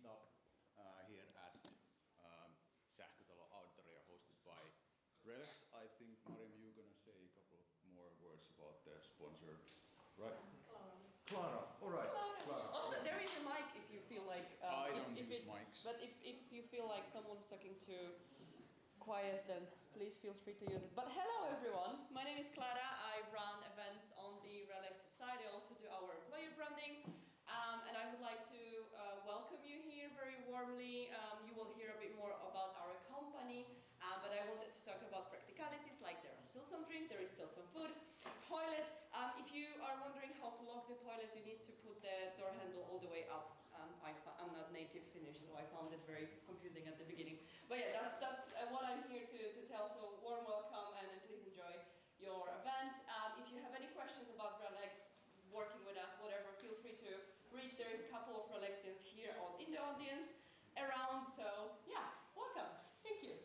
meetup here at Sähkötalo Auditoria hosted by RELX. I think, Mariam, you're going to say a couple more words about the sponsor, right? Clara. All right. Clara. Also, there is a mic if you feel like... I don't use mics. But if you feel like someone's talking too quiet, then please feel free to use it. But hello, everyone. My name is Clara. I run events on the RELX side. I also do our employer branding. And I would like to welcome you here very warmly. You will hear a bit more about our company, but I wanted to talk about practicalities, like there are still some drink, there is still some food, toilet. If you are wondering how to lock the toilet, you need to put the door handle all the way up. I'm not native Finnish, so I found it very confusing at the beginning. But yeah, that's what I'm here to tell, so warm welcome and please enjoy your event. If you have any questions about RELX, working with us, whatever, feel free to reach. There is a couple of RELXians here in the audience around, so yeah, welcome. Thank you.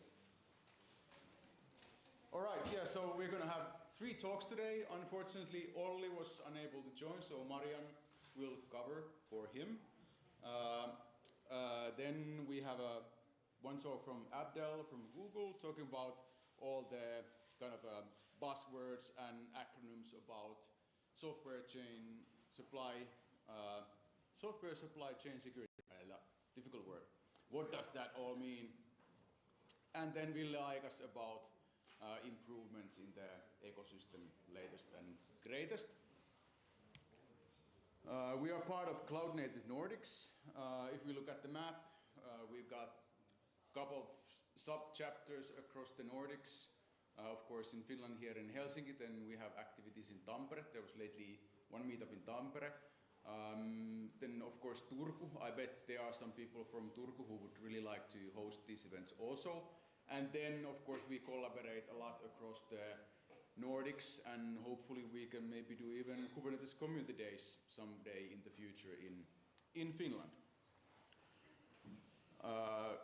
All right, yeah, so we're going to have 3 talks today. Unfortunately, Olli was unable to join, so Marian will cover for him. Then we have one talk from Abdel from Google talking about all the kind of buzzwords and acronyms about software supply chain security. Difficult word. What does that all mean? And then we'll us about improvements in the ecosystem, latest and greatest. We are part of Cloud Native Nordics. If we look at the map, we've got a couple of sub-chapters across the Nordics. Of course, in Finland, here in Helsinki, then we have activities in Tampere. There was lately one meetup in Tampere. Then, of course, Turku. I bet there are some people from Turku who would really like to host these events also. And then, of course, we collaborate a lot across the Nordics, and hopefully we can maybe do even Kubernetes Community Days someday in the future in Finland.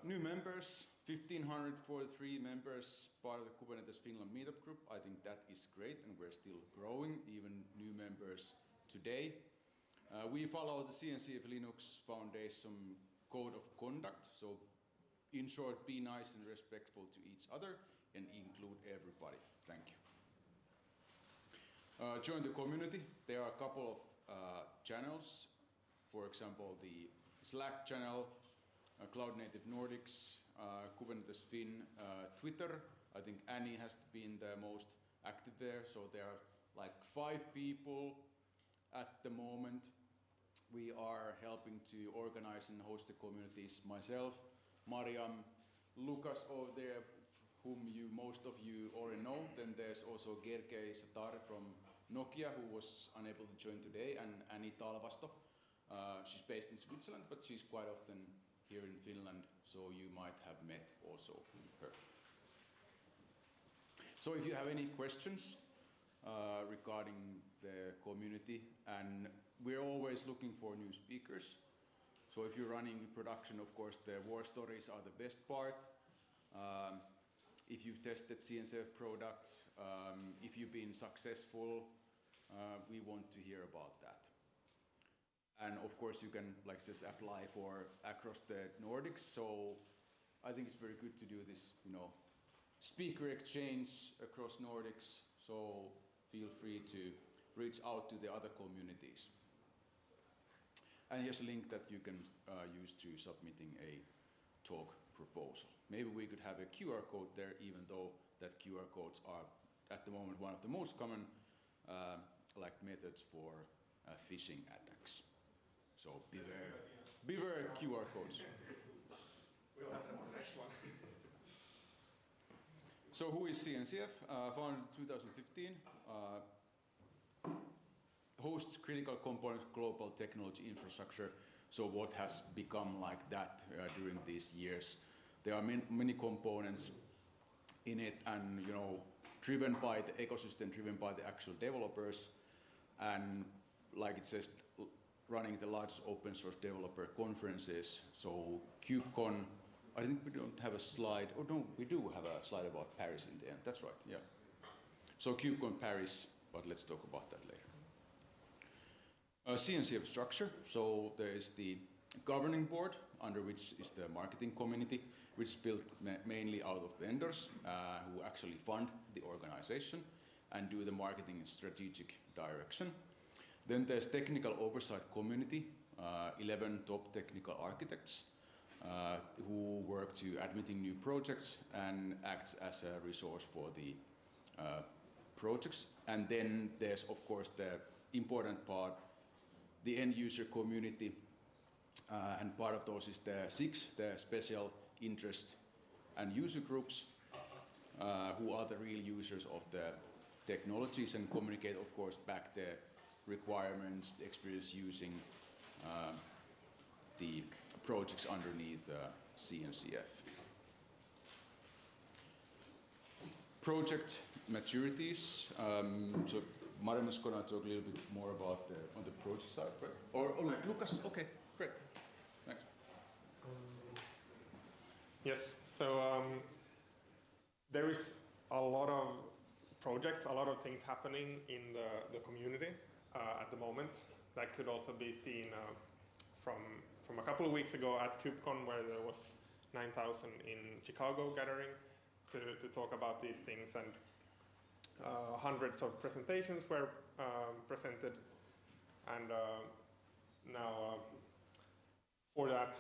New members. 1,543 members, part of the Kubernetes Finland meetup group. I think that is great, and we're still growing, even new members today. We follow the CNCF Linux Foundation Code of Conduct, so in short, be nice and respectful to each other and include everybody. Thank you. Join the community. There are a couple of channels, for example, the Slack channel, Cloud Native Nordics, Kubernetes Fin, Twitter. I think Annie has been the most active there, so there are like 5 people at the moment. We are helping to organize and host the communities. Myself, Mariam, Lucas over there, whom most of you already know. Then there's also Gergely Satar from Nokia, who was unable to join today, and Annie Talvasto. She's based in Switzerland, but she's quite often here in Finland, so you might have met also her. So if you have any questions regarding the community, and we're always looking for new speakers. So if you're running production, of course, the war stories are the best part. If you've tested CNCF products, if you've been successful, we want to hear about that. And of course, you can just apply for across the Nordics. So I think it's very good to do this, speaker exchange across Nordics. So feel free to reach out to the other communities. And here's a link that you can use to submitting a talk proposal. Maybe we could have a QR code there, even though that QR codes are at the moment one of the most common methods for phishing attacks. So beware QR codes. We'll have a more fresh one. So who is CNCF? Founded in 2015. Hosts critical components of global technology infrastructure. So what has become like that during these years? There are many components in it, and driven by the ecosystem, driven by the actual developers, and like it says, running the largest open source developer conferences. So KubeCon, I think we don't have a slide. Oh no, we do have a slide about Paris in the end. That's right, yeah. So KubeCon Paris, but let's talk about that later. CNCF structure. So there is the governing board, under which is the marketing community, which is built mainly out of vendors who actually fund the organization and do the marketing and strategic direction. Then there's technical oversight community, 11 top technical architects who work to admitting new projects and act as a resource for the projects. And then there's of course the important part, the end user community, and part of those is the SIGs, the special interest and user groups, who are the real users of the technologies and communicate of course back the requirements, the experience using the projects underneath CNCF. Project maturities. So Marian is going to talk a little bit more about on the project side, right? Or Lucas? Okay, great. Thanks. Yes, so there is a lot of projects, a lot of things happening in the community at the moment. That could also be seen from a couple of weeks ago at KubeCon, where there was 9,000 in Chicago gathering to talk about these things, and hundreds of presentations were presented, and now for that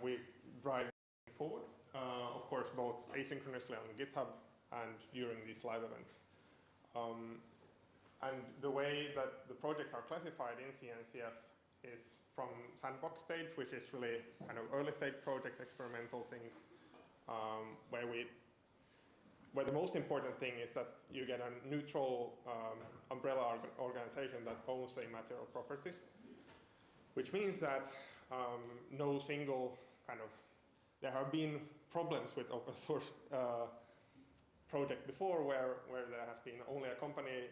we drive forward, of course, both asynchronously on GitHub and during these live events. And the way that the projects are classified in CNCF is from sandbox stage, which is really kind of early stage projects, experimental things, where the most important thing is that you get a neutral umbrella organization that owns a material property, which means that no single there have been problems with open source projects before where there has been only a company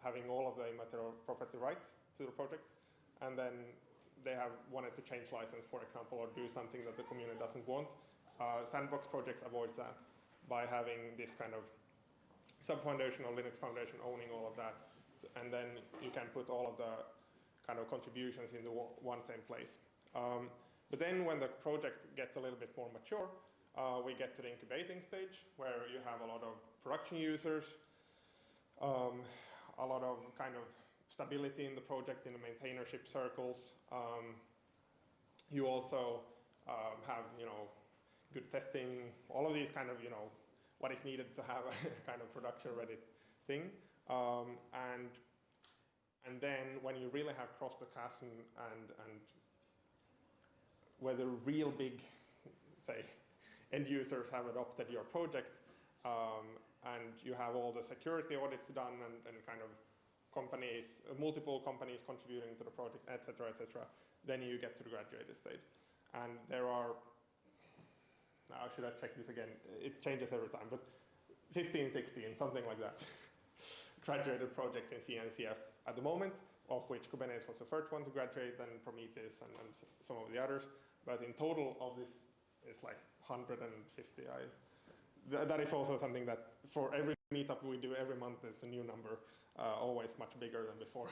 having all of the material property rights to the project, and then they have wanted to change license, for example, or do something that the community doesn't want. Sandbox projects avoids that by having this kind of sub-foundation or Linux Foundation owning all of that, and then you can put all of the kind of contributions in the one same place. But then when the project gets a little bit more mature, we get to the incubating stage, where you have a lot of production users, a lot of kind of stability in the project, in the maintainership circles. You also have, good testing, all of these kind of, what is needed to have a kind of production-ready thing. And then when you really have crossed the chasm and where the real big, say, end users have adopted your project, and you have all the security audits done and kind of companies, multiple companies contributing to the project, etc., then you get to the graduated stage. And there are, now should I check this again? It changes every time, but 15, 16, something like that. Graduated projects in CNCF at the moment, of which Kubernetes was the first one to graduate, then Prometheus and some of the others. But in total of this, it's like 150. That is also something that for every meetup we do every month, it's a new number, always much bigger than before.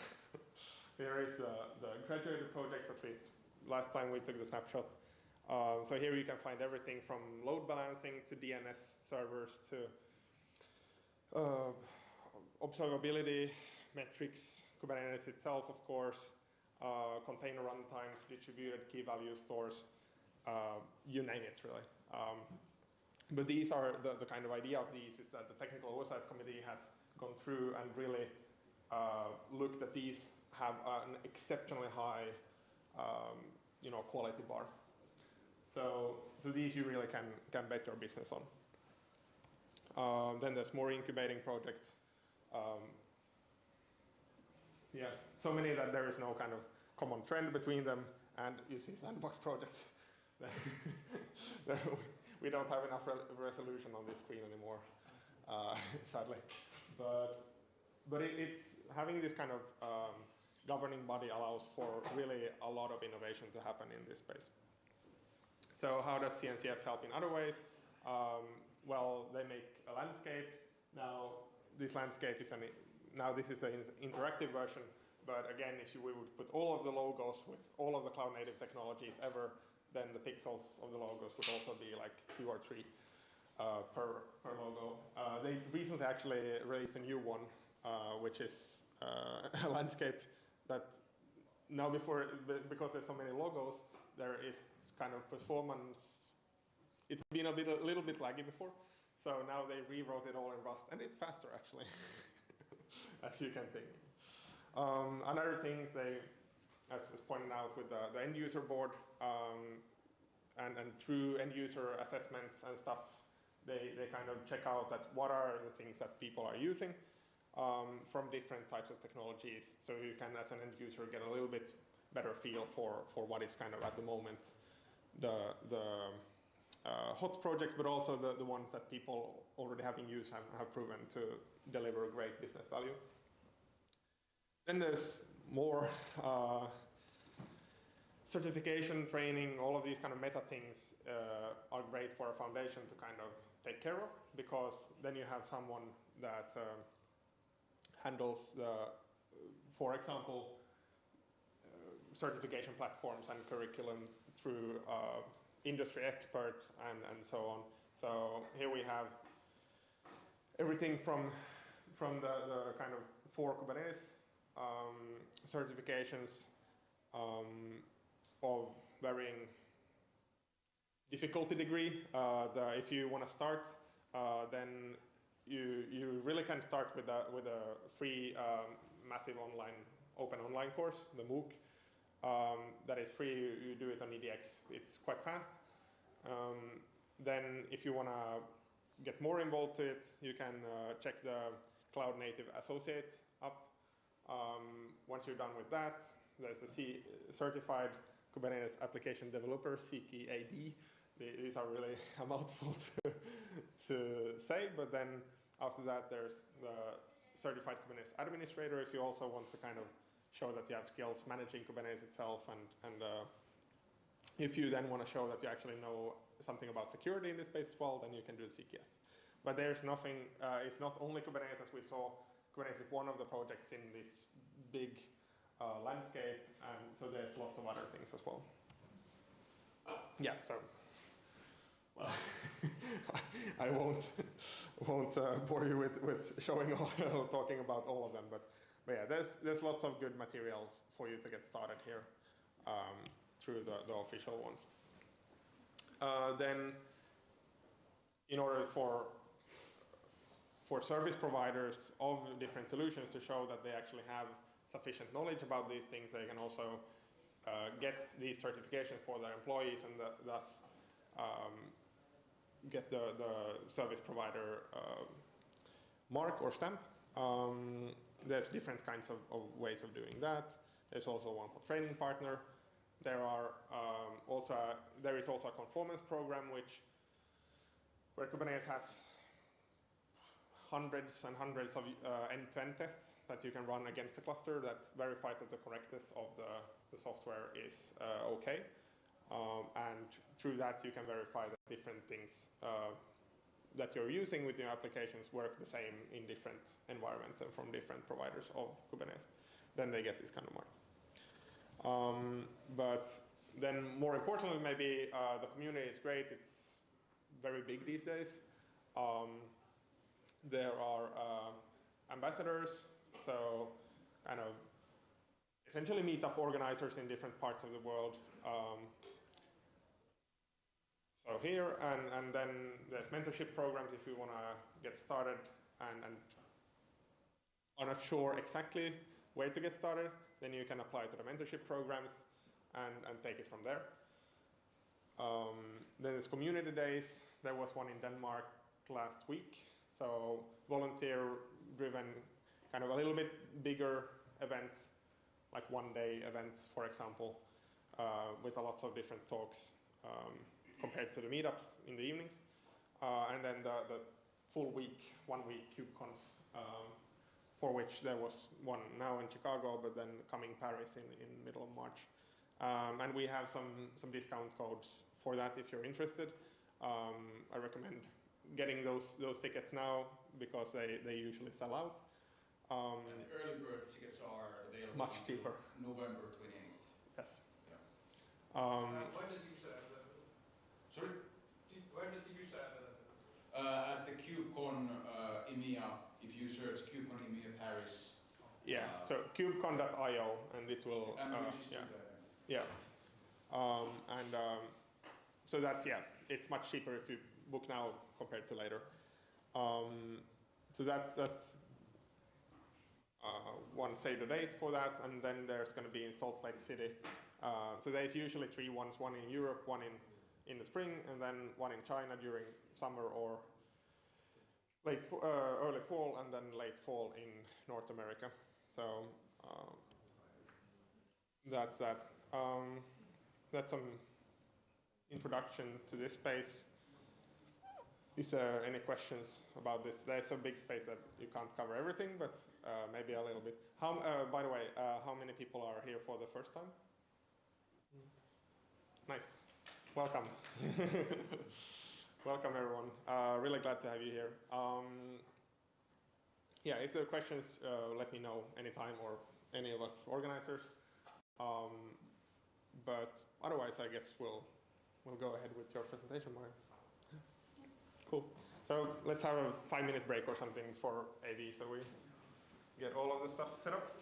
Here is the graduated projects, at least last time we took the snapshot. So here you can find everything from load balancing to DNS servers to observability, metrics, Kubernetes itself, of course, container runtimes, distributed key value stores, you name it, really. But these are the kind of idea of these is that the Technical Oversight Committee has gone through and really looked at these have an exceptionally high quality bar. So these you really can bet your business on. Then there's more incubating projects. So many that there is no kind of common trend between them, and you see sandbox projects. We don't have enough resolution on this screen anymore, sadly. But it's having this kind of governing body allows for really a lot of innovation to happen in this space. So how does CNCF help in other ways? Well, they make a landscape. Now this landscape is this is an interactive version, but again, if we would put all of the logos with all of the cloud native technologies ever then the pixels of the logos would also be like 2 or 3 per logo. They recently actually released a new one, which is a landscape that now because there's so many logos, it's kind of performance. It's been a little bit laggy before, so now they rewrote it all in Rust, and it's faster actually, as you can think. Another things as pointed out with the end user board, and through end user assessments and stuff, they kind of check out that what are the things that people are using from different types of technologies, so you can, as an end user, get a little bit better feel for what is kind of at the moment the hot projects, but also the ones that people already have in use have proven to deliver great business value. Then there's more certification, training, all of these kind of meta things are great for a foundation to kind of take care of, because then you have someone that handles for example, certification platforms and curriculum through industry experts and so on. So here we have everything from the kind of 4 Kubernetes certifications of varying difficulty degree. If you want to start, then you really can start with a free massive open online course, the MOOC. That is free. You do it on EDX. It's quite fast. Then if you want to get more involved to it, you can check the Cloud Native Associate up. Once you're done with that, there's the Certified Kubernetes Application Developer, CKAD. These are really a mouthful to say, but then after that there's the Certified Kubernetes Administrator, if you also want to kind of show that you have skills managing Kubernetes itself, and if you then want to show that you actually know something about security in this space as well, then you can do the CKS. But there's nothing, it's not only Kubernetes, as we saw. Kubernetes is one of the projects in this big landscape, and so there's lots of other things as well. Yeah, so, well, I won't bore you with showing all, talking about all of them, but yeah, there's lots of good material for you to get started here through the official ones. Then, in order for service providers of different solutions to show that they actually have sufficient knowledge about these things, they can also get these certifications for their employees, and thus get the service provider mark or stamp. There's different kinds of ways of doing that. There's also one for training partner. There is also a conformance program where Kubernetes has hundreds and hundreds of end-to-end tests that you can run against the cluster that verifies that the correctness of the software is okay. And through that you can verify that different things that you're using with your applications work the same in different environments and from different providers of Kubernetes. Then they get this kind of mark. But then more importantly, maybe the community is great. It's very big these days. There are ambassadors, so kind of essentially meetup organizers in different parts of the world. So here, and then there's mentorship programs if you want to get started and are not sure exactly where to get started, then you can apply to the mentorship programs and take it from there. Then there's community days. There was one in Denmark last week. So volunteer-driven, kind of a little bit bigger events, like one-day events, for example, with a lot of different talks compared to the meetups in the evenings. And then the full week, 1 week KubeConf, for which there was one now in Chicago, but then coming Paris in middle of March. And we have some discount codes for that if you're interested. I recommend getting those tickets now because they usually sell out. And the early bird tickets are available much cheaper. November 28th. Yes. Yeah. When did you say Sorry? Where did you say that? At the KubeCon EMEA, if you search KubeCon EMEA Paris. Yeah, so kubecon.io, and it will. And register Yeah. there. Yeah. So that's, yeah, it's much cheaper if you book now compared to later. So that's one save the date for that, and then there's going to be in Salt Lake City. So there's usually 3 ones, one in Europe, one in the spring, and then one in China during summer or early fall, and then late fall in North America. So that's that. That's some introduction to this space. Is there any questions about this? There's a big space that you can't cover everything, but maybe a little bit. By the way, how many people are here for the first time? Nice. Welcome. Welcome, everyone. Really glad to have you here. Yeah, if there are questions, let me know anytime, or any of us organizers. But otherwise, I guess we'll go ahead with your presentation, Mario. Cool. So let's have a 5-minute break or something for AV, so we get all of the stuff set up.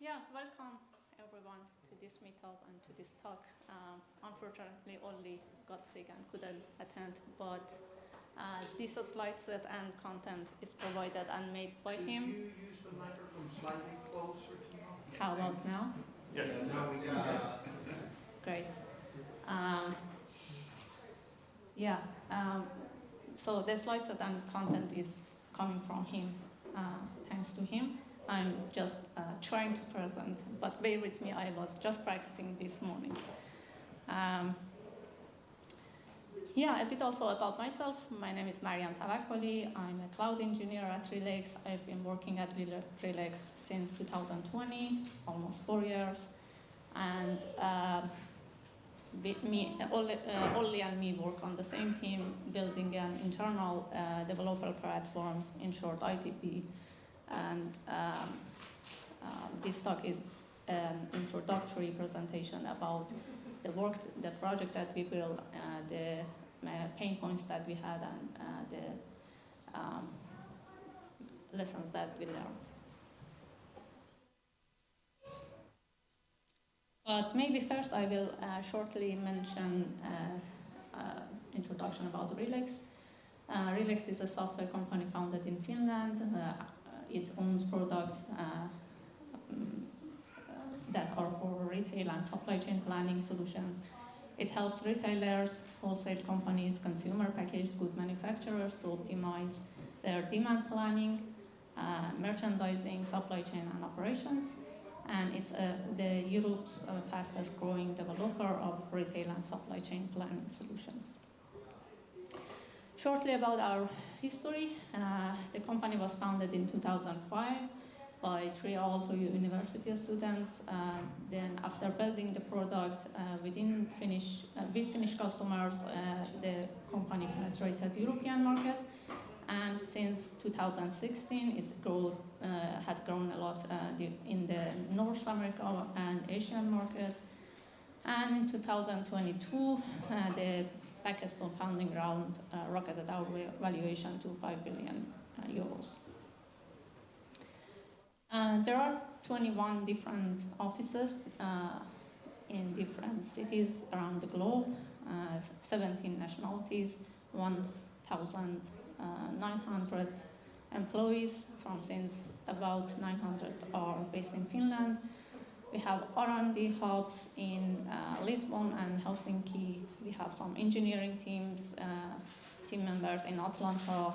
Yeah, welcome everyone to this meetup and to this talk. Unfortunately, only got sick and couldn't attend, but this slide set and content is provided and made by him. Can you use the microphone slightly closer to you? How about now? Yeah, now we can. Great. Yeah, so the slide set and content is coming from him, thanks to him. I'm just trying to present, but bear with me, I was just practicing this morning. Yeah, a bit also about myself. My name is Mariam Tavakkoli. I'm a cloud engineer at Relax. I've been working at Relax since 2020, almost 4 years. And Olli and me work on the same team, building an internal developer platform, in short ITP. And this talk is an introductory presentation about the work, the project that we built, the pain points that we had, and the lessons that we learned. But maybe first I will shortly mention introduction about Relax. Relax is a software company founded in Finland. It owns products that are for retail and supply chain planning solutions. It helps retailers, wholesale companies, consumer packaged good manufacturers to optimize their demand planning, merchandising, supply chain, and operations. And it's the Europe's fastest growing developer of retail and supply chain planning solutions. Shortly about our history, the company was founded in 2005 by 3 Aalto University students. Then after building the product with Finnish customers, the company penetrated the European market. And since 2016, it has grown a lot in the North America and Asian market. And in 2022, the Pakistan funding round rocketed our valuation to 5 billion euros. There are 21 different offices in different cities around the globe, 17 nationalities, 1,900 employees, from since about 900 are based in Finland. We have R&D hubs in Lisbon and Helsinki. We have some engineering teams, team members in Atlanta,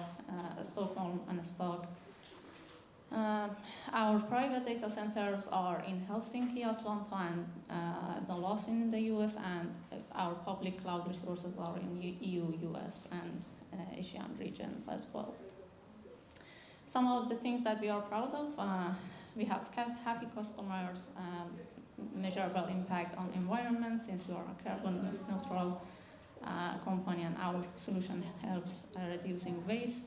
Stockholm, and Stock. Our private data centers are in Helsinki, Atlanta, and Dallas in the US, and our public cloud resources are in EU, US, and Asian regions as well. Some of the things that we are proud of, we have happy customers, measurable impact on environment since we are a carbon neutral company, and our solution helps reducing waste.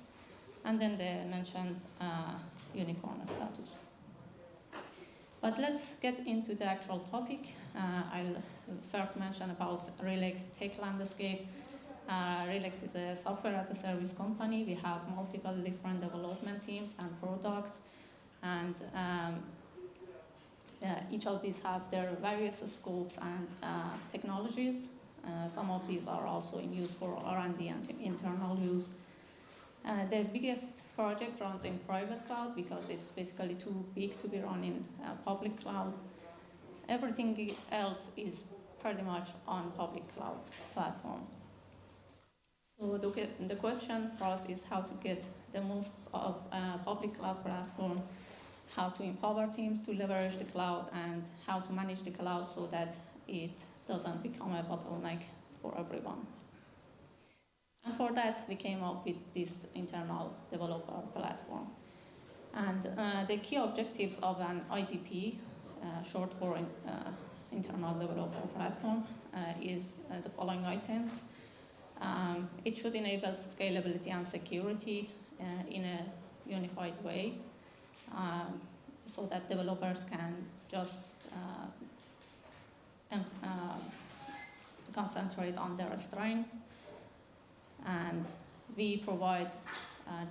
And then they mentioned unicorn status. But let's get into the actual topic. I'll first mention about Relax tech landscape. Relax is a software as a service company. We have multiple different development teams and products, and each of these have their various scopes and technologies. Some of these are also in use for R&D and internal use. The biggest project runs in private cloud because it's basically too big to be run in public cloud. Everything else is pretty much on public cloud platform. So the question for us is how to get the most of public cloud platform, how to empower teams to leverage the cloud, and how to manage the cloud so that it doesn't become a bottleneck for everyone. And for that, we came up with this internal developer platform. And the key objectives of an IDP, short for internal developer platform, is the following items. It should enable scalability and security in a unified way, so that developers can just concentrate on their strengths, and we provide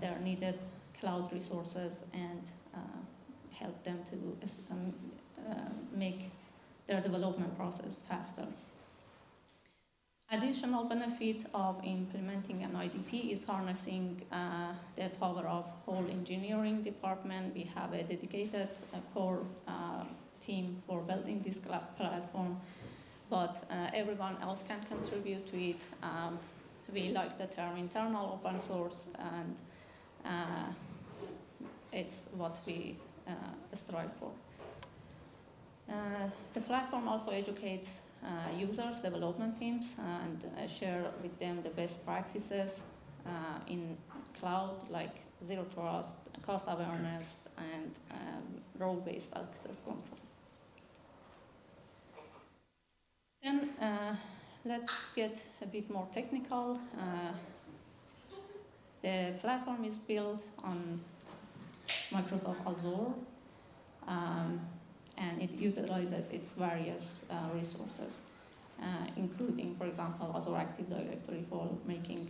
their needed cloud resources and help them to make their development process faster. Additional benefit of implementing an IDP is harnessing the power of whole engineering department. We have a dedicated core team for building this platform, but everyone else can contribute to it. We like the term internal open source, and it's what we strive for. The platform also educates users, development teams, and share with them the best practices in cloud, like zero trust, cost awareness, and role-based access control. Then let's get a bit more technical. The platform is built on Microsoft Azure, and it utilizes its various resources, including, for example, Azure Active Directory for making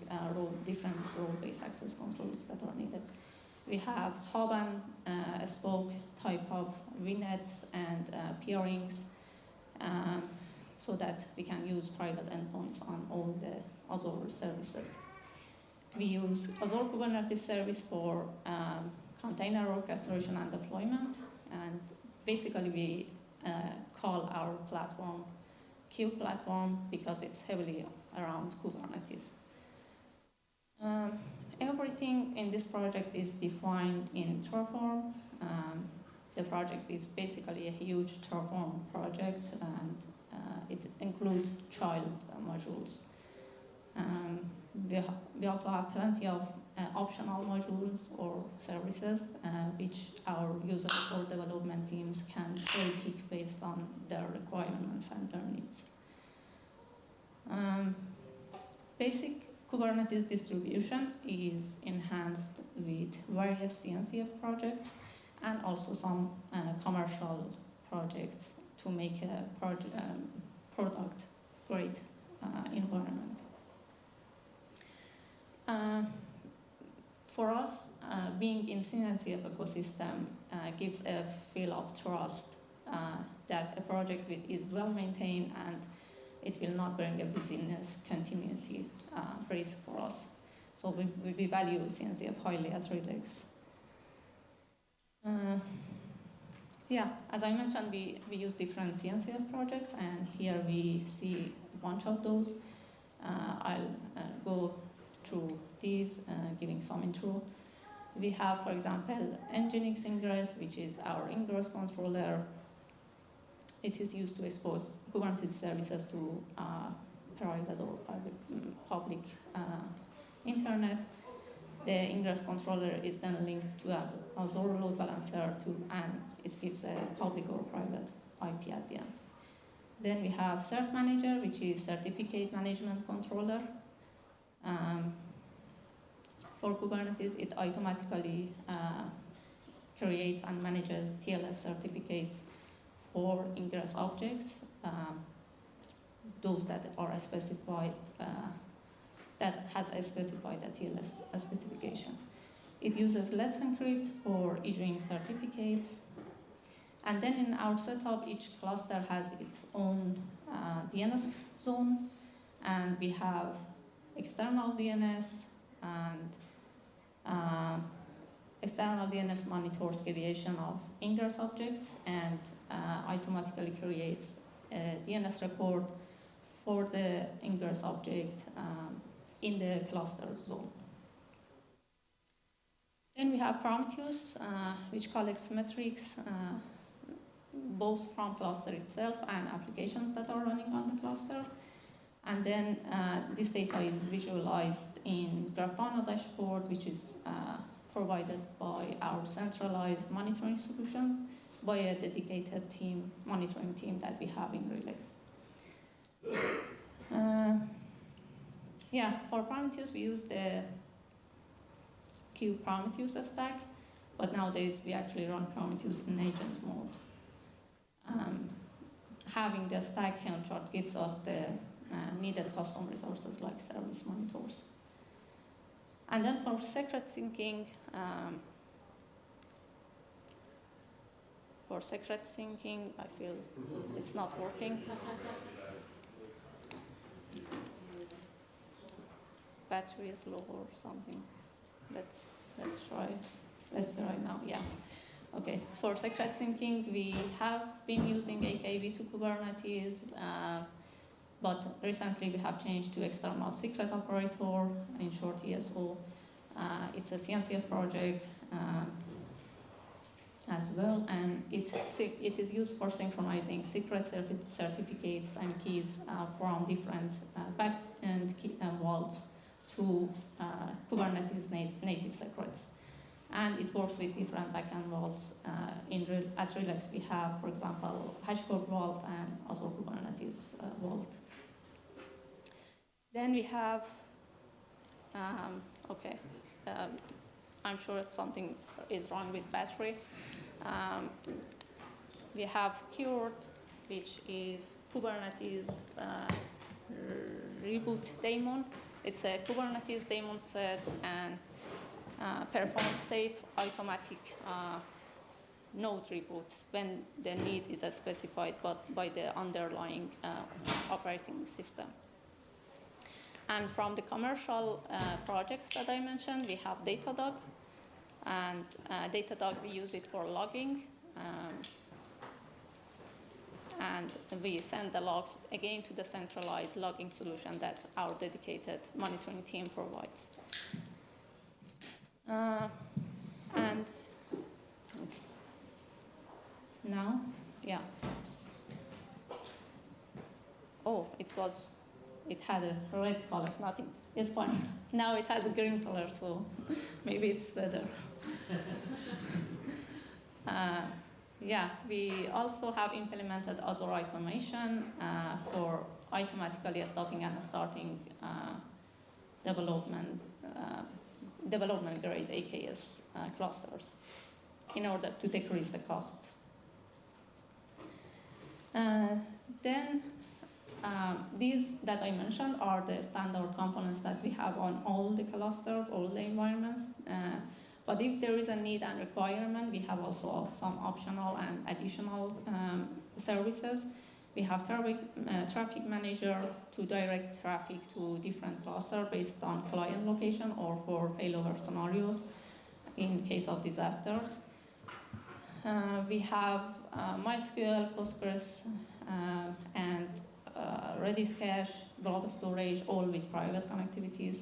different role-based access controls that are needed. We have hub and spoke type of VNets and peerings, so that we can use private endpoints on all the Azure services. We use Azure Kubernetes Service for container orchestration and deployment, and basically we call our platform Kube platform because it's heavily around Kubernetes. Everything in this project is defined in Terraform. The project is basically a huge Terraform project, and it includes child modules. We also have plenty of optional modules or services which our user or development teams can pick based on their requirements and their needs. Basic Kubernetes distribution is enhanced with various CNCF projects and also some commercial projects to make a product great environment. For us, being in CNCF ecosystem gives a feel of trust that a project is well maintained and it will not bring a business continuity risk for us. So we value CNCF highly at Relix. Yeah, as I mentioned, we use different CNCF projects, and here we see a bunch of those. I'll go through these, giving some intro. We have, for example, Nginx Ingress, which is our ingress controller. It is used to expose Kubernetes services to private or public internet. The ingress controller is then linked to Azure load balancer and it gives a public or private IP at the end. Then we have Cert Manager, which is certificate management controller. For Kubernetes, it automatically creates and manages TLS certificates for ingress objects, those that are specified, that has a specified TLS specification. It uses Let's Encrypt for issuing certificates. And then in our setup, each cluster has its own DNS zone, and we have external DNS, and external DNS monitors creation of ingress objects and automatically creates a DNS record for the ingress object in the cluster zone. Then we have Prometheus, which collects metrics both from cluster itself and applications that are running on the cluster. And then this data is visualized in Grafana dashboard, which is provided by our centralized monitoring solution by a dedicated monitoring team that we have in Relix. Yeah, for Prometheus, we use the Kube Prometheus stack, but nowadays we actually run Prometheus in agent mode. Having the stack Helm chart gives us the needed custom resources like service monitors. And then for secret syncing, For secret syncing, I feel it's not working. Battery is low or something. Let's try. Let's try now. Yeah. Okay. For secret syncing, we have been using AKV to Kubernetes, but recently we have changed to external secret operator, in short ESO. It's a CNCF project as well, and it is used for synchronizing secret certificates and keys from different back-end vaults to Kubernetes native secrets. And it works with different backend vaults. At Relax, we have, for example, HashiCorp Vault and Azure Kubernetes Vault. Then we have, I'm sure something is wrong with battery. We have Cured, which is Kubernetes reboot daemon. It's a Kubernetes daemon set and performs safe automatic node reboots when the need is specified by the underlying operating system. And from the commercial projects that I mentioned, we have Datadog. And Datadog, we use it for logging. And we send the logs again to the centralized logging solution that our dedicated monitoring team provides. And now, yeah. Oh, it had a red color, nothing. It's fine. Now it has a green color, so maybe it's better. Yeah, we also have implemented Azure automation for automatically stopping and starting development grade AKS clusters in order to decrease the costs. Then these that I mentioned are the standard components that we have on all the clusters, all the environments. But if there is a need and requirement, we have also some optional and additional services. We have traffic manager to direct traffic to different clusters based on client location or for failover scenarios in case of disasters. We have MySQL, Postgres, and Redis cache, blob storage, all with private connectivities.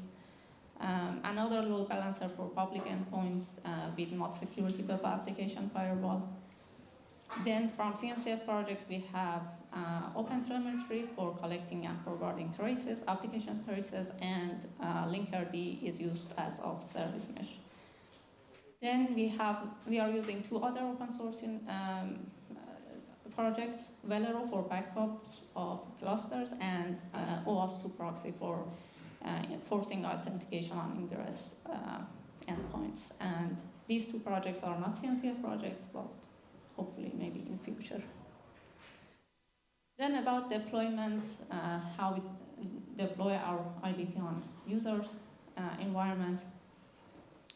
Another load balancer for public endpoints with mod security web application firewall. Then from CNCF projects, we have OpenTelemetry for collecting and forwarding traces, application traces, and Linkerd is used as of service mesh. Then we are using two other open source projects, Velero for backups of clusters and OAuth2 proxy for forcing authentication on ingress endpoints. And these two projects are not CNCF projects, but hopefully maybe in future. Then about deployments, how we deploy our IDP on users' environments.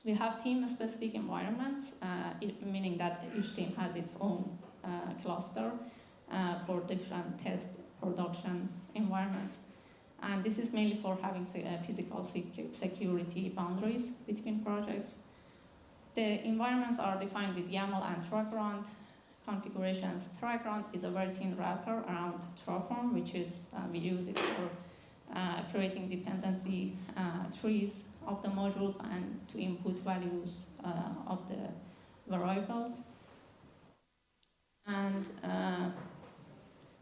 We have team-specific environments, meaning that each team has its own cluster for different test production environments. And this is mainly for having physical security boundaries between projects. The environments are defined with YAML and TrueGrant configurations. TrueGrant is a very thin wrapper around Terraform, which is, we use it for creating dependency trees of the modules and to input values of the variables. And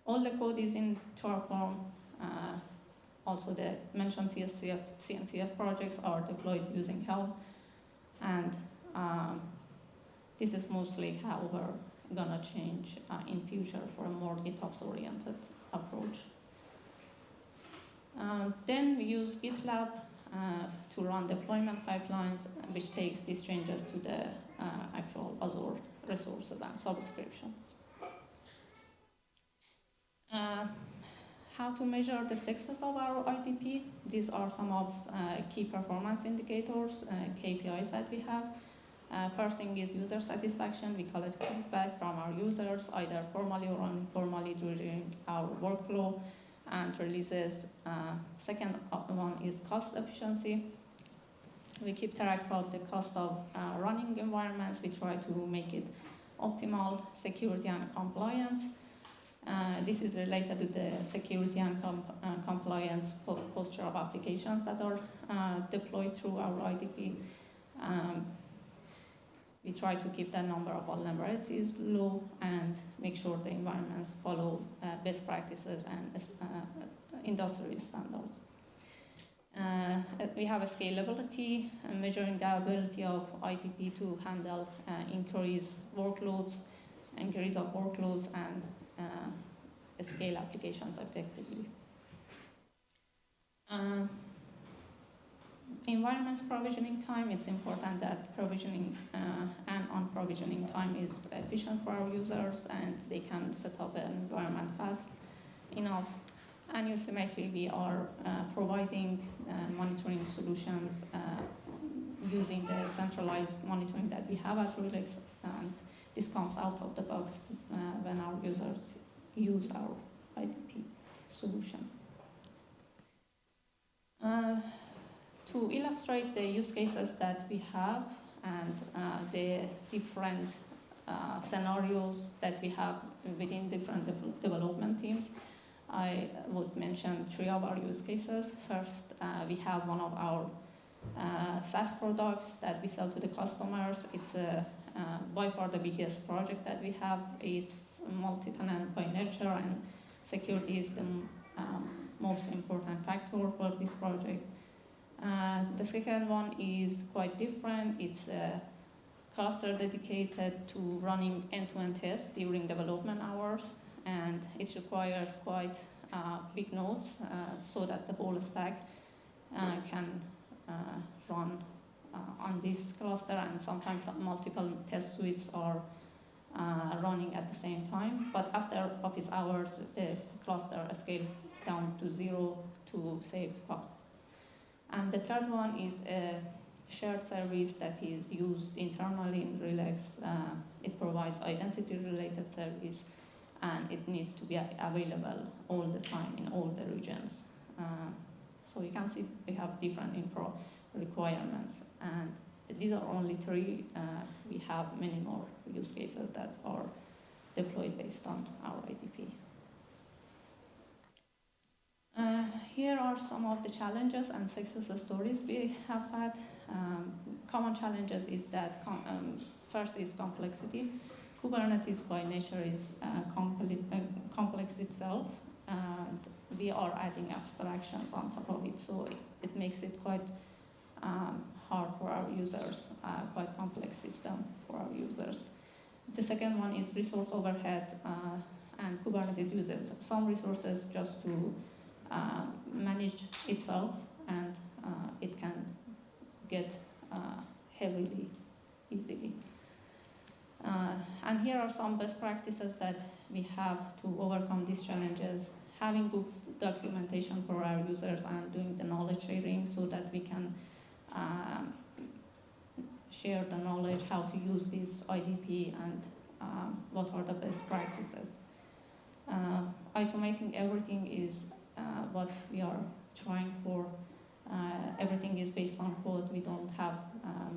all the code is in Terraform. Also, the mentioned CNCF projects are deployed using Helm. And this is mostly, however, gonna change in future for a more GitOps-oriented approach. Then we use GitLab to run deployment pipelines, which takes these changes to the actual Azure resources and subscriptions. How to measure the success of our IDP? These are some of key performance indicators, KPIs that we have. First thing is user satisfaction. We collect feedback from our users, either formally or informally during our workflow and releases. Second one is cost efficiency. We keep track of the cost of running environments. We try to make it optimal, security and compliance. This is related to the security and compliance posture of applications that are deployed through our IDP. We try to keep the number of vulnerabilities low and make sure the environments follow best practices and industry standards. We have a scalability, measuring the ability of IDP to handle increase of workloads and scale applications effectively. Environments provisioning time, it's important that provisioning and on-provisioning time is efficient for our users and they can set up an environment fast enough. And ultimately, we are providing monitoring solutions using the centralized monitoring that we have at Relix, and this comes out of the box when our users use our IDP solution. To illustrate the use cases that we have and the different scenarios that we have within different development teams, I would mention 3 of our use cases. First, we have one of our SaaS products that we sell to the customers. It's by far the biggest project that we have. It's multi-tenant by nature, and security is the most important factor for this project. The second one is quite different. It's a cluster dedicated to running end-to-end tests during development hours, and it requires quite big nodes so that the whole stack can run on this cluster, and sometimes multiple test suites are running at the same time. But after office hours, the cluster scales down to 0 to save costs. And the third one is a shared service that is used internally in Relix. It provides identity-related service, and it needs to be available all the time in all the regions. So you can see we have different infra requirements, and these are only 3. We have many more use cases that are deployed based on our IDP. Here are some of the challenges and success stories we have had. Common challenges is that first is complexity. Kubernetes by nature is complex itself, and we are adding abstractions on top of it, so it makes it quite hard for our users, quite complex system for our users. The second one is resource overhead, and Kubernetes uses some resources just to manage itself, and it can get heavily, easily. And here are some best practices that we have to overcome these challenges. Having good documentation for our users and doing the knowledge sharing so that we can share the knowledge, how to use this IDP, and what are the best practices. Automating everything is what we are trying for. Everything is based on code. We don't have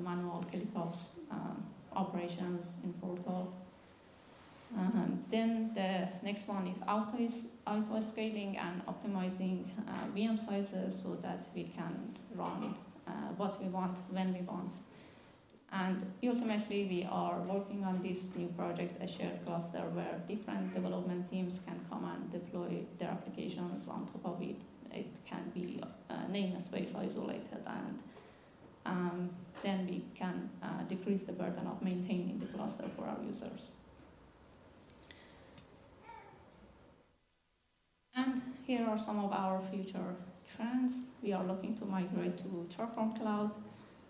manual ClickOps operations in Portal. Then the next one is auto-scaling and optimizing VM sizes so that we can run what we want, when we want. And ultimately, we are working on this new project, a shared cluster, where different development teams can come and deploy their applications on top of it. It can be namespace isolated, and then we can decrease the burden of maintaining the cluster for our users. And here are some of our future trends. We are looking to migrate to Terraform Cloud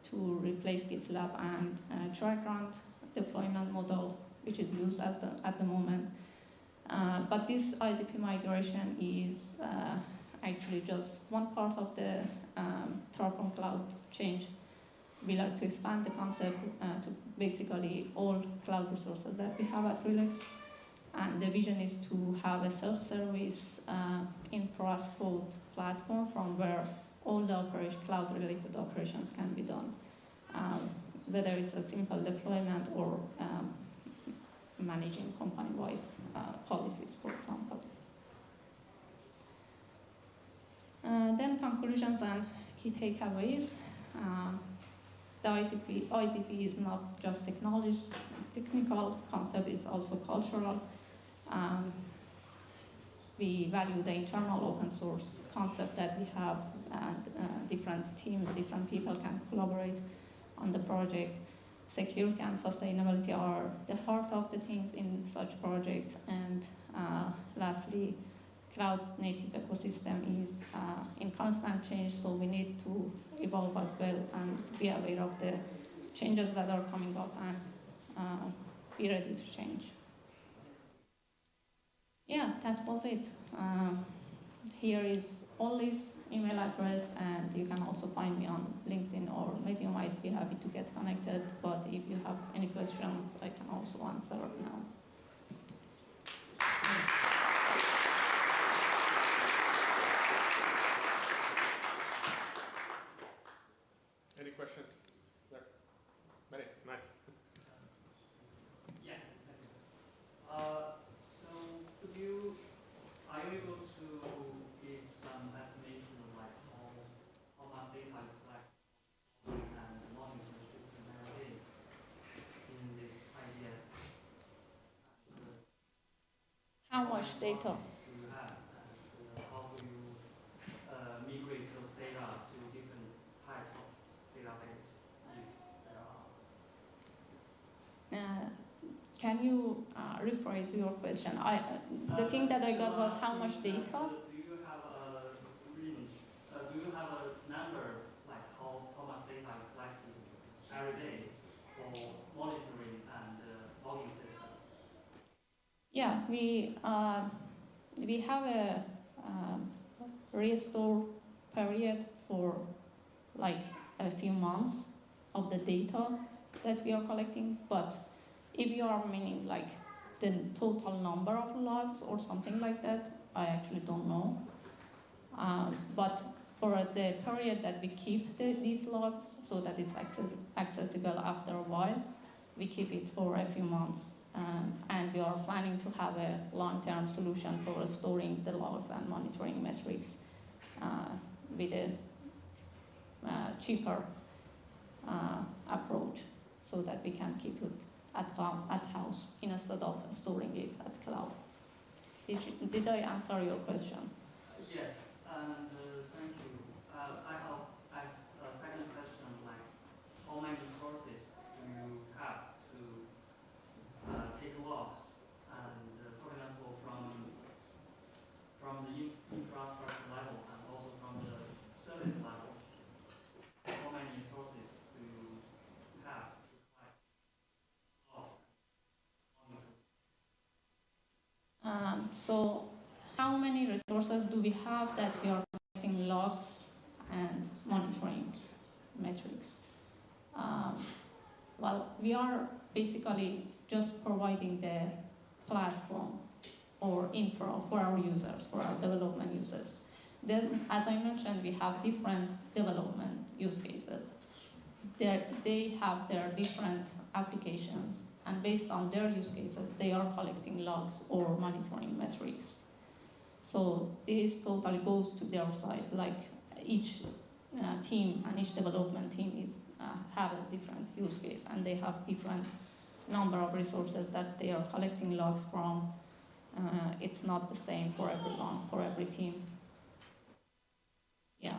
to replace GitLab and TrackGrunt deployment model, which is used at the moment. But this IDP migration is actually just one part of the Terraform Cloud change. we like to expand the concept to basically all cloud resources that we have at Relax. And the vision is to have a self-service infra as code platform from where all the cloud-related operations can be done, whether it's a simple deployment or managing company-wide policies, for example. Then conclusions and key takeaways. The IDP is not just technical concept, it's also cultural. We value the internal open source concept that we have, and different teams, different people can collaborate on the project. Security and sustainability are the heart of the things in such projects. And lastly, cloud native ecosystem is in constant change, so we need to evolve as well and be aware of the changes that are coming up and be ready to change. Yeah, that was it. Here is Ollie's email address, and you can also find me on LinkedIn or Medium. I'd be happy to get connected, but if you have any questions, I can also answer now. Any questions? There. Many. Nice. Yeah. So are you able to give some estimation of like how much data you collect and monitor the system every day in this idea? How much data? Do you have, and how do you migrate those data to different types of database if there are? Can you rephrase your question? The thing that I got was how much data? Do you have a range? Do you have a number, like how much data you collecting every day for monitoring and logging system? Yeah, we have a restore period for like a few months of the data that we are collecting, but if you are meaning like the total number of logs or something like that, I actually don't know. But for the period that we keep these logs so that it's accessible after a while, we keep it for a few months. And we are planning to have a long-term solution for restoring the logs and monitoring metrics with a cheaper approach so that we can keep it at house instead of storing it at cloud. Did I answer your question? Yes, and thank you. I have a second question, like how many sources do you have to take logs? And for example, from the infrastructure level and also from the service level, how many sources do you have to collect logs? So how many resources do we have that we are collecting logs and monitoring metrics? Well, we are basically just providing the platform or infra for our users, for our development users. Then, as I mentioned, we have different development use cases. They have their different applications, and based on their use cases, they are collecting logs or monitoring metrics. So this totally goes to their side, like each team and each development team is have a different use case, and they have different number of resources that they are collecting logs from. It's not the same for everyone, for every team. Yeah.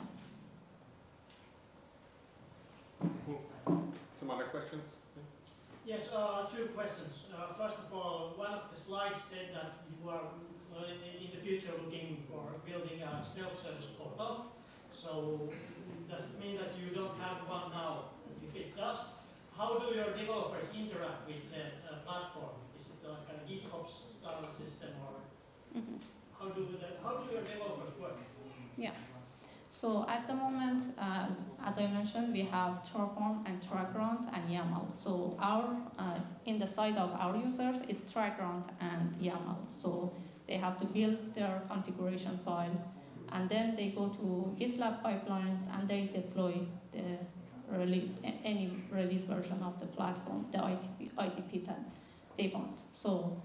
Some other questions? Yes, two questions. First of all, one of the slides said that you are in the future looking for building a self-service portal. So does it mean that you don't have one now? If it does, how do your developers interact with the platform? Is it like a GitHub style system, or how do your developers work? Yeah. So at the moment, as I mentioned, we have Terraform and TrackGround and YAML. So our in the side of our users, it's TrackGround and YAML. So they have to build their configuration files, and then they go to GitLab pipelines and they deploy the release, any release version of the platform, the IDP that they want. So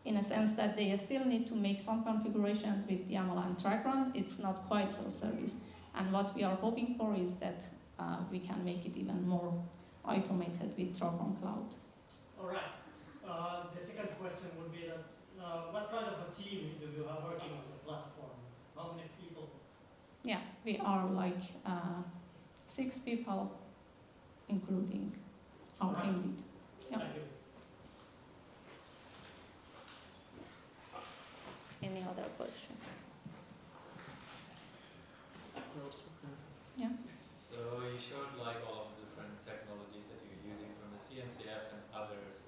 in a sense that they still need to make some configurations with YAML and TrackRound, it's not quite self-service. And what we are hoping for is that we can make it even more automated with Terraform Cloud. All right. The second question would be that what kind of a team do you have working on the platform? How many people? Yeah, we are like 6 people, including our Right. team lead. Yeah. Thank you. Any other question? Yeah. So you showed like all of the different technologies that you're using from the CNCF and others.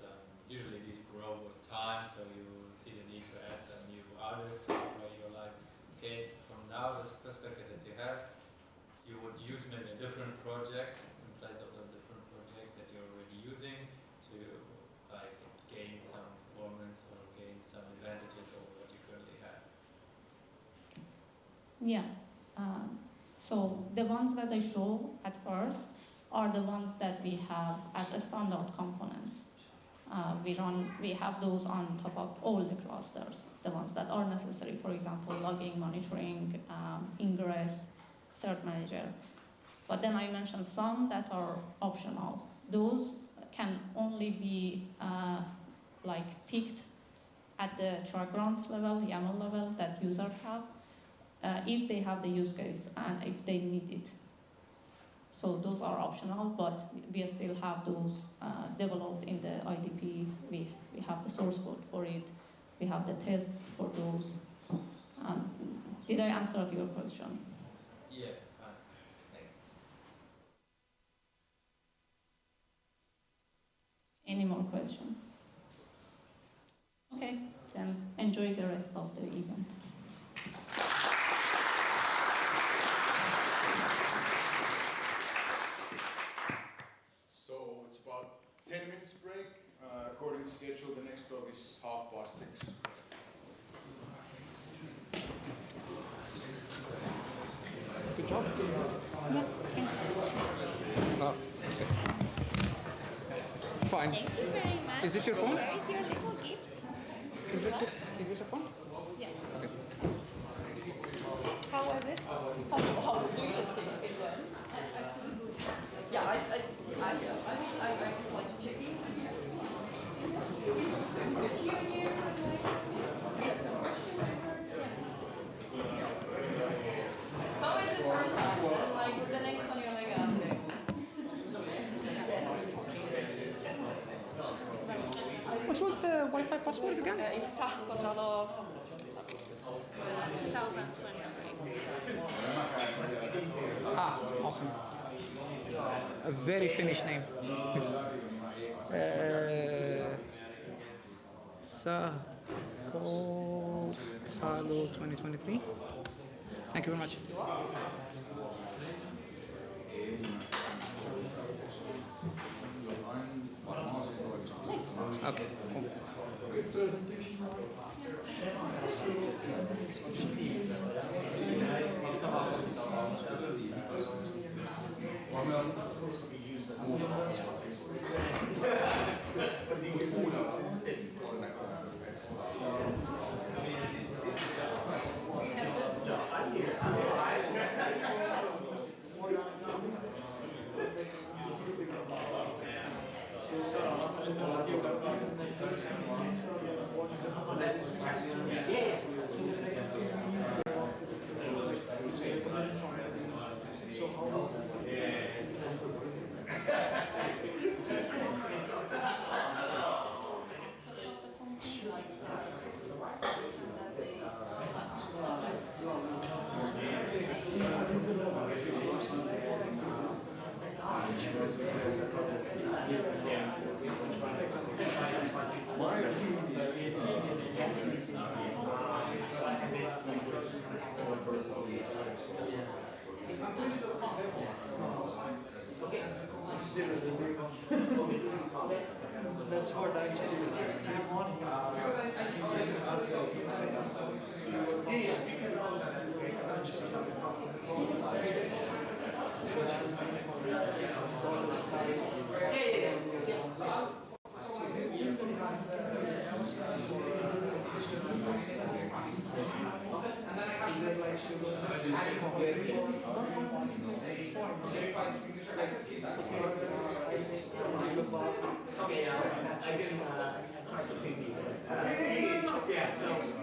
Usually these grow with time, so you see the need to add some new others where you're like, okay, from now this perspective that you have, you would use maybe a different project in place of a different project that you're already using to like gain some performance or gain some advantages over what you currently have. Yeah. So the ones that I show at first are the ones that we have as a standard components. We have those on top of all the clusters, the ones that are necessary, for example, logging, monitoring, ingress, cert manager. But then I mentioned some that are optional. Those can only be like picked at the TrackGround level, YAML level that users have, if they have the use case and if they need it. So those are optional, but we still have those developed in the IDP. We have the source code for it. We have the tests for those. Did I answer your question? Yeah, fine. Thanks. Any more questions? Okay, then enjoy the rest of the event. So it's about 10 minutes break. According to schedule, the next talk is 6:30. Good job. Yeah, thank you. Oh, okay. Fine. Thank you very much. Is this your phone? Where is your little gift? Is this your phone? Yes. Okay. How was it? How do you think it went? Yeah, I like checking. How is the first time? And like the next one you're like, okay. What was the Wi-Fi password again? It's Kosalo. 2023. Ah, awesome. A very Finnish name. Sako Halo 2023. Thank you very much. Okay, cool. Why? That's what actually is morning. Okay, I can try to pick it. Yeah, so.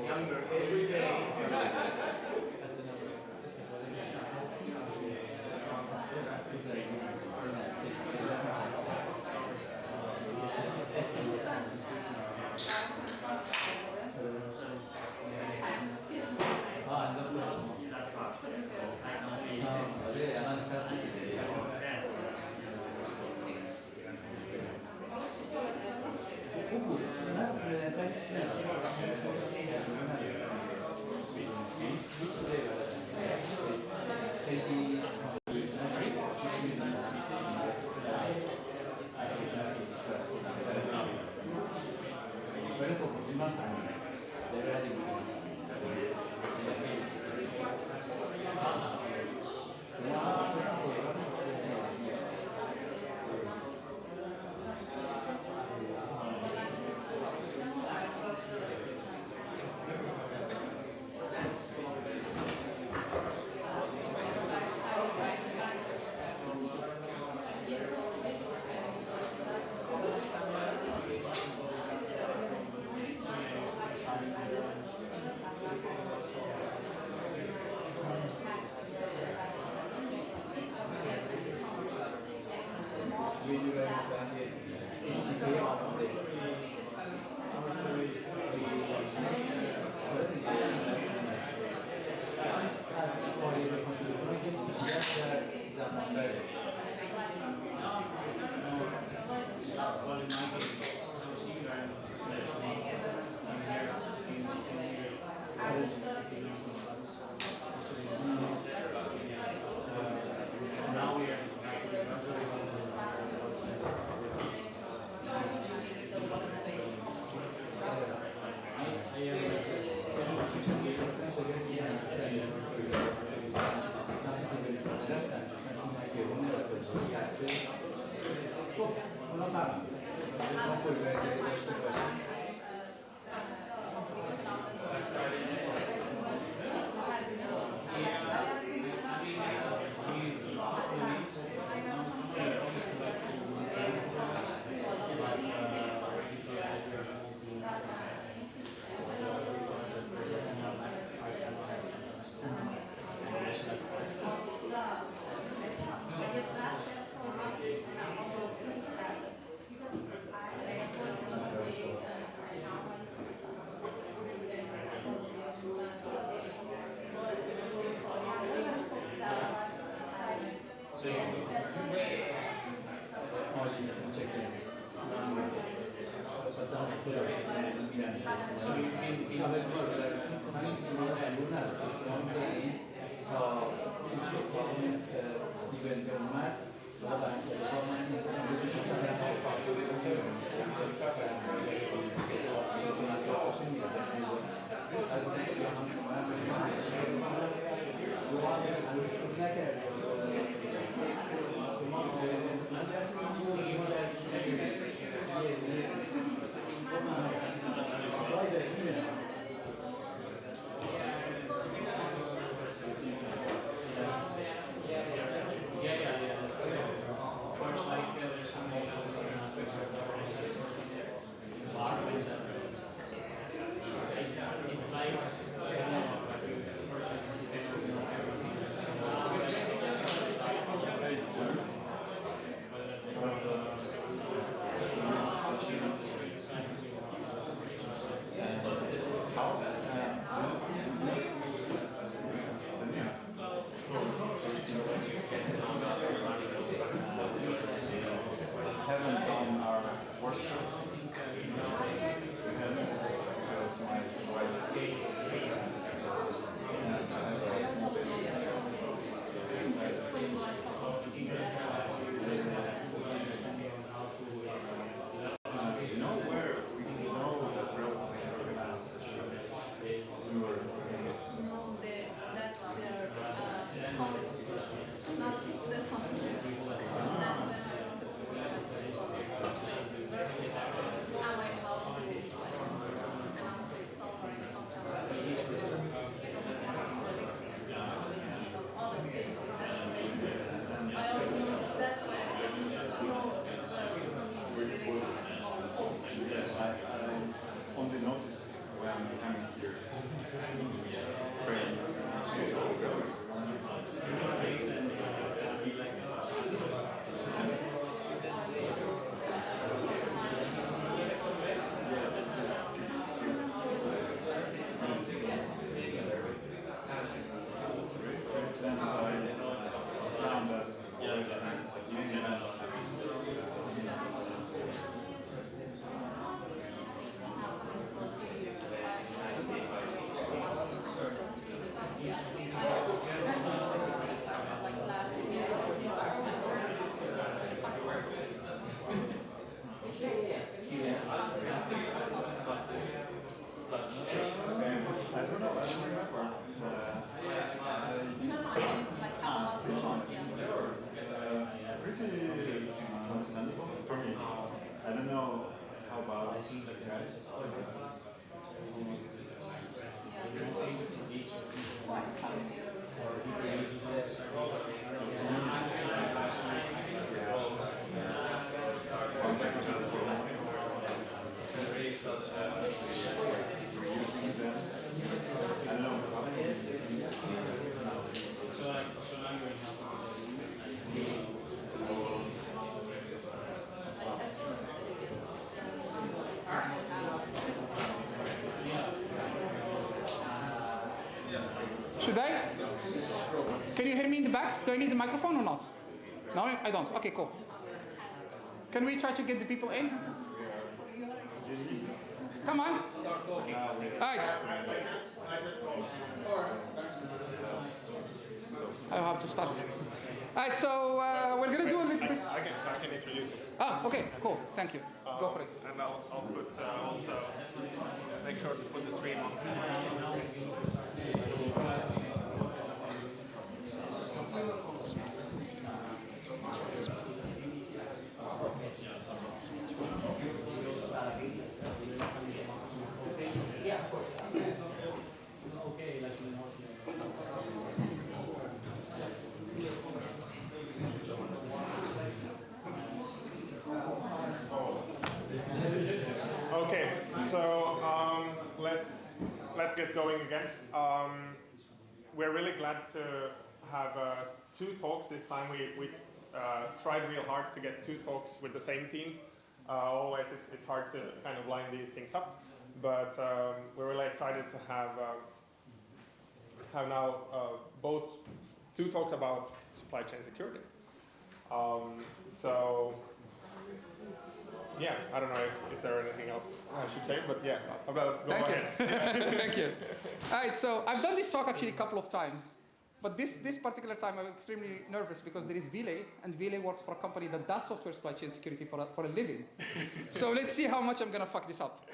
Younger every day. haven't done our workshop because my wife you know where we know that road No, that's their policy, not responsibility. That when I wanted to organize the store, I might help you announce it somewhere in some channel. Other thing, that's great. I also noticed that's why I didn't know I only noticed when coming here training. Then I found that I don't know, I don't remember. This one, pretty understandable for me. I don't know how about you guys. I don't know. Should I? Can you hear me in the back? Do I need the microphone or not? No, I don't. Okay, cool. Can we try to get the people in? Come on. All right. I have to start. All right, so we're going to do a little bit. I can introduce it. Ah, okay, cool. Thank you. Go for it. And I'll put also make sure to put the stream on. Okay, so let's get going again. We're really glad to have two talks this time. We tried real hard to get two talks with the same team. Always it's hard to kind of line these things up, but we're really excited to have now both two talks about supply chain security. So yeah, I don't know if there anything else I should say, but yeah, I'll go Thank ahead. you. Thank you. All right, so I've done this talk actually a couple of times, but this particular time I'm extremely nervous because there is Ville, and Ville works for a company that does software supply chain security for a living. So let's see how much I'm gonna fuck this up.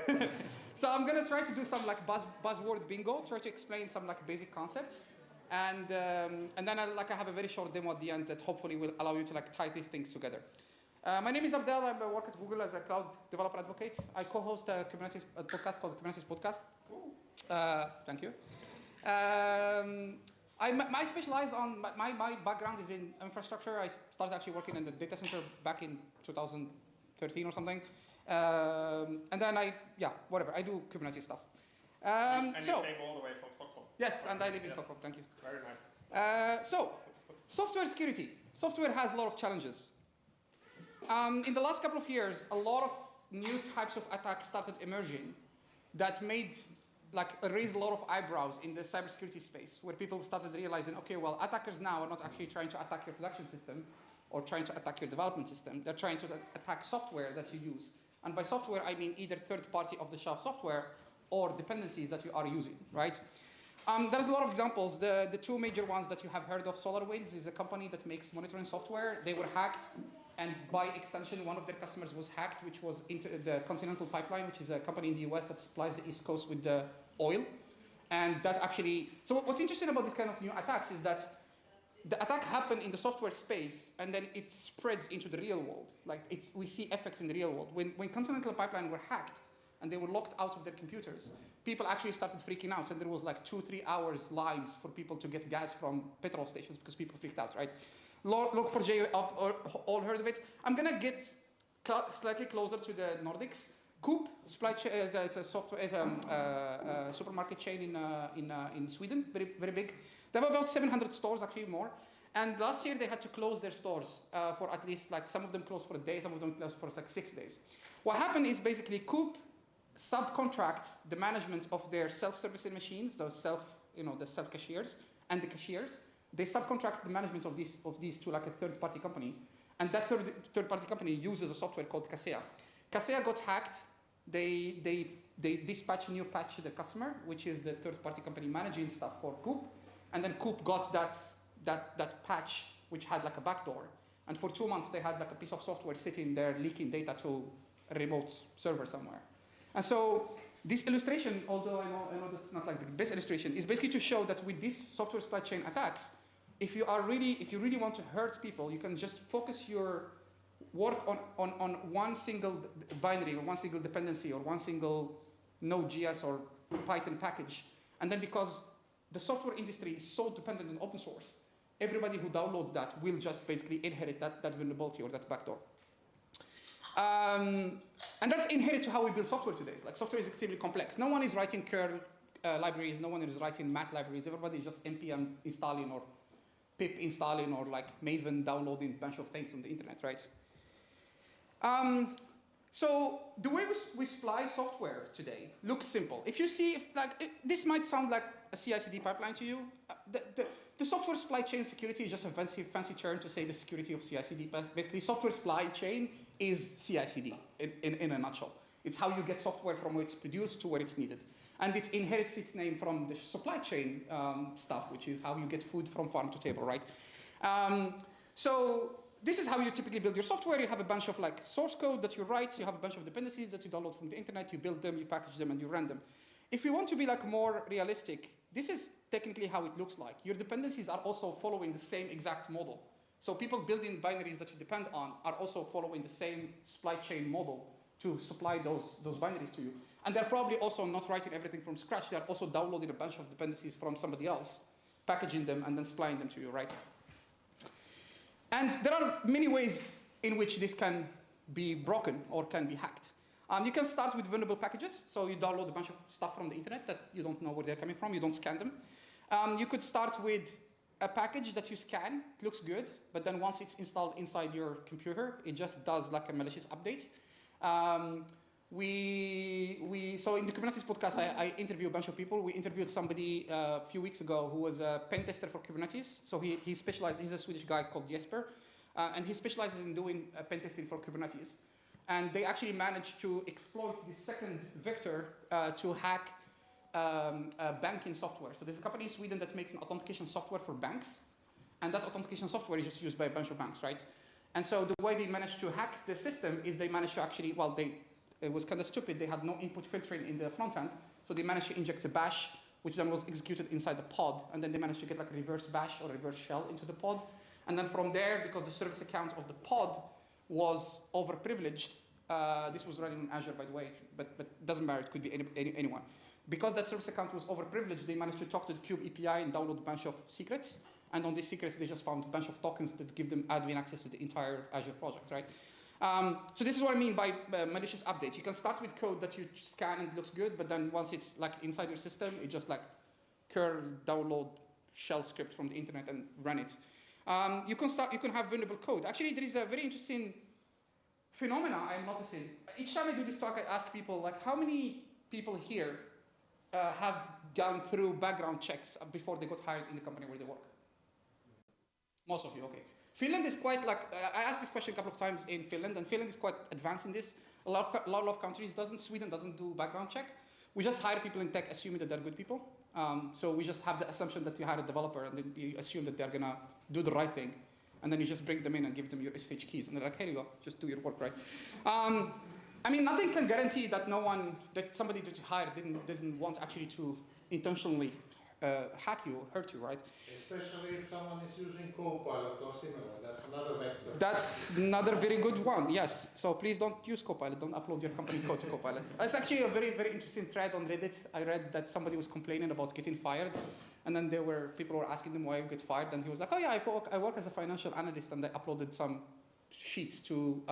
So I'm gonna try to do some like buzzword bingo, try to explain some like basic concepts, And then I have a very short demo at the end that hopefully will allow you to like tie these things together. My name is Abdel. I work at Google as a cloud developer advocate. I co-host a Kubernetes podcast called Kubernetes Podcast. Thank you. I specialize on, my background is in infrastructure. I started actually working in the data center back in 2013 or something. And then I do Kubernetes stuff. And you came all the way from Stockholm. Yes, and I live in Stockholm, thank you. Very nice. So, software security. Software has a lot of challenges. In the last couple of years, a lot of new types of attacks started emerging that made, raised a lot of eyebrows in the cybersecurity space, where people started realizing, okay, well, attackers now are not actually trying to attack your production system or trying to attack your development system. They're trying to attack software that you use. And by software, I mean either third-party off-the-shelf software or dependencies that you are using, right? There's a lot of examples. The two major ones that you have heard of, SolarWinds is a company that makes monitoring software. They were hacked, and by extension, one of their customers was hacked, which was into the Continental Pipeline, which is a company in the US that supplies the East Coast with the oil. And that's actually, so what's interesting about this kind of new attacks is that the attack happened in the software space, and then it spreads into the real world. We see effects in the real world. When Continental Pipeline were hacked, and they were locked out of their computers, people actually started freaking out, and there was 2-3 hours lines for people to get gas from petrol stations because people freaked out, right? Log4j, all heard of it. I'm gonna get slightly closer to the Nordics. Coop supply chain is a software, is a supermarket chain in Sweden, very very big. They have about 700 stores, actually more. And last year they had to close their stores for at least some of them closed for a day, some of them closed for 6 days. What happened is basically Coop subcontract the management of their self-servicing machines, those the self-cashiers and the cashiers. They subcontract the management of these to a third-party company, and that third-party company uses a software called Kaseya. Kaseya got hacked. They dispatch a new patch to the customer, which is the third-party company managing stuff for Coop, and then Coop got that patch which had a backdoor, and for 2 months they had a piece of software sitting there leaking data to a remote server somewhere. And so this illustration, although I know that's not the best illustration, is basically to show that with these software supply chain attacks, if you really want to hurt people, you can just focus your work on one single binary or one single dependency or one single Node.js or Python package. And then because the software industry is so dependent on open source, everybody who downloads that will just basically inherit that vulnerability or that backdoor. And that's inherent to how we build software today. Software is extremely complex. No one is writing curl libraries. No one is writing Mat libraries. Everybody is just npm installing or pip installing or Maven downloading a bunch of things on the internet, right? So the way we supply software today looks simple. If you see, this might sound like a CI/CD pipeline to you. The software supply chain security is just a fancy term to say the security of CI/CD. Basically, software supply chain is CI/CD in a nutshell. It's how you get software from where it's produced to where it's needed. And it inherits its name from the supply chain stuff, which is how you get food from farm to table, right? So this is how you typically build your software. You have a bunch of source code that you write. You have a bunch of dependencies that you download from the internet. You build them, you package them, and you run them. If you want to be more realistic, this is technically how it looks like. Your dependencies are also following the same exact model. So people building binaries that you depend on are also following the same supply chain model to supply those binaries to you. And they're probably also not writing everything from scratch. They're also downloading a bunch of dependencies from somebody else, packaging them, and then supplying them to you, right? And there are many ways in which this can be broken or can be hacked. You can start with vulnerable packages. So you download a bunch of stuff from the internet that you don't know where they're coming from. You don't scan them. You could start with a package that you scan. It looks good. But then once it's installed inside your computer, it just does a malicious update. So in the Kubernetes podcast, I interview a bunch of people. We interviewed somebody a few weeks ago who was a pen tester for Kubernetes. So he specialized, he's a Swedish guy called Jesper, and he specializes in doing pen testing for Kubernetes. And they actually managed to exploit the second vector to hack banking software. So there's a company in Sweden that makes an authentication software for banks, and that authentication software is just used by a bunch of banks, right? And so the way they managed to hack the system is they managed to actually, it was kind of stupid. They had no input filtering in the front end, so they managed to inject a bash which then was executed inside the pod, and then they managed to get like a reverse bash or reverse shell into the pod. And then from there, because the service account of the pod was overprivileged, this was running in Azure, by the way, but doesn't matter, it could be anyone. Because that service account was overprivileged, they managed to talk to the Kube API and download a bunch of secrets. And on these secrets, they just found a bunch of tokens that give them admin access to the entire Azure project, right? So this is what I mean by malicious update. You can start with code that you scan and it looks good, but then once it's like inside your system, it just like curl, download shell script from the internet and run it. You can have vulnerable code. Actually, there is a very interesting phenomena I'm noticing. Each time I do this talk, I ask people, like, how many people here have gone through background checks before they got hired in the company where they work? Most of you, okay. Finland is quite like, I asked this question a couple of times in Finland, and Finland is quite advanced in this. A lot of countries Sweden doesn't do background check. We just hire people in tech assuming that they're good people. So we just have the assumption that you hire a developer and then you assume that they're gonna do the right thing. And then you just bring them in and give them your SSH keys. And they're like, here you go, just do your work, right? I mean, nothing can guarantee that that somebody that you hire doesn't want actually to intentionally hack you or hurt you, right? Especially if someone is using Copilot or similar, that's another vector. That's another very good one, yes. So please don't use Copilot, don't upload your company code to Copilot. It's actually a very, very interesting thread on Reddit. I read that somebody was complaining about getting fired, and then people were asking him why you get fired, and he was like, oh yeah, I work as a financial analyst, and I uploaded some sheets to,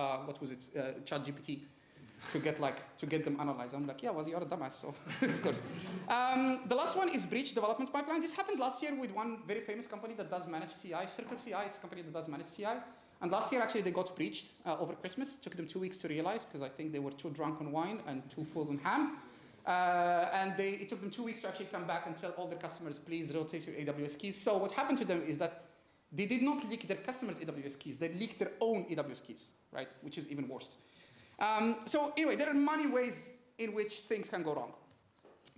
ChatGPT. To get them analyzed. I'm like, yeah, well, you're a dumbass, so of course. The last one is breach development pipeline. This happened last year with one very famous company that does manage CI, Circle CI. It's a company that does manage CI. And last year, actually, they got breached over Christmas. It took them 2 weeks to realize, because I think they were too drunk on wine and too full on ham. It took them 2 weeks to actually come back and tell all their customers, please rotate your AWS keys. So what happened to them is that they did not leak their customers' AWS keys. They leaked their own AWS keys, right? Which is even worse. So anyway, there are many ways in which things can go wrong.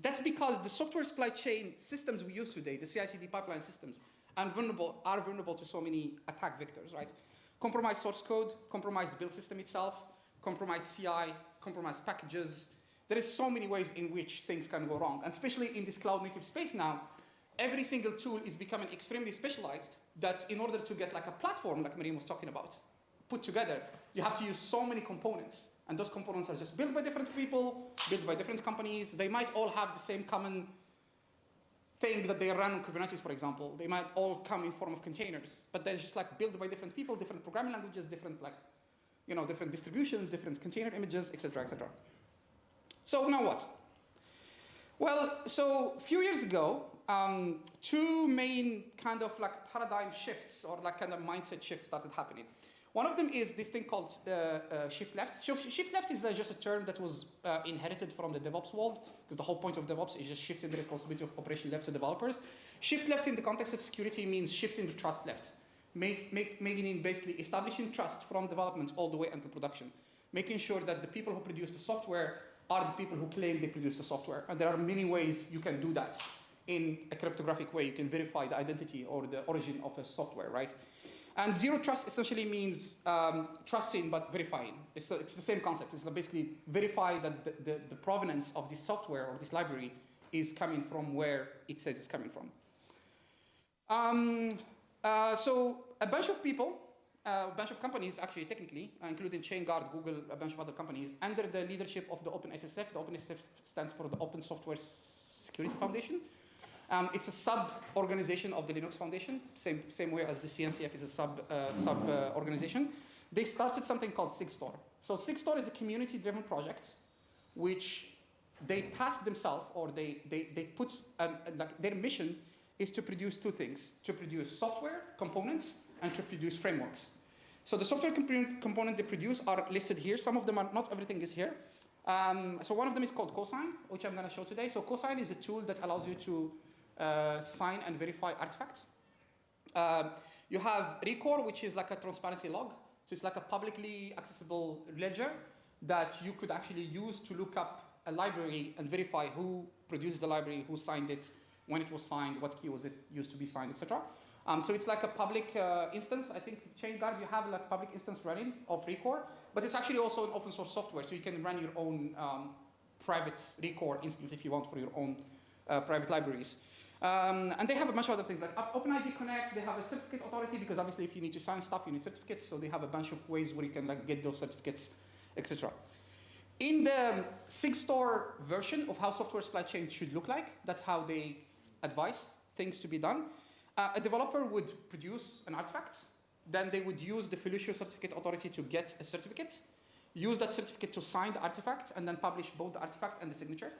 That's because the software supply chain systems we use today, the CI/CD pipeline systems, are vulnerable to so many attack vectors, right? Compromised source code, compromised build system itself, compromised CI, compromised packages. There is so many ways in which things can go wrong. And especially in this cloud native space now, every single tool is becoming extremely specialized that in order to get like a platform like Miriam was talking about, put together, you have to use so many components. And those components are just built by different people, built by different companies. They might all have the same common thing that they run on Kubernetes, for example. They might all come in form of containers, but they're just like built by different people, different programming languages, different different distributions, different container images, etc., etc. So now what? Well, so a few years ago, two main kind of like paradigm shifts or like kind of mindset shifts started happening. One of them is this thing called shift left. Shift left is just a term that was inherited from the DevOps world, because the whole point of DevOps is just shifting the responsibility of operation left to developers. Shift left in the context of security means shifting the trust left, making basically establishing trust from development all the way until production, making sure that the people who produce the software are the people who claim they produce the software. And there are many ways you can do that in a cryptographic way. You can verify the identity or the origin of a software, right? And zero trust essentially means trusting but verifying. It's the same concept. It's basically verify that the provenance of this software or this library is coming from where it says it's coming from. So a bunch of people, a bunch of companies actually technically, including ChainGuard, Google, a bunch of other companies, under the leadership of the OpenSSF. The OpenSSF stands for the Open Software Security Foundation. It's a sub-organization of the Linux Foundation, same way as the CNCF is a sub-organization. They started something called SigStore. So SigStore is a community-driven project which they task themselves, or they put, like their mission is to produce two things, to produce software components and to produce frameworks. So the software component they produce are listed here. Some of them are, not everything is here. So one of them is called Cosign, which I'm gonna show today. So Cosign is a tool that allows you to sign and verify artifacts. You have Rekor, which is like a transparency log. So it's like a publicly accessible ledger that you could actually use to look up a library and verify who produced the library, who signed it, when it was signed, what key was it used to be signed, etc. So it's like a public instance. I think ChainGuard, you have like public instance running of Rekor, but it's actually also an open source software, so you can run your own private Rekor instance if you want for your own private libraries. And they have a bunch of other things like OpenID Connect. They have a certificate authority because obviously if you need to sign stuff, you need certificates. So they have a bunch of ways where you can like get those certificates, etc. In the SIG-Store version of how software supply chain should look like, that's how they advise things to be done. A developer would produce an artifact. Then they would use the Felucio Certificate Authority to get a certificate, use that certificate to sign the artifact, and then publish both the artifact and the signature.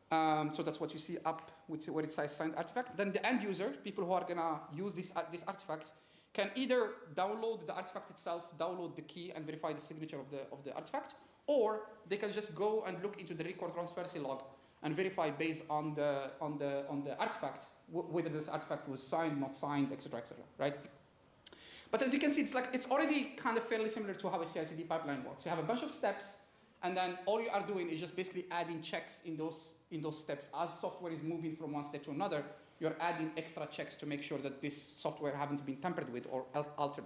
So that's what you see up where it says signed artifact. Then the end user, people who are gonna use this artifact, can either download the artifact itself, download the key, and verify the signature of the artifact, or they can just go and look into the record transparency log and verify based on the artifact whether this artifact was signed, not signed, etc., right? But as you can see, it's already kind of fairly similar to how a CI/CD pipeline works. You have a bunch of steps, and then all you are doing is just basically adding checks in those steps. As software is moving from one step to another, you're adding extra checks to make sure that this software hasn't been tampered with or altered.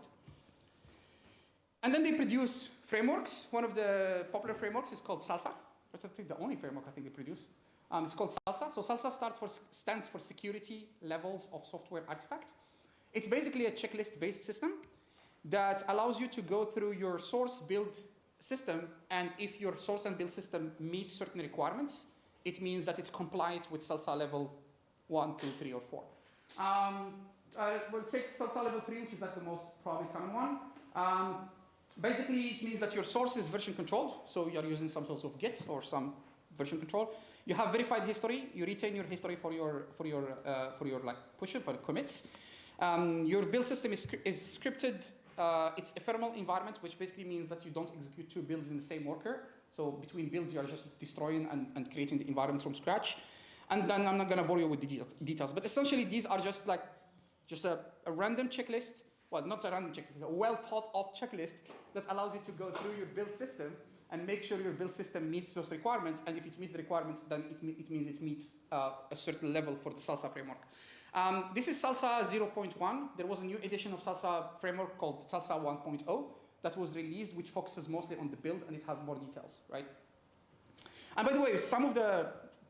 And then they produce frameworks. One of the popular frameworks is called SALSA. That's I think the only framework I think they produce. It's called SALSA. So SALSA stands for Security Levels of Software Artifact. It's basically a checklist-based system that allows you to go through your source build system, and if your source and build system meets certain requirements, it means that it's compliant with SALSA level 1, 2, 3, or 4. We'll take SALSA level 3, which is like the most probably common one. Basically, it means that your source is version controlled, so you're using some sort of Git or some version control. You have verified history. You retain your history for your like push-up or commits. Your build system is scripted. It's ephemeral environment, which basically means that you don't execute two builds in the same worker. So between builds, you are just destroying and creating the environment from scratch. And then I'm not going to bore you with the details, but essentially these are just a random checklist. Well, not a random checklist, a well thought of checklist that allows you to go through your build system and make sure your build system meets those requirements. And if it meets the requirements, then it means it meets a certain level for the SALSA framework. This is SALSA 0.1. There was a new edition of SALSA framework called SALSA 1.0 that was released, which focuses mostly on the build, and it has more details, right? And by the way, some of the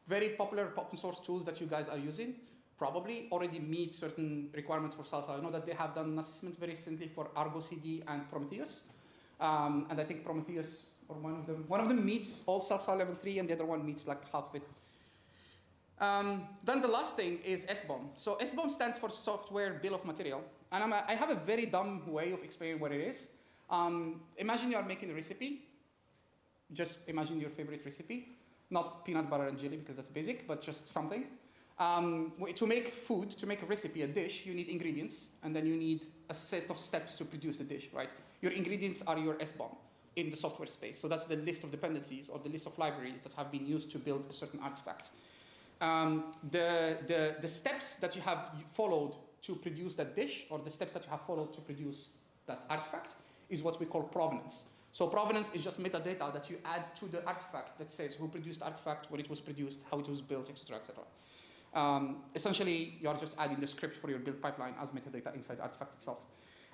very popular open source tools that you guys are using probably already meet certain requirements for SALSA. I know that they have done an assessment very recently for Argo CD and Prometheus. And I think Prometheus, or one of them meets all SALSA level 3, and the other one meets like half of it. Then the last thing is SBOM. So SBOM stands for Software Bill of Material. And I have a very dumb way of explaining what it is. Imagine you are making a recipe. Just imagine your favorite recipe. Not peanut butter and jelly because that's basic, but just something. To make food, to make a recipe, a dish, you need ingredients, and then you need a set of steps to produce a dish, right? Your ingredients are your SBOM in the software space. So that's the list of dependencies or the list of libraries that have been used to build a certain artifact. The steps that you have followed to produce that dish, or the steps that you have followed to produce that artifact, is what we call provenance. So provenance is just metadata that you add to the artifact that says who produced the artifact, when it was produced, how it was built, etc., etc. Essentially, you are just adding the script for your build pipeline as metadata inside the artifact itself.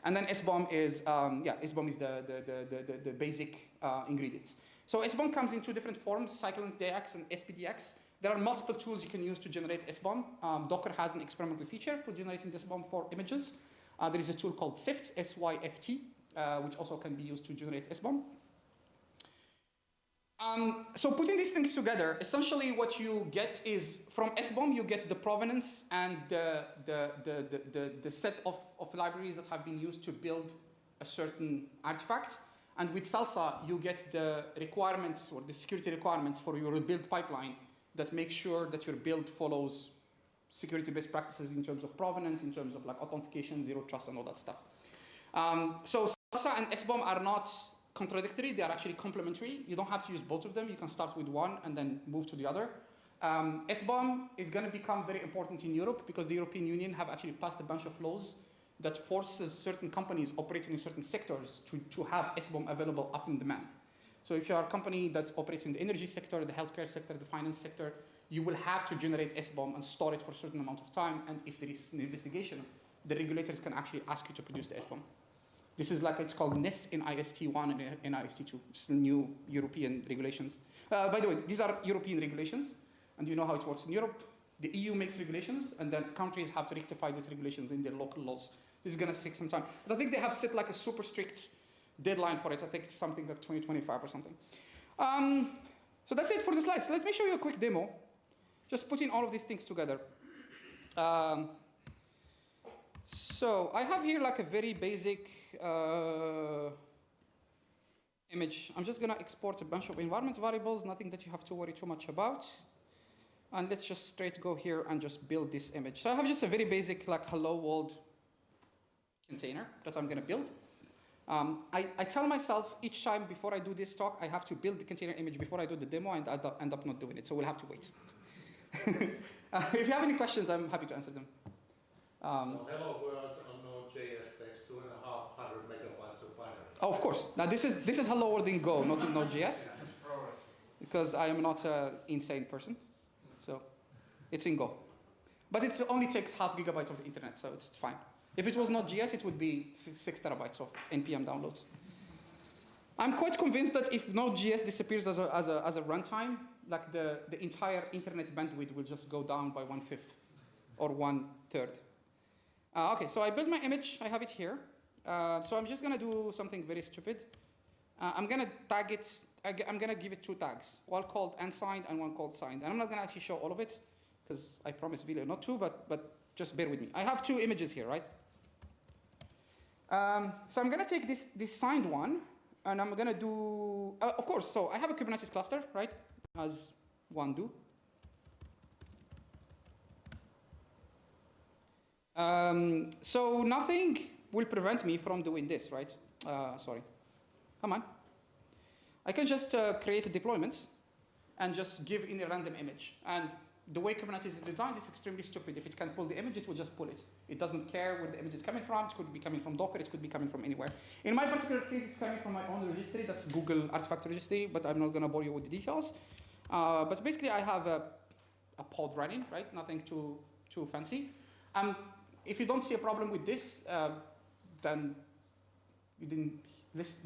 And then SBOM is, SBOM is the basic ingredients. So SBOM comes in two different forms, CycloneDX and SPDX. There are multiple tools you can use to generate SBOM. Docker has an experimental feature for generating the SBOM for images. There is a tool called SYFT, S-Y-F-T, which also can be used to generate SBOM. So putting these things together, essentially what you get is, from SBOM you get the provenance and the set of libraries that have been used to build a certain artifact. And with SALSA, you get the requirements or the security requirements for your build pipeline that make sure that your build follows security best practices in terms of provenance, in terms of like authentication, zero trust, and all that stuff. So SALSA and SBOM are not contradictory, they are actually complementary. You don't have to use both of them. You can start with one and then move to the other. SBOM is going to become very important in Europe because the European Union have actually passed a bunch of laws that forces certain companies operating in certain sectors to have SBOM available up in demand. So if you are a company that operates in the energy sector, the healthcare sector, the finance sector, you will have to generate SBOM and store it for a certain amount of time. And if there is an investigation, the regulators can actually ask you to produce the SBOM. This is like, it's called NIST in IST1 and in IST2. It's new European regulations. By the way, these are European regulations, and you know how it works in Europe. The EU makes regulations, and then countries have to rectify these regulations in their local laws. This is going to take some time. But I think they have set like a super strict deadline for it. I think it's something like 2025 or something. So that's it for the slides. Let me show you a quick demo. Just putting all of these things together. So I have here like a very basic image. I'm just going to export a bunch of environment variables, nothing that you have to worry too much about. And let's just straight go here and just build this image. So I have just a very basic like hello world container that I'm going to build. I tell myself each time before I do this talk, I have to build the container image before I do the demo, and I end up not doing it. So we'll have to wait. If you have any questions, I'm happy to answer them. So hello world on Node.js takes 2,500 megabytes of binary. Oh, of course. Now this is hello world in Go, not in Node.js, because I am not an insane person. So it's in Go. But it only takes half gigabytes of the internet, so it's fine. If it was Node.js, it would be 6 terabytes of NPM downloads. I'm quite convinced that if Node.js disappears as a runtime, like the entire internet bandwidth will just go down by 1/5 or 1/3. Okay, so I built my image. I have it here. So I'm just going to do something very stupid. I'm going to tag it. I'm going to give it 2 tags, one called unsigned and one called signed. And I'm not going to actually show all of it, because I promised Ville not to, but just bear with me. I have 2 images here, right? So I'm going to take this signed one, and I'm going to do, of course, so I have a Kubernetes cluster, right, as one do. So nothing will prevent me from doing this, right? Sorry. Come on. I can just create a deployment and just give in a random image. And the way Kubernetes is designed is extremely stupid. If it can pull the image, it will just pull it. It doesn't care where the image is coming from. It could be coming from Docker. It could be coming from anywhere. In my particular case, it's coming from my own registry. That's Google Artifact Registry, but I'm not going to bore you with the details. But basically, I have a pod running, right? Nothing too fancy. If you don't see a problem with this, then you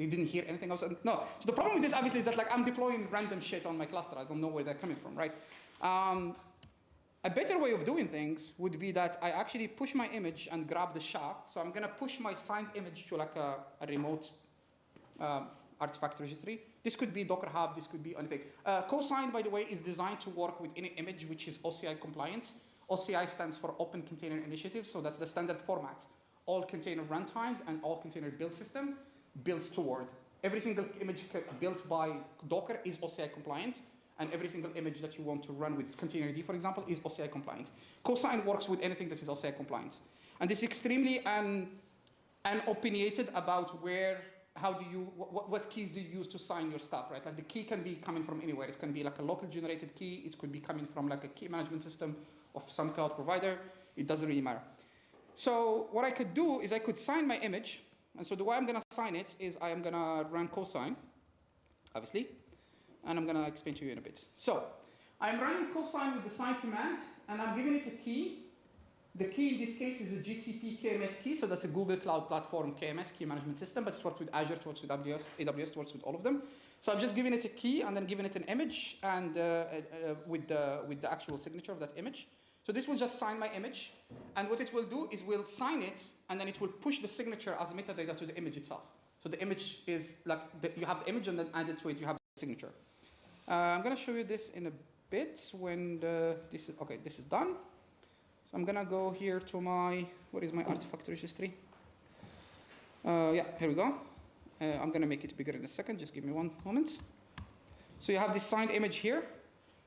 didn't hear anything else. No. So the problem with this, obviously, is that like I'm deploying random shit on my cluster. I don't know where they're coming from, right? A better way of doing things would be that I actually push my image and grab the SHA. So I'm going to push my signed image to like a remote artifact registry. This could be Docker Hub. This could be anything. Cosigned, by the way, is designed to work with any image which is OCI compliant. OCI stands for Open Container Initiative, so that's the standard format. All container runtimes and all container build system built toward. Every single image built by Docker is OCI compliant, and every single image that you want to run with Containerd, for example, is OCI compliant. Cosign works with anything that is OCI compliant. And this is extremely unopinionated about what keys do you use to sign your stuff, right? Like the key can be coming from anywhere. It can be like a local generated key. It could be coming from like a key management system of some cloud provider. It doesn't really matter. So what I could do is I could sign my image. And so the way I'm going to sign it is I am going to run cosign, obviously. And I'm going to explain to you in a bit. So I'm running cosign with the sign command, and I'm giving it a key. The key in this case is a GCP KMS key. So that's a Google Cloud Platform KMS, key management system, but it works with Azure, it works with AWS, it works with all of them. So I'm just giving it a key and then giving it an image and with the actual signature of that image. So this will just sign my image, and what it will do is we'll sign it, and then it will push the signature as metadata to the image itself. So the image is like, you have the image, and then added to it, you have the signature. I'm going to show you this in a bit when this is done. So I'm going to go here to where is my artifact registry? Yeah, here we go. I'm going to make it bigger in a second. Just give me one moment. So you have this signed image here.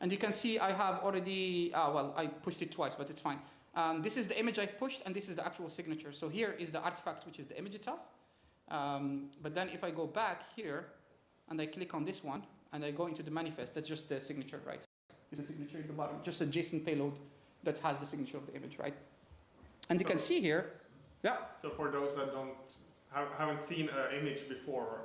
And you can see I have already, I pushed it twice, but it's fine. This is the image I pushed, and this is the actual signature. So here is the artifact, which is the image itself. But then if I go back here, and I click on this one, and I go into the manifest, that's just the signature, right? There's a signature at the bottom, just a JSON payload that has the signature of the image, right? And you can see here, yeah. So for those that haven't seen an image before,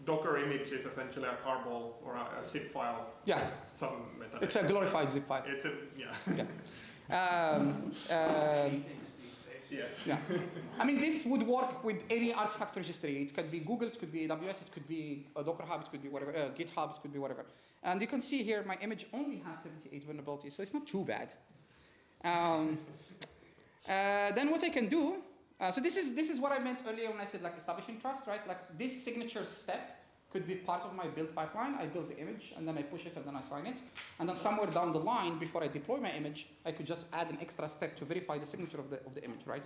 Docker image is essentially a tarball or a zip file. Yeah. Some metadata. It's a glorified zip file. It's a, yeah. Yeah. Yes. Yeah. I mean, this would work with any artifact registry. It could be Google, it could be AWS, it could be a Docker Hub, it could be whatever, GitHub, it could be whatever. And you can see here my image only has 78 vulnerabilities, so it's not too bad. Then what I can do, so this is what I meant earlier when I said like establishing trust, right? Like this signature step could be part of my build pipeline. I build the image and then I push it and then I sign it. And then somewhere down the line, before I deploy my image, I could just add an extra step to verify the signature of the image, right?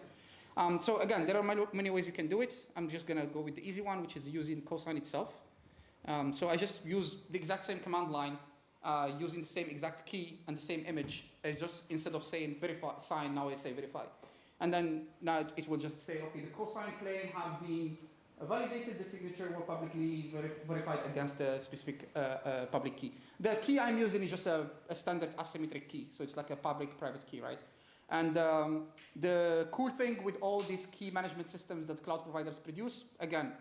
So again, there are many ways you can do it. I'm just gonna go with the easy one, which is using Cosign itself. So I just use the exact same command line, using the same exact key and the same image. It's just instead of saying verify, sign, now I say verify. And then now it will just say, okay, the Cosign claim have been validated, the signature will publicly verified against a specific public key. The key I'm using is just a standard asymmetric key, so it's like a public-private key, right? And the cool thing with all these key management systems that cloud providers produce, again,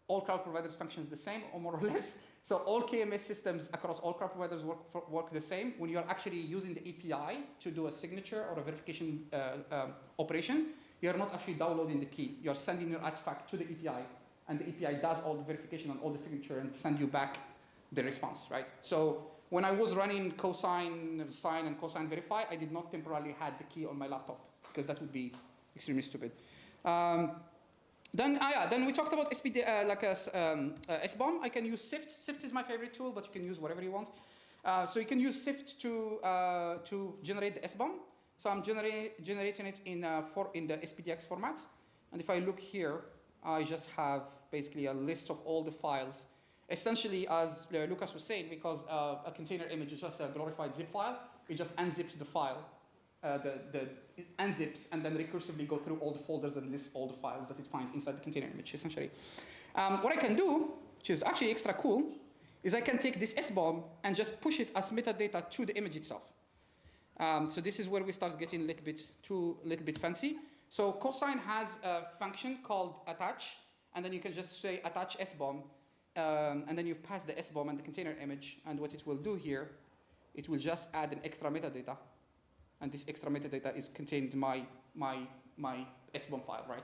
all cloud providers functions the same, or more or less. So all KMS systems across all cloud providers work the same. When you're actually using the API to do a signature or a verification operation, you're not actually downloading the key. You're sending your artifact to the API, and the API does all the verification on all the signature and send you back the response, right? So when I was running Cosign sign and Cosign verify, I did not temporarily have the key on my laptop because that would be extremely stupid. Then we talked about SPD, SBOM. I can use Sift. Sift is my favorite tool, but you can use whatever you want. So you can use Sift to generate the SBOM. So I'm generating it in the SPDX format. And if I look here, I just have basically a list of all the files. Essentially, as Lucas was saying, because a container image is just a glorified zip file, it just unzips the file. It unzips and then recursively go through all the folders and list all the files that it finds inside the container image, essentially. What I can do, which is actually extra cool, is I can take this SBOM and just push it as metadata to the image itself. So this is where we start getting a little bit fancy. So Cosign has a function called attach, and then you can just say attach SBOM, and then you pass the SBOM and the container image, and what it will do here, it will just add an extra metadata, and this extra metadata is contained in my SBOM file, right?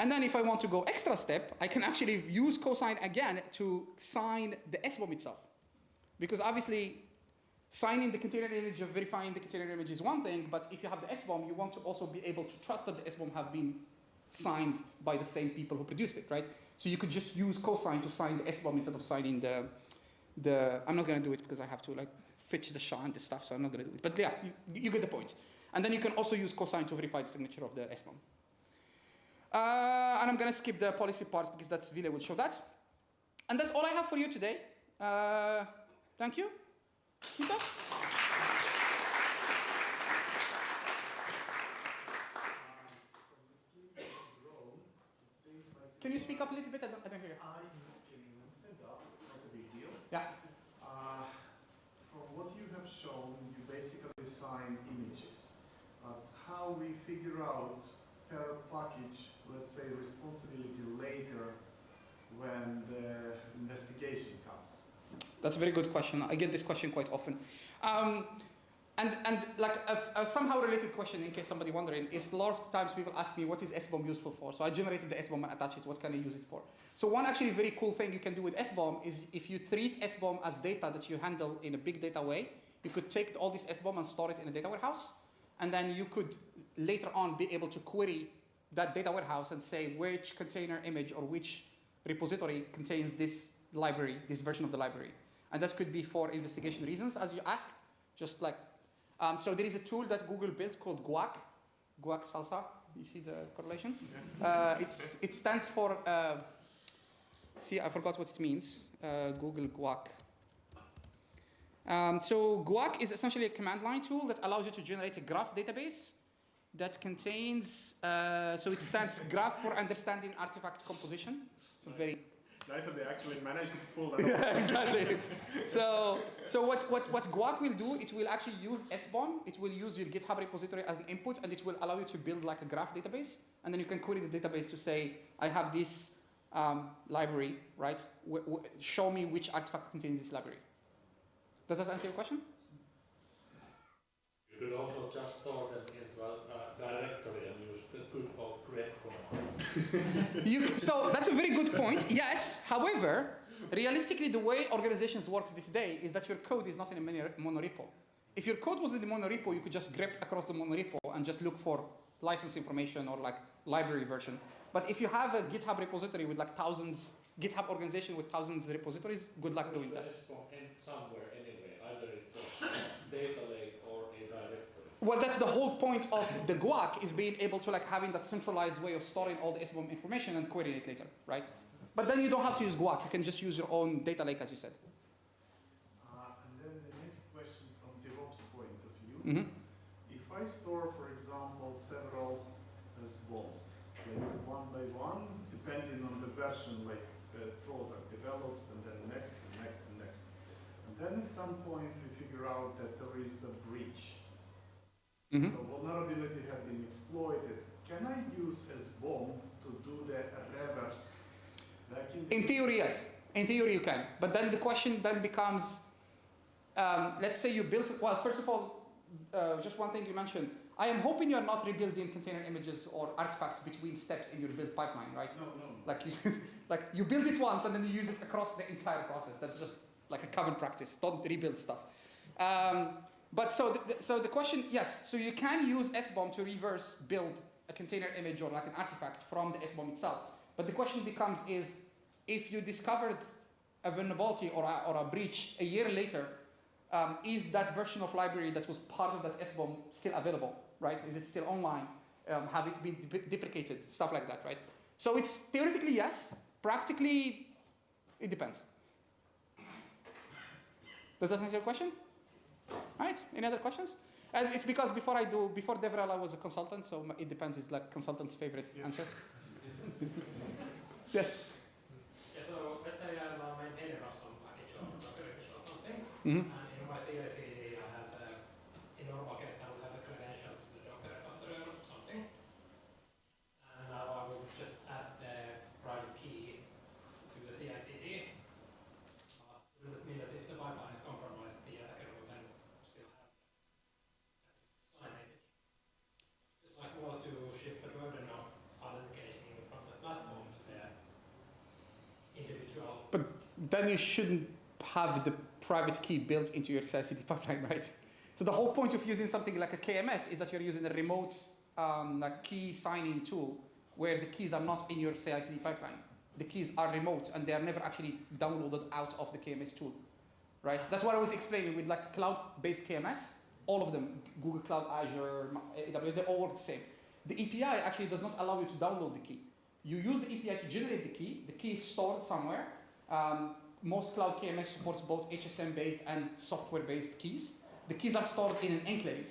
And then if I want to go extra step, I can actually use Cosign again to sign the SBOM itself, because obviously signing the container image or verifying the container image is one thing, but if you have the SBOM, you want to also be able to trust that the SBOM have been signed by the same people who produced it, right? So you could just use Cosign to sign the SBOM instead of signing the I'm not going to do it because I have to like fetch the SHA and this stuff, so I'm not going to do it. But yeah, you get the point. And then you can also use Cosign to verify the signature of the SBOM. And I'm going to skip the policy part because that's Ville will show that. And that's all I have for you today. Thank you. Kiitos. Can you speak up a little bit? I don't hear you. Can you stand up? It's not a big deal. Yeah. From what you have shown, you basically sign images. How we figure out per package, let's say, responsibility later when the investigation comes? That's a very good question. I get this question quite often. And like a somehow related question, in case somebody wondering, is a lot of times people ask me, what is SBOM useful for? So I generated the SBOM and attached it. What can I use it for? So one actually very cool thing you can do with SBOM is if you treat SBOM as data that you handle in a big data way, you could take all this SBOM and store it in a data warehouse. And then you could later on be able to query that data warehouse and say which container image or which repository contains this library, this version of the library. And that could be for investigation reasons, as you asked, just like, so there is a tool that Google built called Guac Salsa. You see the correlation? It stands for, see, I forgot what it means, Google Guac. So Guac is essentially a command line tool that allows you to generate a graph database that contains, so it stands graph for understanding artifact composition. It's a very nice that they actually managed to pull that off. Yeah, exactly. So what Guac will do, it will actually use SBOM. It will use your GitHub repository as an input, and it will allow you to build like a graph database. And then you can query the database to say, I have this library, right? Show me which artifact contains this library. Does that answer your question? You could also just store them into a directory and use the So that's a very good point. Yes. However, realistically, the way organizations work this day is that your code is not in a monorepo. If your code was in the monorepo, you could just grep across the monorepo and just look for license information or like library version. But if you have a GitHub repository with like thousands, GitHub organization with thousands of repositories, good luck doing that. Somewhere anyway, either it's a data lake or a directory. Well, that's the whole point of the Guac, is being able to like having that centralized way of storing all the SBOM information and querying it later, right? But then you don't have to use Guac. You can just use your own data lake, as you said. And then the next question from DevOps point of view. Mm-hmm. If I store, for example, several SBOMs, like one by one, depending on the version, like the product develops, and then next, and next, and next. And then at some point we figure out that there is a breach. Mm-hmm. So vulnerability has been exploited. Can I use SBOM to do the reverse? Like in theory, yes. In theory, you can. But then the question then becomes, let's say you built, well, first of all, just one thing you mentioned. I am hoping you're not rebuilding container images or artifacts between steps in your build pipeline, right? No. Like you build it once and then you use it across the entire process. That's just like a common practice. Don't rebuild stuff. But so the question, yes, so you can use SBOM to reverse build a container image or like an artifact from the SBOM itself. But the question becomes is, if you discovered a vulnerability or a breach a year later, is that version of library that was part of that SBOM still available, right? Is it still online? Have it been deprecated? Stuff like that, right? So it's theoretically yes. Practically, it depends. Does that answer your question? All right. Any other questions? And it's because before DevRel, I was a consultant, so it depends. It's like consultant's favorite answer. Yes. Yeah, so let's say I'm a maintainer of some package or package or something, Mm-hmm. and in my CI/CD I have, in normal case I would have the credentials to the Docker repository or something, and now I would just add the private key to the CI/CD. Does it mean that if the pipeline is compromised, the attacker will then still have sign it? It's like more to shift the burden of authenticating from the platform to the individual. But then you shouldn't have the private key built into your CI/CD pipeline, right? So the whole point of using something like a KMS is that you're using a remote like key signing tool where the keys are not in your CI/CD pipeline. The keys are remote and they are never actually downloaded out of the KMS tool, right? That's what I was explaining with like cloud-based KMS. All of them, Google Cloud, Azure, AWS, they all work the same. The API actually does not allow you to download the key. You use the API to generate the key. The key is stored somewhere. Most cloud KMS supports both HSM-based and software-based keys. The keys are stored in an enclave.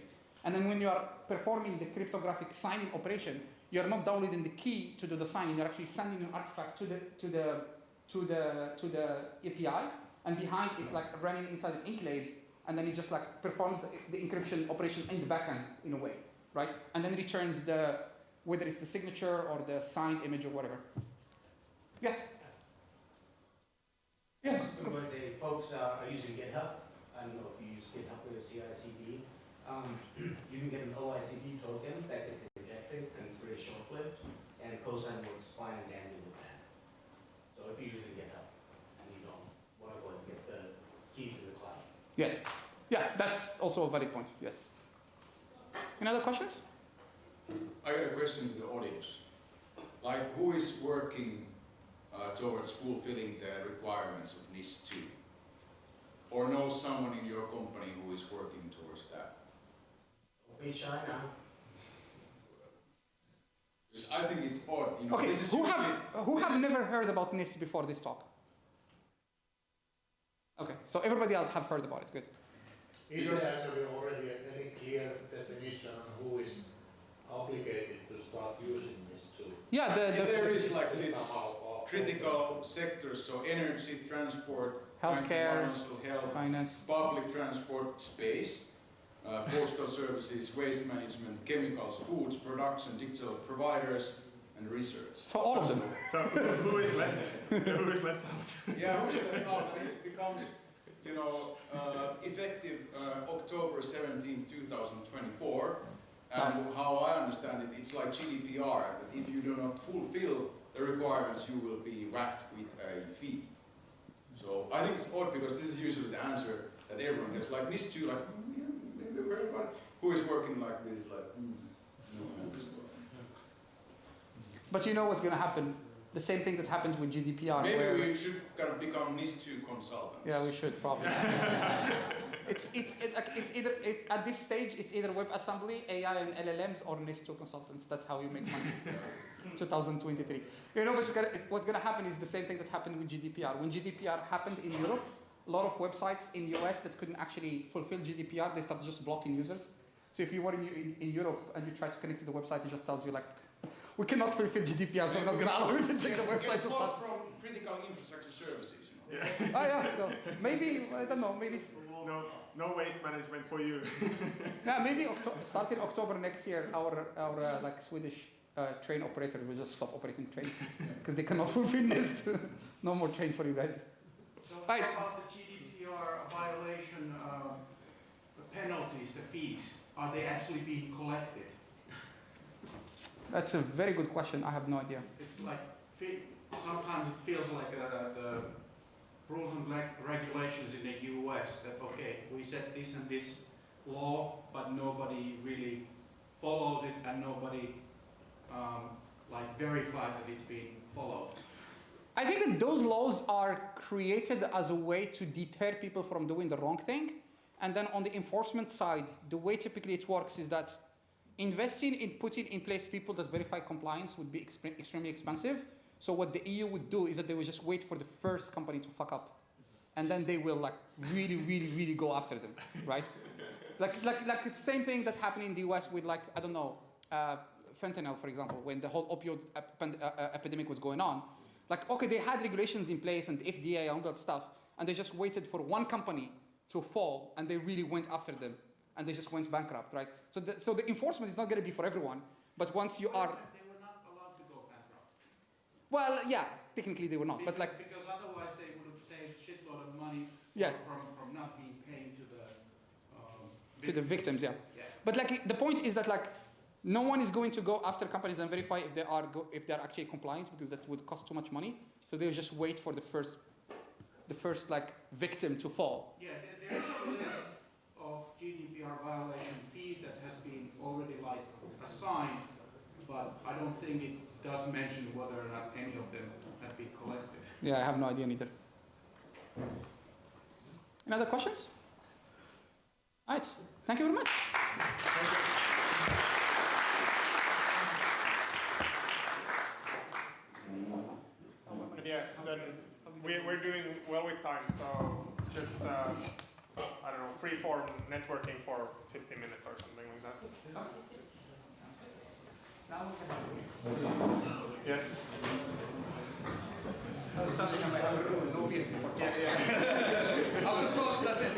And then when you are performing the cryptographic signing operation, you're not downloading the key to do the signing. You're actually sending an artifact to the API, and behind it's like running inside an enclave, and then it just like performs the encryption operation in the backend in a way, right? And then returns whether it's the signature or the signed image or whatever. Yeah. Yeah. I'm going to say folks are using GitHub. I don't know if you use GitHub for your CI/CD. You can get an OICP token that gets injected, and it's very short-lived, and Cosign works fine and dandy with that. So if you're using GitHub and you don't want to go and get the keys in the cloud. Yes. Yeah, that's also a valid point. Yes. Any other questions? I got a question to the audience. Like, who is working towards fulfilling the requirements of NIS2? Or knows someone in your company who is working towards that? Don't be shy now. Because I think it's odd. You know, Okay, this is who have never heard about NIS before this talk? Okay, so everybody else have heard about it. Good. Is there actually already any clear definition on who is obligated to start using this tool? Yeah, there is like it's critical sectors, so energy, transport, healthcare, environmental health, finance, public transport, space, postal services, waste management, chemicals, foods, production, digital providers, and research. So all of them. So who is left? Who is left out? Yeah, who's left out? And it becomes, you know, effective October 17, 2024. And how I understand it, it's like GDPR, that if you do not fulfill the requirements, you will be whacked with a fee. So I think it's odd because this is usually the answer that everyone gets. Like NIS2, like, maybe everyone who is working like with it, like, no. But you know what's going to happen? The same thing that's happened with GDPR. Maybe we should kind of become NIS2 consultants. Yeah, we should probably. It's either at this stage it's either WebAssembly, AI, and LLMs, or NIS2 consultants. That's how you make money. 2023. You know what's gonna happen is the same thing that happened with GDPR. When GDPR happened in Europe, a lot of websites in the US that couldn't actually fulfill GDPR, they started just blocking users. So if you were in Europe and you try to connect to the website, it just tells you like, we cannot fulfill GDPR, so we're not gonna allow you to check the website to start. From critical infrastructure services, you know. Yeah. Oh yeah, so maybe, I don't know, maybe. No waste management for you. Yeah, maybe starting October next year, our like Swedish train operator will just stop operating trains because they cannot fulfill this. No more trains for you guys. So Right. how about the GDPR violation penalties, the fees? Are they actually being collected? That's a very good question. I have no idea. It's like, sometimes it feels like the rules and regulations in the US that, okay, we set this and this law, but nobody really follows it and nobody like verifies that it's being followed. I think that those laws are created as a way to deter people from doing the wrong thing. And then on the enforcement side, the way typically it works is that investing in putting in place people that verify compliance would be extremely expensive. So what the EU would do is that they would just wait for the first company to fuck up. And then they will like really go after them, right? Like it's the same thing that's happening in the US with like, I don't know, fentanyl, for example, when the whole opioid epidemic was going on. Like, okay, they had regulations in place and the FDA and all that stuff, and they just waited for one company to fall, and they really went after them, and they just went bankrupt, right? So the enforcement is not going to be for everyone, but once you are... They were not allowed to go bankrupt. Well, yeah, technically they were not, but like... Because otherwise they would have saved a shitload of money yes. from not being paid to the victims, yeah. But like the point is that like no one is going to go after companies and verify if they are actually compliant, because that would cost too much money. So they'll just wait for the first like victim to fall. Yeah, there's a list of GDPR violation fees that has been already like assigned, but I don't think it does mention whether or not any of them have been collected. Yeah, I have no idea neither. Any other questions? All right, thank you very much. Thank you. Yeah, then we're doing well with time, so just, I don't know, free-form networking for 15 minutes or something like that. Yes? I was telling them I have a room, no beers before talks. Yeah. After talks, that's it.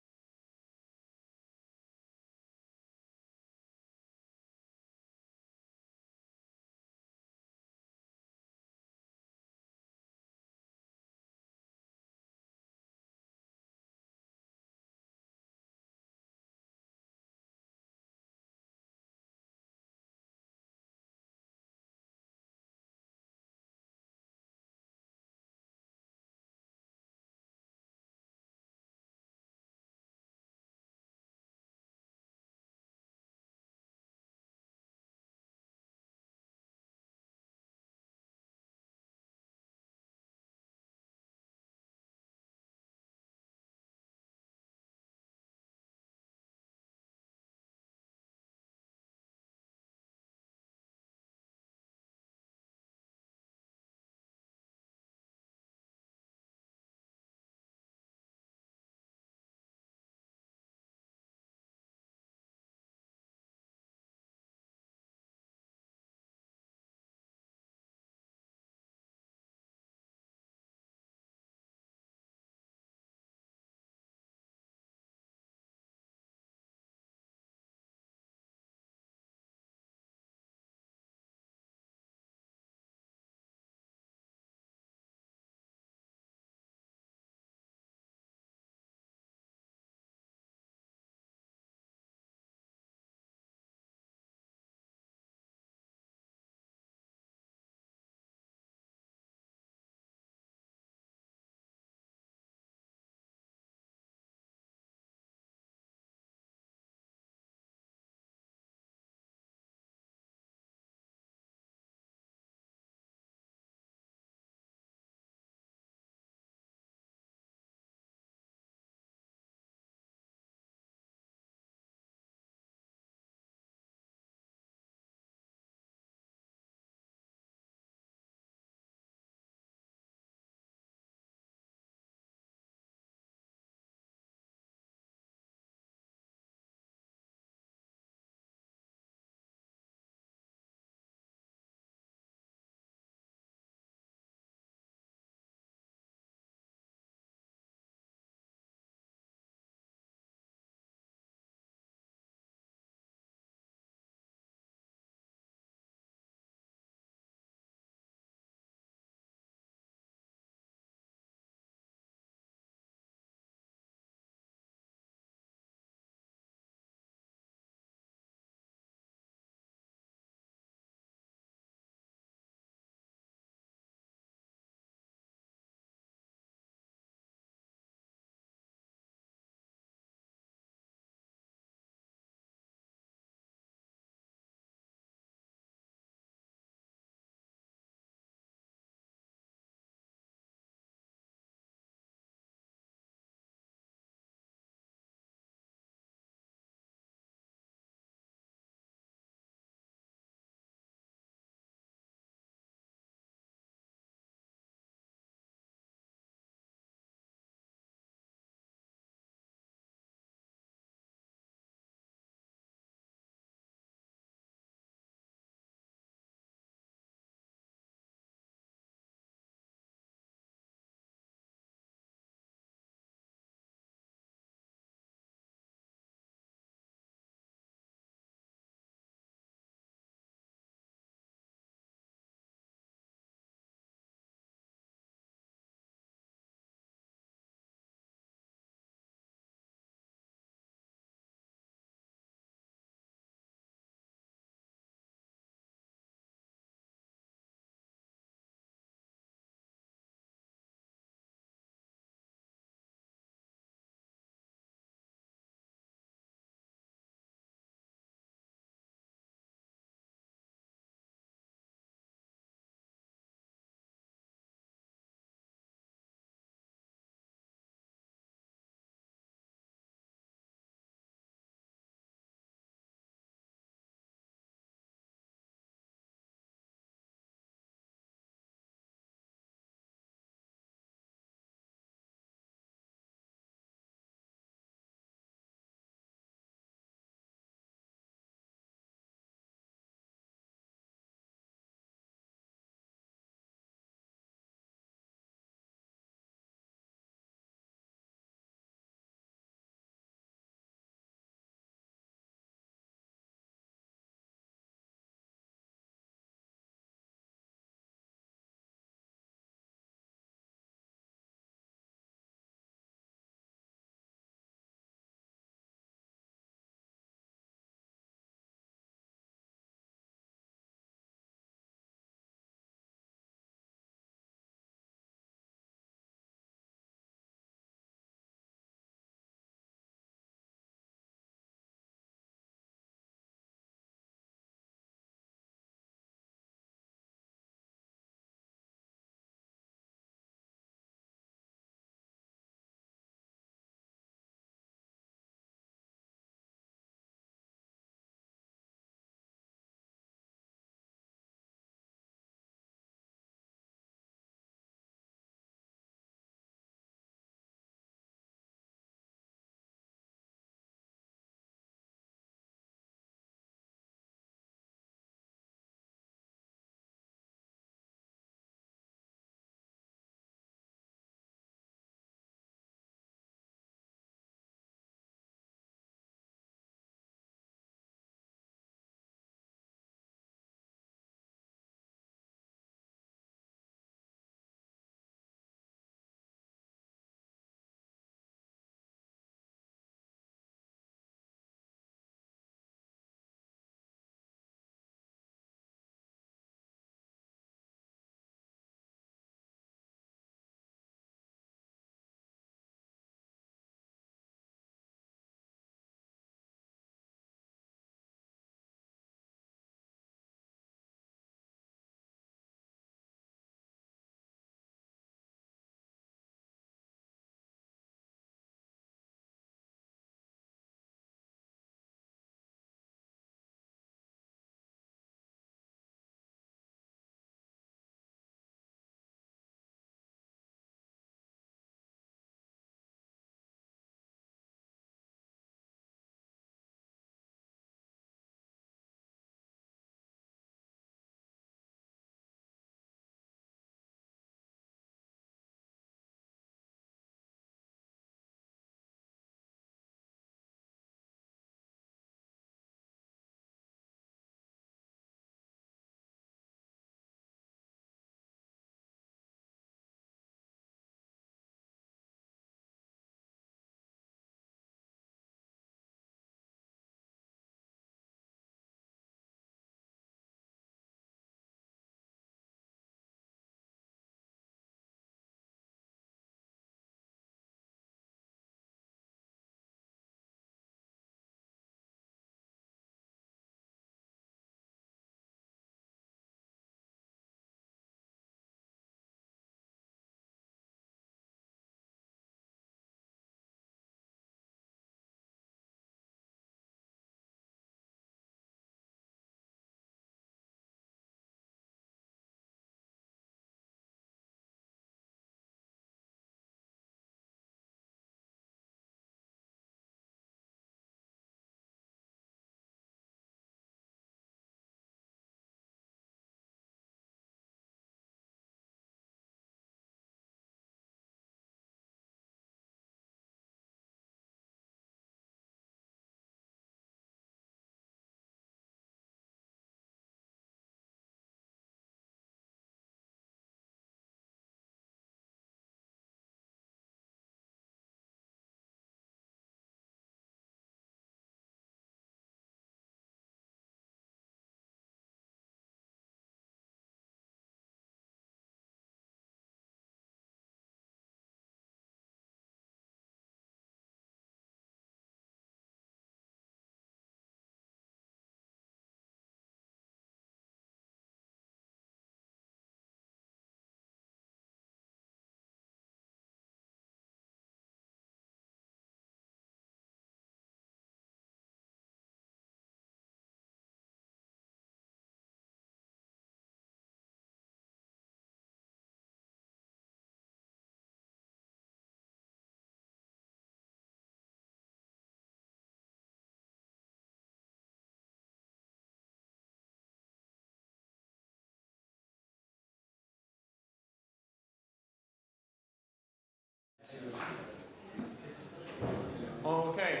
Okay.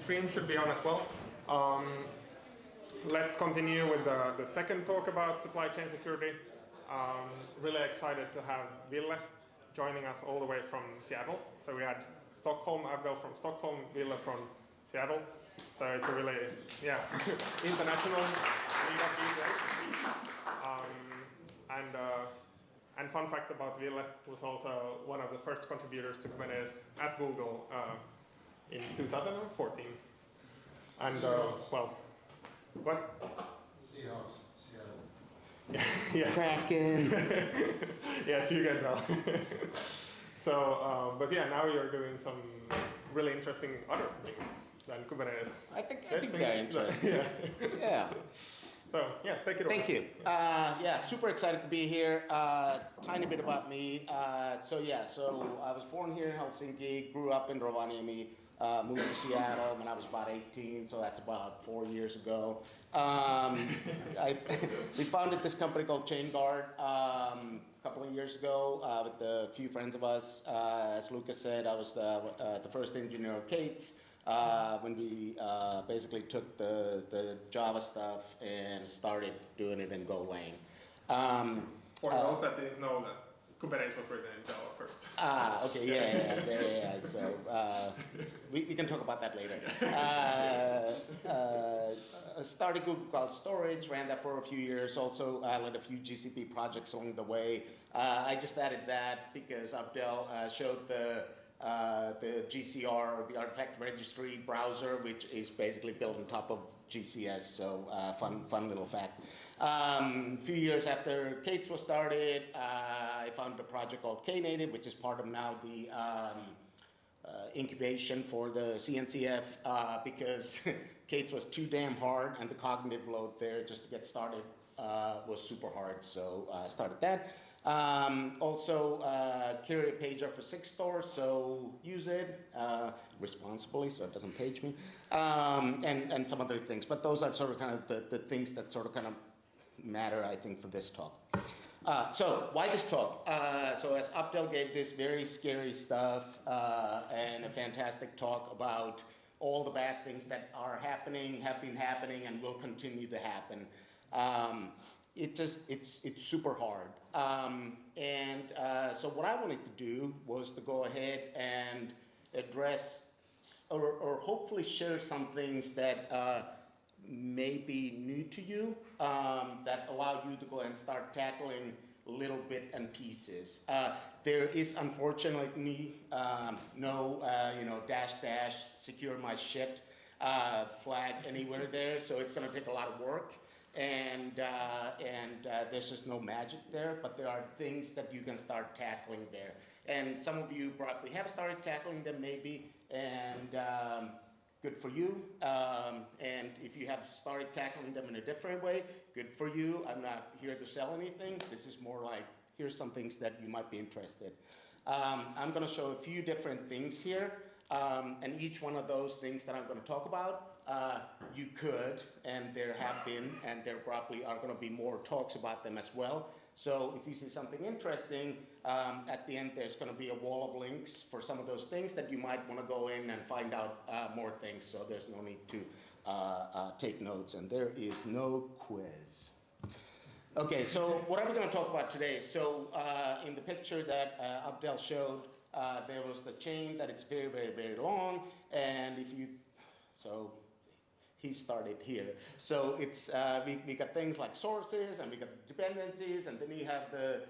Stream should be on as well. Let's continue with the second talk about supply chain security. Really excited to have Ville joining us all the way from Seattle. So we had Stockholm, Abdel from Stockholm, Ville from Seattle. So it's a really, international meetup these days. And fun fact about Ville, was also one of the first contributors to Kubernetes at Google in 2014. And well, what? Seahawks, Seattle. Yes. Kraken. Yes, you can tell. So, but yeah, now you're doing some really interesting other things than Kubernetes. I think they're interesting. Yeah. So, yeah, take it over. Thank you. Yeah, super excited to be here. Tiny bit about me. So I was born here in Helsinki, grew up in Rovaniemi, moved to Seattle when I was about 18, so that's about 4 years ago. We founded this company called ChainGuard a couple of years ago with a few friends of us. As Lucas said, I was the first engineer of K8s. When we basically took the Java stuff and started doing it in Golang. For those that didn't know that Kubernetes was written in Java first. Okay, yeah. So we can talk about that later. Started Google Cloud Storage, ran that for a few years. Also led a few GCP projects along the way. I just added that because Abdel showed the GCR, the Artifact Registry browser, which is basically built on top of GCS. So fun little fact. A few years after K8s was started, I founded a project called Knative, which is part of now the incubation for the CNCF because K8s was too damn hard and the cognitive load there just to get started was super hard. So I started that. Also carry a pager for 6 stores, so use it responsibly so it doesn't page me, and some other things. But those are sort of kind of the things that sort of kind of matter, I think, for this talk. So why this talk? So as Abdel gave this very scary stuff and a fantastic talk about all the bad things that are happening, have been happening, and will continue to happen. It's super hard. So what I wanted to do was to go ahead and address or hopefully share some things that may be new to you that allow you to go and start tackling little bit and pieces. There is unfortunately no -- secure my shit flag anywhere there, so it's going to take a lot of work. And there's just no magic there, but there are things that you can start tackling there. And some of you probably have started tackling them maybe, and good for you. And if you have started tackling them in a different way, good for you. I'm not here to sell anything. This is more like, here's some things that you might be interested. I'm going to show a few different things here. And each one of those things that I'm going to talk about, you could, and there have been, and there probably are going to be more talks about them as well. So if you see something interesting, at the end there's going to be a wall of links for some of those things that you might want to go in and find out more things. So there's no need to take notes, and there is no quiz. Okay, so what are we going to talk about today? So in the picture that Abdel showed, there was the chain that it's very, very, very long, and so he started here. So it's we got things like sources, and we got dependencies, and then you have the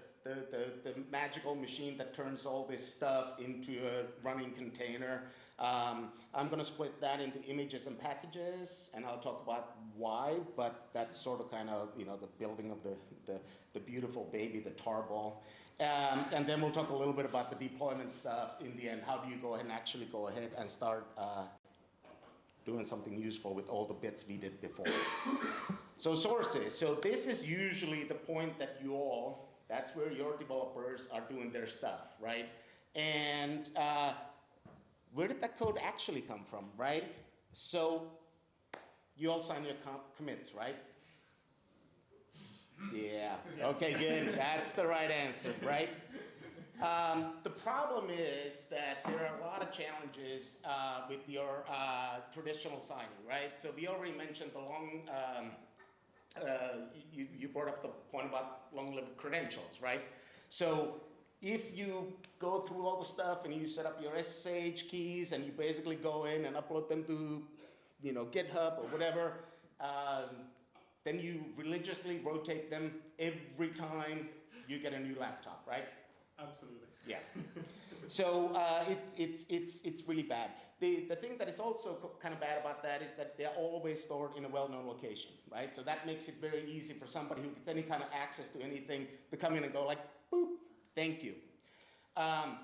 magical machine that turns all this stuff into a running container. I'm going to split that into images and packages, and I'll talk about why, but that's sort of kind of, the building of the beautiful baby, the tarball. And then we'll talk a little bit about the deployment stuff in the end. How do you go ahead and actually go ahead and start doing something useful with all the bits we did before. So sources. So this is usually the point that that's where your developers are doing their stuff, right? And where did that code actually come from, right? So you all sign your commits, right? Yeah, okay, good. That's the right answer, right? The problem is that there are a lot of challenges with your traditional signing, right? So we already mentioned the long, you brought up the point about long-lived credentials, right? So if you go through all the stuff and you set up your SSH keys and you basically go in and upload them to, you know, GitHub or whatever, then you religiously rotate them every time you get a new laptop, right? Absolutely. Yeah. So it's really bad. The thing that is also kind of bad about that is that they're always stored in a well-known location, right? So that makes it very easy for somebody who gets any kind of access to anything to come in and go like, boop, thank you.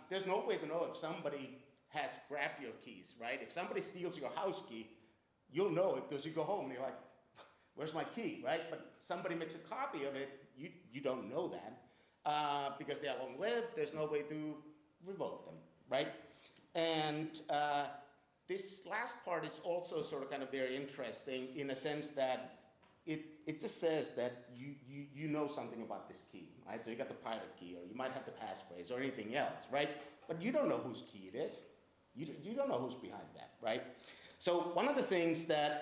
There's no way to know if somebody has grabbed your keys, right? If somebody steals your house key, you'll know it because you go home and you're like, where's my key, right? But somebody makes a copy of it, you don't know that. Because they are long-lived, there's no way to revoke them, right? And this last part is also sort of kind of very interesting in a sense that it just says that you know something about this key, right? So you got the private key, or you might have the passphrase, or anything else, right? But you don't know whose key it is. You don't know who's behind that, right? So one of the things that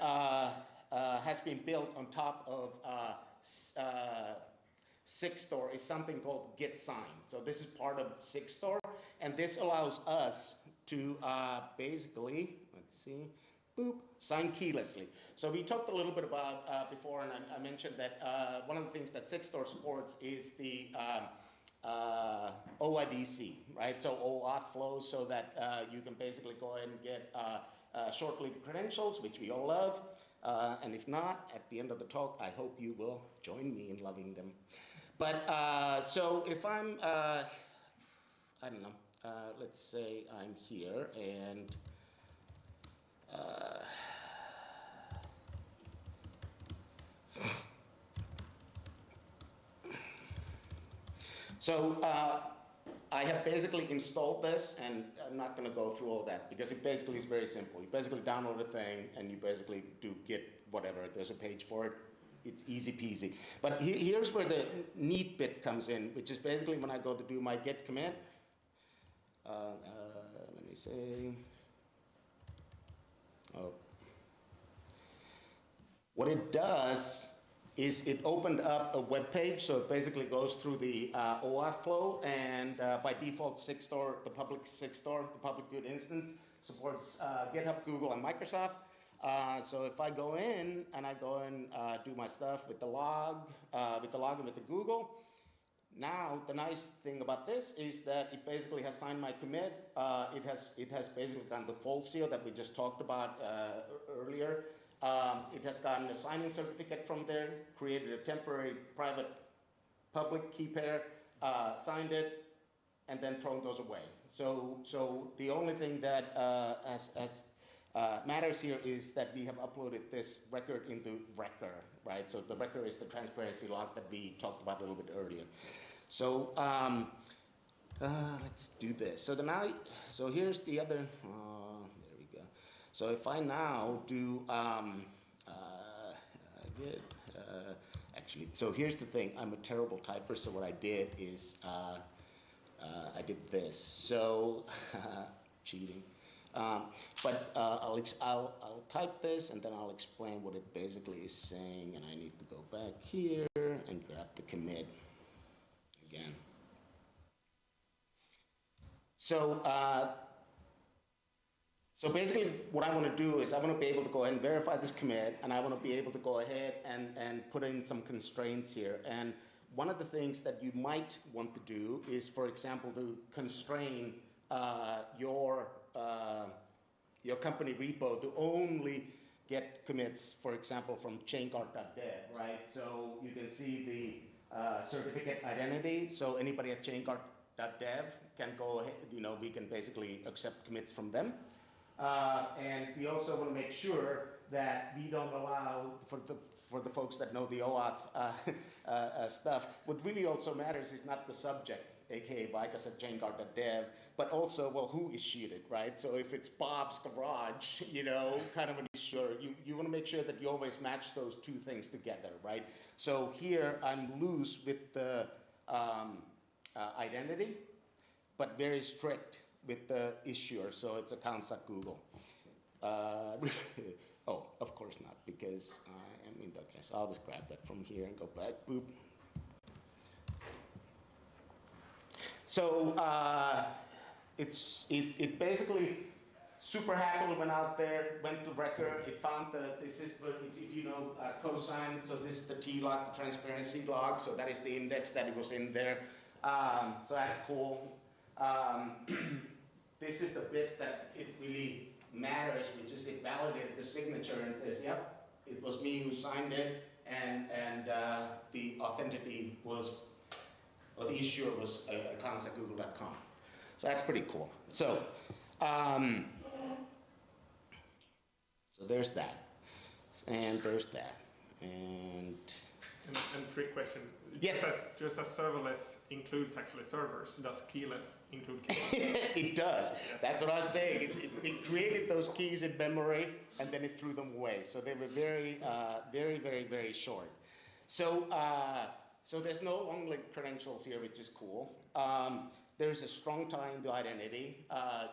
has been built on top of Sigstore is something called GetSign. So this is part of Sigstore, and this allows us to basically, let's see, boop, sign keylessly. So we talked a little bit about before, and I mentioned that one of the things that Sigstore supports is the OIDC, right? So OAuth flows so that you can basically go ahead and get short-lived credentials, which we all love. And if not, at the end of the talk, I hope you will join me in loving them. But so if I'm, I don't know, let's say I'm here and so I have basically installed this, and I'm not going to go through all that because it basically is very simple. You basically download a thing and you basically do git whatever. There's a page for it. It's easy peasy. But here's where the neat bit comes in, which is basically when I go to do my git commit. Let me say. Oh. What it does is it opened up a web page, so it basically goes through the OAuth flow, and by default, Sigstore, the public Sigstore, the public good instance, supports GitHub, Google, and Microsoft. So if I go in and I go and do my stuff with the log, with the login with the Google, now the nice thing about this is that it basically has signed my commit. It has basically gotten the full seal that we just talked about earlier. It has gotten a signing certificate from there, created a temporary private public key pair, signed it, and then thrown those away. So the only thing that matters here is that we have uploaded this record into Wrecker, right? So the Wrecker is the transparency log that we talked about a little bit earlier. So let's do this. So here's the other, there we go. So if I now do actually, so here's the thing. I'm a terrible typer, so what I did is I did this. So cheating. But I'll type this and then I'll explain what it basically is saying, and I need to go back here and grab the commit again. So so basically what I want to do is I want to be able to go ahead and verify this commit, and I want to be able to go ahead and put in some constraints here. And one of the things that you might want to do is, for example, to constrain your company repo to only get commits, for example, from chainguard.dev, right? So you can see the certificate identity. So anybody at chainguard.dev can go ahead, we can basically accept commits from them. And we also want to make sure that we don't allow, for the folks that know the OAuth stuff, what really also matters is not the subject, aka Vikas at chainguard.dev, but also, well, who issued it, right? So if it's Bob's Garage, kind of an issue, you want to make sure that you always match those two things together, right? So here I'm loose with the identity, but very strict with the issuer, so it's accounts.google. Oh, of course not, because I am in the case. I'll just grab that from here and go back. Boop. So it basically super happily went out there, went to record. It found this is, if you know cosine, so this is the T log, the transparency log. So that is the index that it was in there. So that's cool. This is the bit that it really matters, which is it validated the signature and says, yep, it was me who signed it, and the authenticity was, or the issuer was accounts@google.com. So that's pretty cool. So, so there's that, and there's that, and trick question. Yes. Just as serverless includes actually servers, does keyless include keys? It does. Yes. That's what I was saying. It created those keys in memory, and then it threw them away. So they were very, very short. So, so there's no long link credentials here, which is cool. There's a strong tie into identity.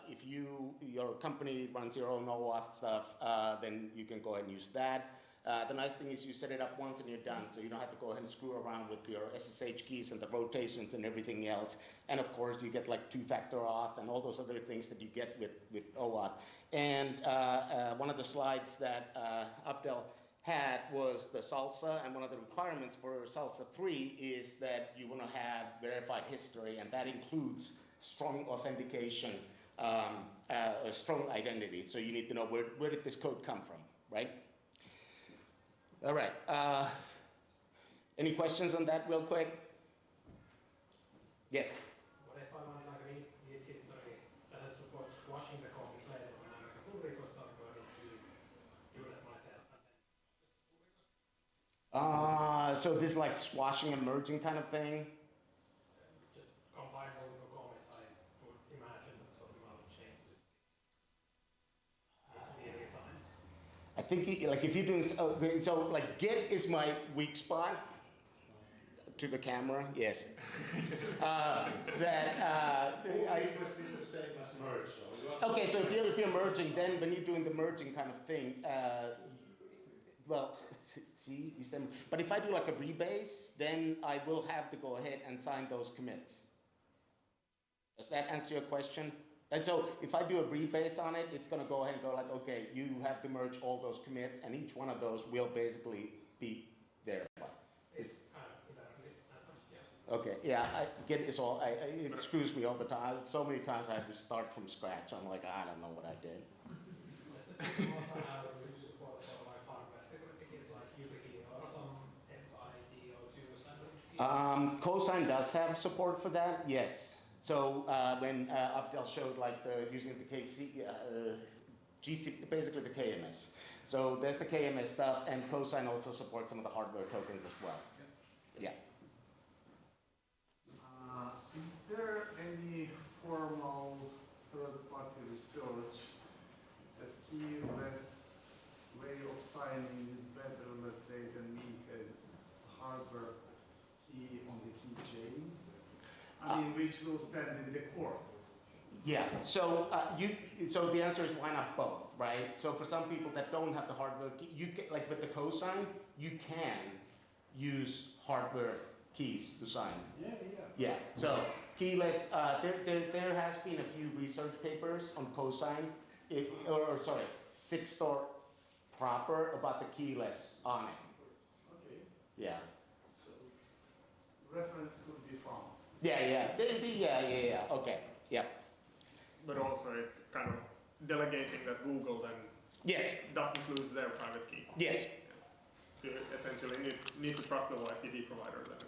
If your company runs your own OAuth stuff, then you can go ahead and use that. The nice thing is you set it up once and you're done, so you don't have to go ahead and screw around with your SSH keys and the rotations and everything else. And of course, you get like two-factor auth and all those other things that you get with OAuth. And one of the slides that Abdel had was the SALSA, and one of the requirements for SALSA 3 is that you want to have verified history, and that includes strong authentication, a strong identity. So you need to know where did this code come from, right? All right. Any questions on that real quick? Yes? What if I want like read this history that supports squashing the copy later when I'm a pull request, I'm going to do that myself. So this is like swashing and merging kind of thing? Just combine all the comments, I would imagine that sort of amount of changes. I think like if you're doing, so like Git is my weak spot. To the camera, yes. Okay, so if you're merging, then when you're doing the merging kind of thing, well, see, you said, but if I do like a rebase, then I will have to go ahead and sign those commits. Does that answer your question? And so if I do a rebase on it, it's going to go ahead and go like, okay, you have to merge all those commits, and each one of those will basically be verified. Okay, yeah, Git is all, it screws me all the time. So many times I have to start from scratch. I'm like, I don't know what I did. Cosine does have support for that, yes. So when Abdel showed like using the GC, basically the KMS. So there's the KMS stuff, and Cosine also supports some of the hardware tokens as well. Yeah. Is there any formal third-party research that keyless way of signing is better, let's say, than me a hardware key on the key chain? I mean, which will stand in the court. Yeah, so so the answer is why not both, right? So for some people that don't have the hardware key, you can, like with the Cosine, you can use hardware keys to sign. Yeah, so keyless, there has been a few research papers on Cosine, sorry, Sigstore proper about the keyless on it. Okay. Yeah. So reference could be found. Yeah, okay, yeah. But also it's kind of delegating that Google then doesn't lose their private key. Yes. You essentially need to trust the YCD provider then.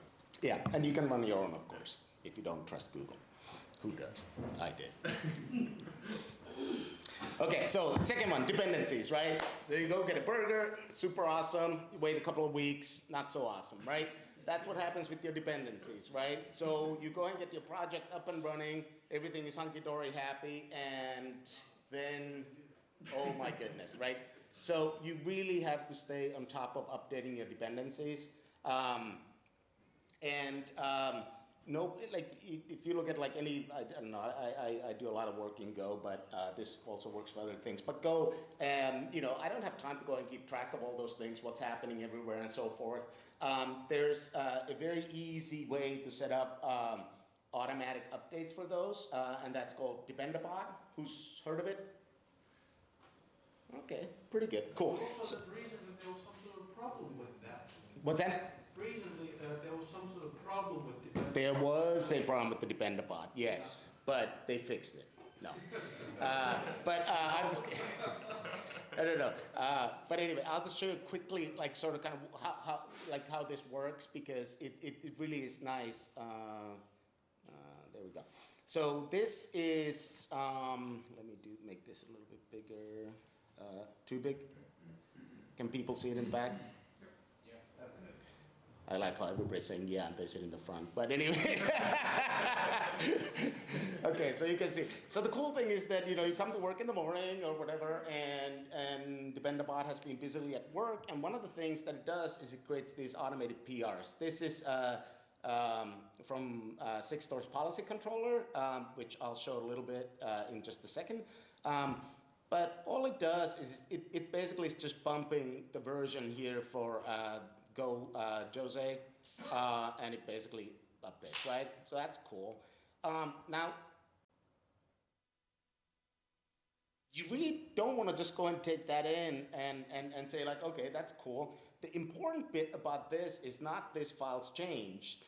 Yeah, and you can run your own, of course, if you don't trust Google. Who does? I did. Okay, so second one, dependencies, right? So you go get a burger, super awesome. You wait a couple of weeks, not so awesome, right? That's what happens with your dependencies, right? So you go and get your project up and running, everything is hunky-dory happy, and then, oh my goodness, right? So you really have to stay on top of updating your dependencies. no, like if you look at like any, I don't know, I do a lot of work in Go, but this also works for other things. But Go, you know, I don't have time to go and keep track of all those things, what's happening everywhere and so forth. There's a very easy way to set up automatic updates for those, and that's called Dependabot. Who's heard of it? Okay, pretty good, cool. Also, recently there was some sort of problem with that. What's that? Recently there was some sort of problem with Dependabot. There was a problem with the Dependabot, yes, but they fixed it. No, I'm just. I don't know. But anyway, I'll just show you quickly, like sort of kind of how this works, because it really is nice. There we go. So this is, let me make this a little bit bigger. Too big? Can people see it in the back? Yeah, that's it. I like how everybody's saying yeah and they sit in the front. But anyways. Okay, so you can see. So the cool thing is that, you know, you come to work in the morning or whatever, and Dependabot has been busily at work, and one of the things that it does is it creates these automated PRs. This is from Sigstore's policy controller, which I'll show a little bit in just a second. But all it does is it basically is just bumping the version here for Go Jose, and it basically updates, right? So that's cool. Now, you really don't want to just go and take that in and say like, okay, that's cool. The important bit about this is not this file's changed.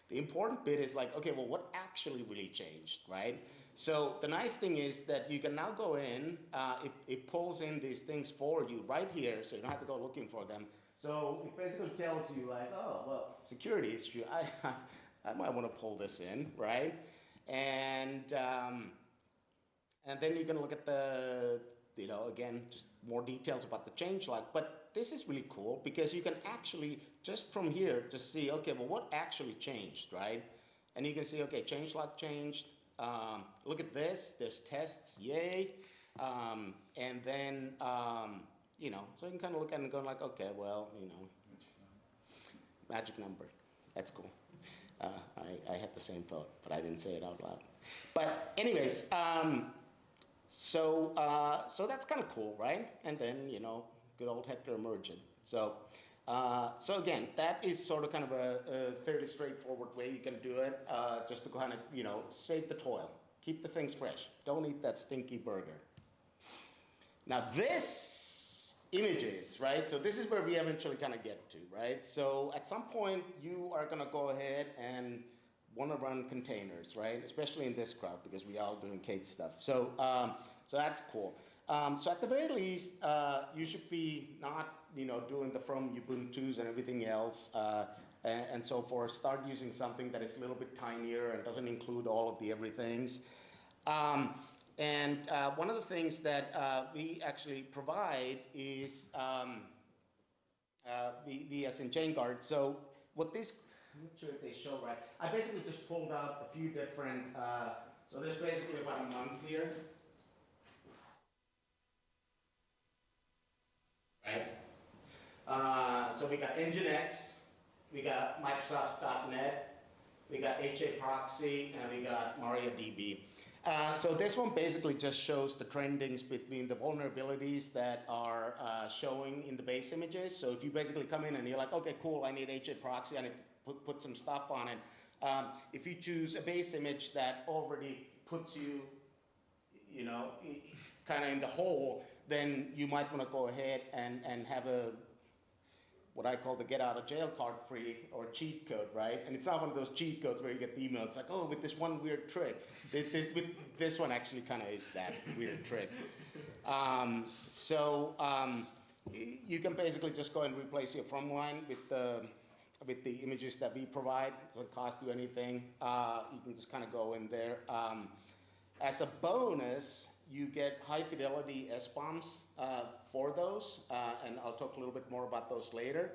The important bit is like, okay, well, what actually really changed, right? So the nice thing is that you can now go in, it pulls in these things for you right here, so you don't have to go looking for them. So it basically tells you like, oh, well, security issue, I might want to pull this in, right? And then you can look at the, you know, again, just more details about the changelog. But this is really cool because you can actually, just from here, just see, okay, well, what actually changed, right? And you can see, okay, changelog changed. Look at this, there's tests, yay. And then, you know, so you can kind of look at it and go like, okay, well, you know, magic number, that's cool. I had the same thought, but I didn't say it out loud. But anyways, so that's kind of cool, right? And then, you know, good old Hector Emergent. So again, that is sort of kind of a fairly straightforward way you can do it, just to kind of, you know, save the toil. Keep the things fresh. Don't eat that stinky burger. Now this images, right? So this is where we eventually kind of get to, right? So at some point you are going to go ahead and want to run containers, right? Especially in this crowd because we are all doing Kate stuff. So so that's cool. So at the very least, you should be not, you know, doing the from Ubuntu's and everything else and so forth. Start using something that is a little bit tinier and doesn't include all of the everythings. And one of the things that we actually provide is the as in ChainGuard. So what this, I'm not sure if they show right. I basically just pulled out a few different, so there's basically about a month here. Right? So we got Nginx, we got Microsoft's .NET, we got HA Proxy, and we got MariaDB. So this one basically just shows the trendings between the vulnerabilities that are showing in the base images. So if you basically come in and you're like, okay, cool, I need HA Proxy, I need to put some stuff on it. If you choose a base image that already puts you, you know, kind of in the hole, then you might want to go ahead and have a, what I call the get out of jail card free or cheat code, right? And it's not one of those cheat codes where you get the email, it's like, oh, with this one weird trick. This one actually kind of is that weird trick. You can basically just go and replace your from line with the images that we provide. It doesn't cost you anything. You can just kind of go in there. As a bonus, you get high fidelity SBOMs for those, and I'll talk a little bit more about those later.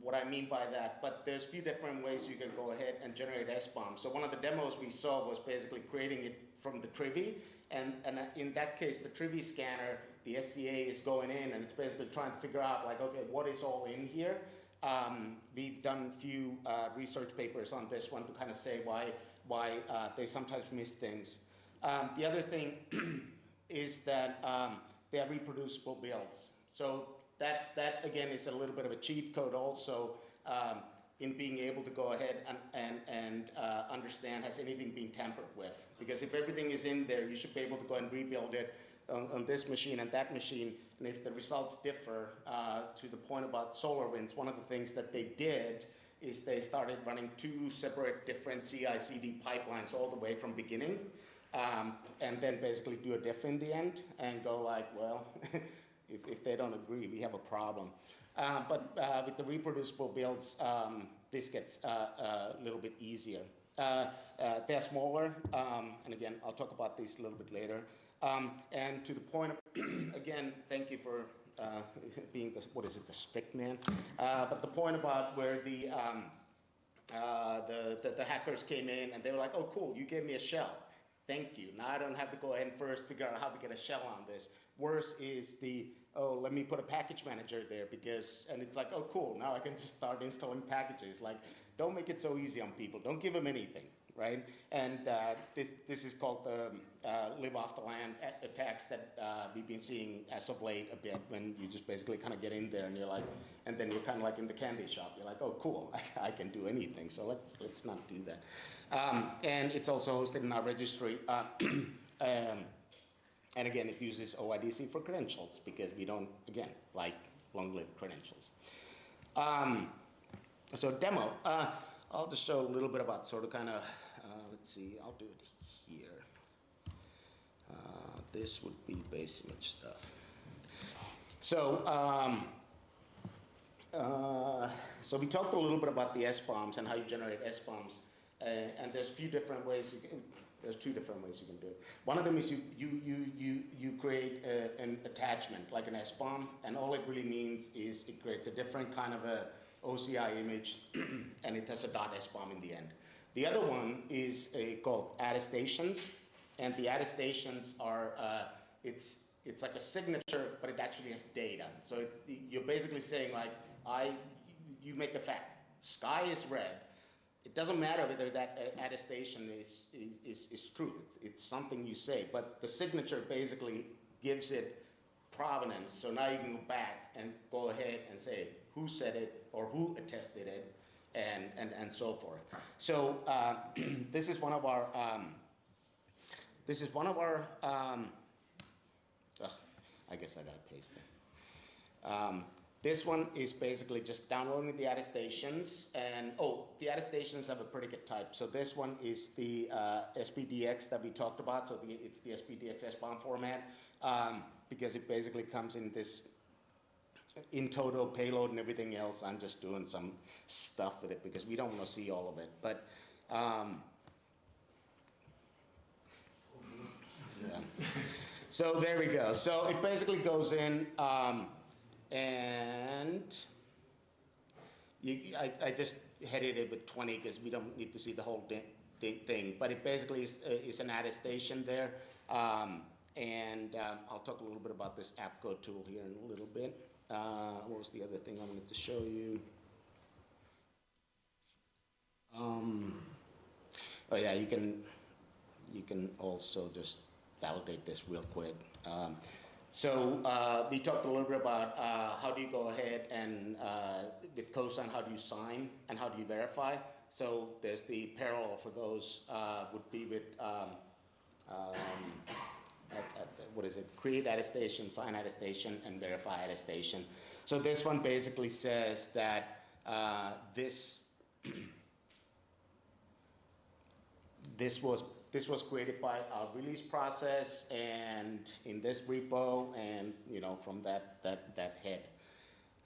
What I mean by that, but there's a few different ways you can go ahead and generate SBOMs. So one of the demos we saw was basically creating it from the Trivy, and in that case, the Trivy scanner, the SCA is going in and it's basically trying to figure out like, okay, what is all in here? We've done a few research papers on this one to kind of say why they sometimes miss things. The other thing is that they are reproducible builds. So that again is a little bit of a cheat code also in being able to go ahead and understand has anything been tampered with. Because if everything is in there, you should be able to go and rebuild it on this machine and that machine. And if the results differ to the point about SolarWinds, one of the things that they did is they started running 2 separate different CI/CD pipelines all the way from beginning, and then basically do a diff in the end and go like, well, if they don't agree, we have a problem. But with the reproducible builds, this gets a little bit easier. They're smaller, and again, I'll talk about these a little bit later. And to the point, again, thank you for being the, what is it, the strict man? But the point about where the hackers came in and they were like, oh cool, you gave me a shell. Thank you. Now I don't have to go ahead and first figure out how to get a shell on this. Worse is the, oh, let me put a package manager there because, and it's like, oh cool, now I can just start installing packages. Like, don't make it so easy on people. Don't give them anything, right? And this is called the live off the land attacks that we've been seeing as of late a bit, when you just basically kind of get in there and you're like, and then you're kind of like in the candy shop. You're like, oh cool, I can do anything. So let's not do that. And it's also hosted in our registry. And again, it uses OIDC for credentials because we don't, again, like long-lived credentials. So demo, I'll just show a little bit about sort of kind of, let's see, I'll do it here. This would be base image stuff. So, so we talked a little bit about the SBOMs and how you generate SBOMs. And there's a few different ways you can, there's 2 different ways you can do it. One of them is you create an attachment, like an SBOM, and all it really means is it creates a different kind of a OCI image, and it has a .SBOM in the end. The other one is called attestations, and the attestations are, it's like a signature, but it actually has data. So you're basically saying like, you make a fact, sky is red. It doesn't matter whether that attestation is true. It's something you say, but the signature basically gives it provenance. So now you can go back and go ahead and say who said it or who attested it, and so forth. So this is one of our I guess I gotta paste it. This one is basically just downloading the attestations, and the attestations have a predicate type. So this one is the SPDX that we talked about. So it's the SPDX SBOM format because it basically comes in this in toto payload and everything else. I'm just doing some stuff with it because we don't want to see all of it. But yeah. So there we go. So it basically goes in. And I just headed it with 20 because we don't need to see the whole thing. But it basically is an attestation there. And I'll talk a little bit about this AppCode tool here in a little bit. What was the other thing I wanted to show you? Oh yeah, you can also just validate this real quick. So we talked a little bit about how do you go ahead and with Cosign, how do you sign and how do you verify? So there's the parallel for those would be with what is it? Create attestation, sign attestation, and verify attestation. So this one basically says that this was created by our release process and in this repo, and from that head.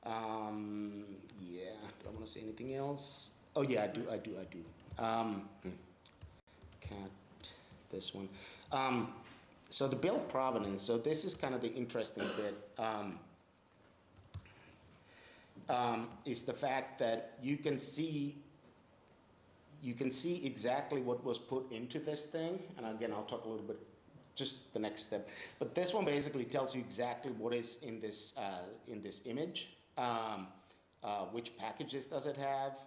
Yeah, do I want to say anything else? Oh yeah, I do. Cat, this one. So the build provenance. So this is kind of the interesting bit. Is the fact that you can see exactly what was put into this thing. And again, I'll talk a little bit, just the next step. But this one basically tells you exactly what is in this image. which packages does it have,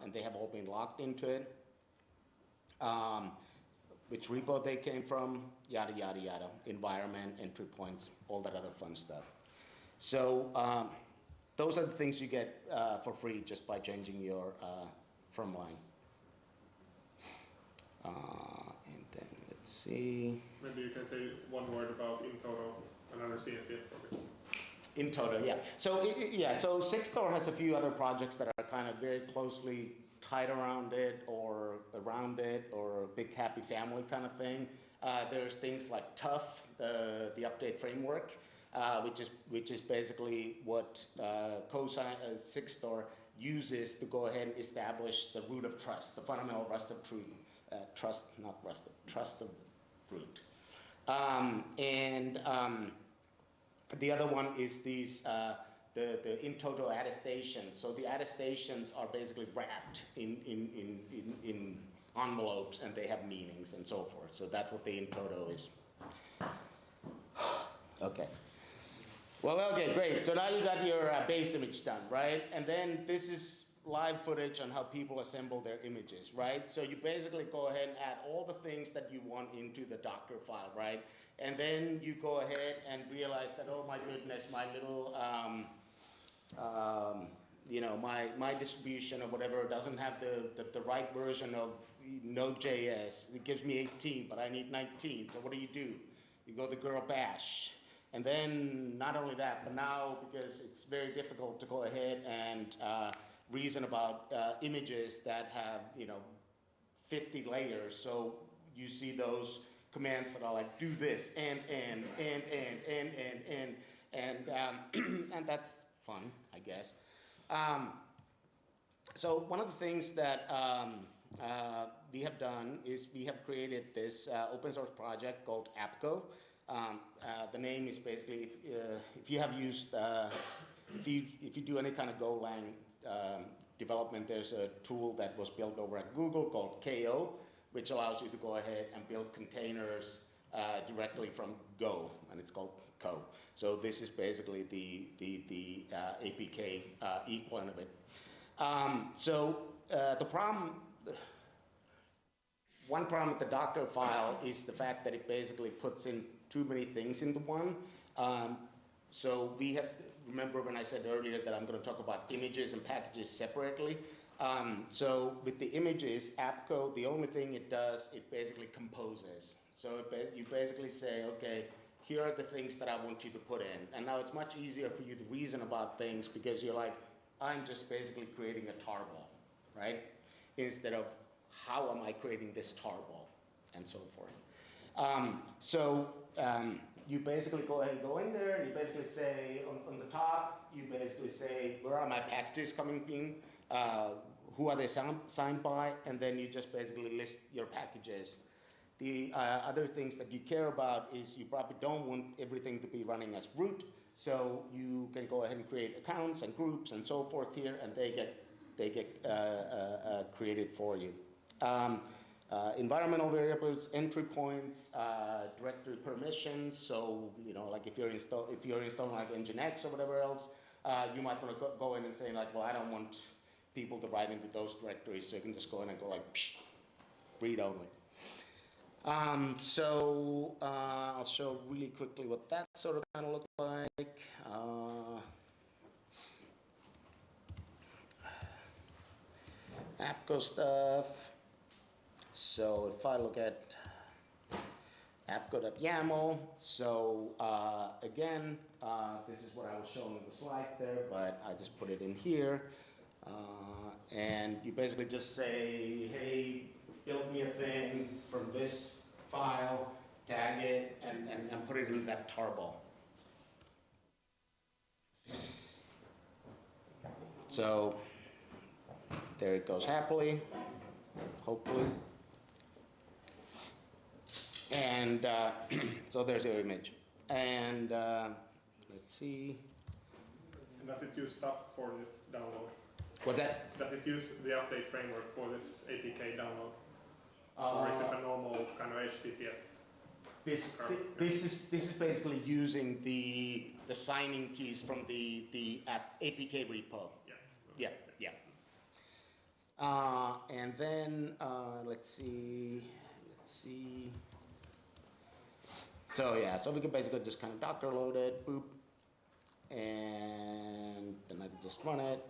and they have all been locked into it, which repo they came from, yada, yada, yada, environment, entry points, all that other fun stuff. So those are the things you get for free just by changing your from line. And then let's see. Maybe you can say one word about InToto, another CNCF project. InToto, yeah. So so Sixstore has a few other projects that are kind of very closely tied around it or a big happy family kind of thing. There's things like Tough, the update framework, which is basically what Sixstore uses to go ahead and establish the root of trust, the fundamental trust of truth, trust of root. The other one is these the InToto attestations. So the attestations are basically wrapped in envelopes, and they have meanings and so forth. So that's what the InToto is. Okay. Well, okay, great. So now you got your base image done, right? And then this is live footage on how people assemble their images, right? So you basically go ahead and add all the things that you want into the Docker file, right? And then you go ahead and realize that, oh my goodness, my little, my distribution or whatever doesn't have the right version of Node.js. It gives me 18, but I need 19. So what do? You go to girl bash. And then not only that, but now because it's very difficult to go ahead and reason about images that have 50 layers. So you see those commands that are like do this and that's fun, I guess. So one of the things that we have done is we have created this open source project called AppGo. The name is basically if you have used if you do any kind of Golang development, there's a tool that was built over at Google called KO, which allows you to go ahead and build containers directly from Go, and it's called Co. So this is basically the APK equivalent of it. One problem with the Docker file is the fact that it basically puts in too many things into one. So we have, remember when I said earlier that I'm going to talk about images and packages separately? So with the images, AppGo, the only thing it does, it basically composes. So you basically say, okay, here are the things that I want you to put in. And now it's much easier for you to reason about things because you're like, I'm just basically creating a tarball, right? Instead of how am I creating this tarball and so forth. You basically go ahead and go in there and you basically say on the top, you basically say, where are my packages coming in? Who are they signed by? And then you just basically list your packages. The other things that you care about is you probably don't want everything to be running as root, so you can go ahead and create accounts and groups and so forth here, and they get created for you. Environmental variables, entry points, directory permissions. So like if you're installing like Nginx or whatever else, you might want to go in and say like, well, I don't want people to write into those directories, so you can just go in and go like, psh, read only. I'll show really quickly what that sort of kind of looks like. AppGo stuff. So if I look at appgo.yaml, so again, this is what I was showing in the slide there, but I just put it in here. And you basically just say, hey, build me a thing from this file, tag it, and put it in that tarball. So there it goes happily, hopefully. And so there's your image. And let's see. And does it use stuff for this download? What's that? Does it use the update framework for this APK download? Or is it a normal kind of HTTPS? This is basically using the signing keys from the APK repo. Yeah. Yeah, yeah. And then, let's see. So yeah, so we can basically just kind of Docker load it, boop, and then I can just run it,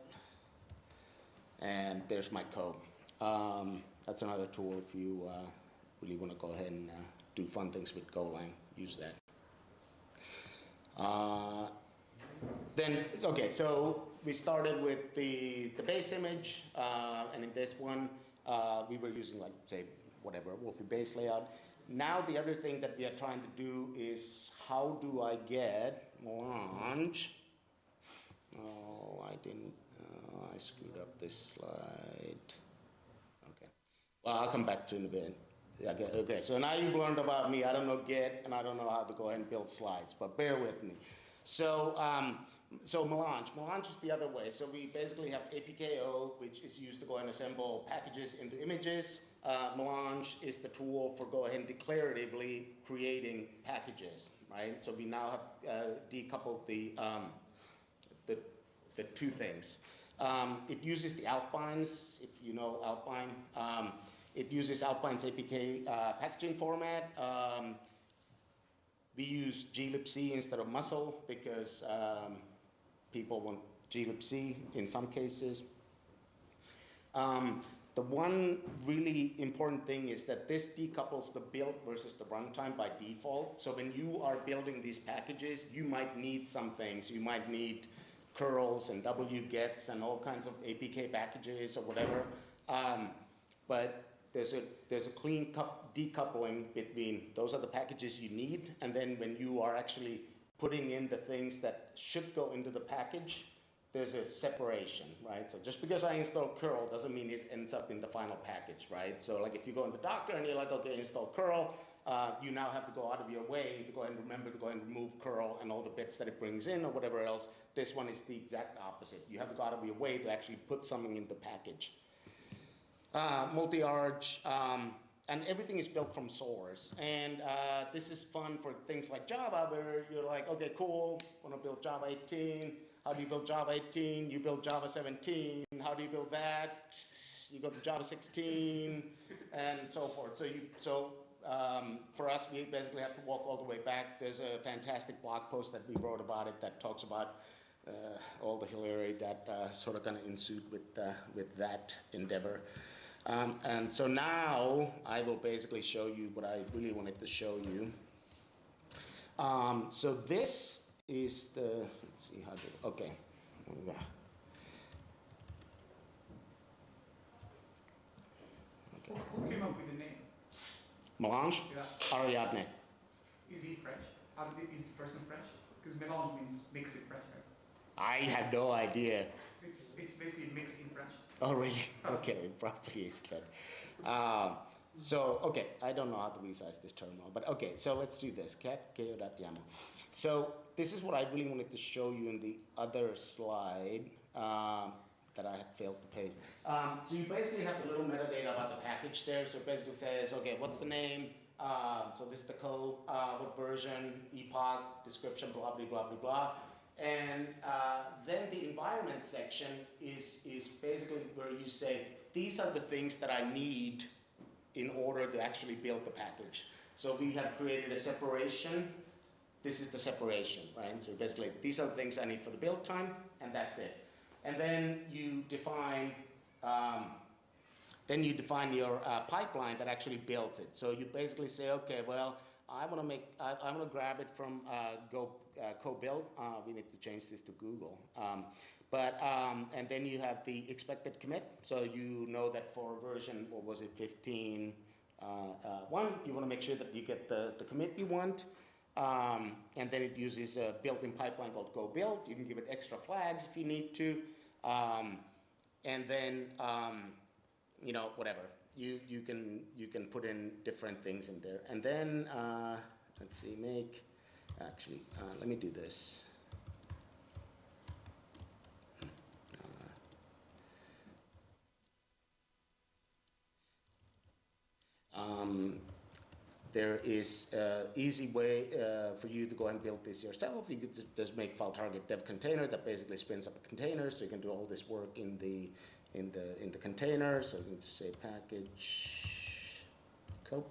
and there's my code. That's another tool if you really want to go ahead and do fun things with Golang, use that. Then, okay, so we started with the base image, and in this one, we were using like, say, whatever, Wolfie base layout. Now the other thing that we are trying to do is how do I get Melange? Oh, I didn't, I screwed up this slide. Okay, well, I'll come back to it in a bit. Okay, so now you've learned about me. I don't know Git, and I don't know how to go ahead and build slides, but bear with me. So, so Melange is the other way. So we basically have APKO, which is used to go and assemble packages into images. Melange is the tool for go ahead and declaratively creating packages, right? So we now have decoupled the two things. It uses the Alpine's, if you know Alpine. It uses Alpine's APK packaging format. We use glibc instead of muscle because people want glibc in some cases. The one really important thing is that this decouples the build versus the runtime by default. So when you are building these packages, you might need some things. You might need curls and wgets and all kinds of APK packages or whatever. But there's a clean decoupling between those are the packages you need, and then when you are actually putting in the things that should go into the package, there's a separation, right? So just because I install curl doesn't mean it ends up in the final package, right? So like if you go into Docker and you're like, okay, install curl, you now have to go out of your way to go ahead and remember to go ahead and remove curl and all the bits that it brings in or whatever else. This one is the exact opposite. You have to go out of your way to actually put something in the package. Multi-arch, and everything is built from source. And this is fun for things like Java, where you're like, okay, cool, want to build Java 18. How do you build Java 18? You build Java 17. How do you build that? You go to Java 16, and so forth. So for us, we basically have to walk all the way back. There's a fantastic blog post that we wrote about it that talks about all the hilarity that sort of kind of ensued with that endeavor. And so now I will basically show you what I really wanted to show you. So this is the, let's see how to, okay. Yeah. Okay. Who came up with the name? Melange? Yeah. Ariadne. Is he French? Is the person French? Because mélange means mix in French, right? I have no idea. It's basically mix in French. Oh, really? Okay, it probably is that. So, okay, I don't know how to resize this terminal, but okay, so let's do this. Cat ko.yaml. So this is what I really wanted to show you in the other slide that I had failed to paste. So you basically have the little metadata about the package there. So it basically says, okay, what's the name? So this is the code, what version, epoch, description, blah, blah, blah, blah, blah. And then the environment section is basically where you say, these are the things that I need in order to actually build the package. So we have created a separation. This is the separation, right? So basically, these are the things I need for the build time, and that's it. And then you define your pipeline that actually builds it. So you basically say, okay, well, I want to grab it from co-build. We need to change this to Google. And then you have the expected commit. So you know that for version, what was it, 15.1, you want to make sure that you get the commit you want. And then it uses a built-in pipeline called go build. You can give it extra flags if you need to. And then, whatever. You can put in different things in there. And then, let's see, let me do this. there is an easy way for you to go and build this yourself. You could just make file target dev container that basically spins up a container, so you can do all this work in the container. So you can just say package code.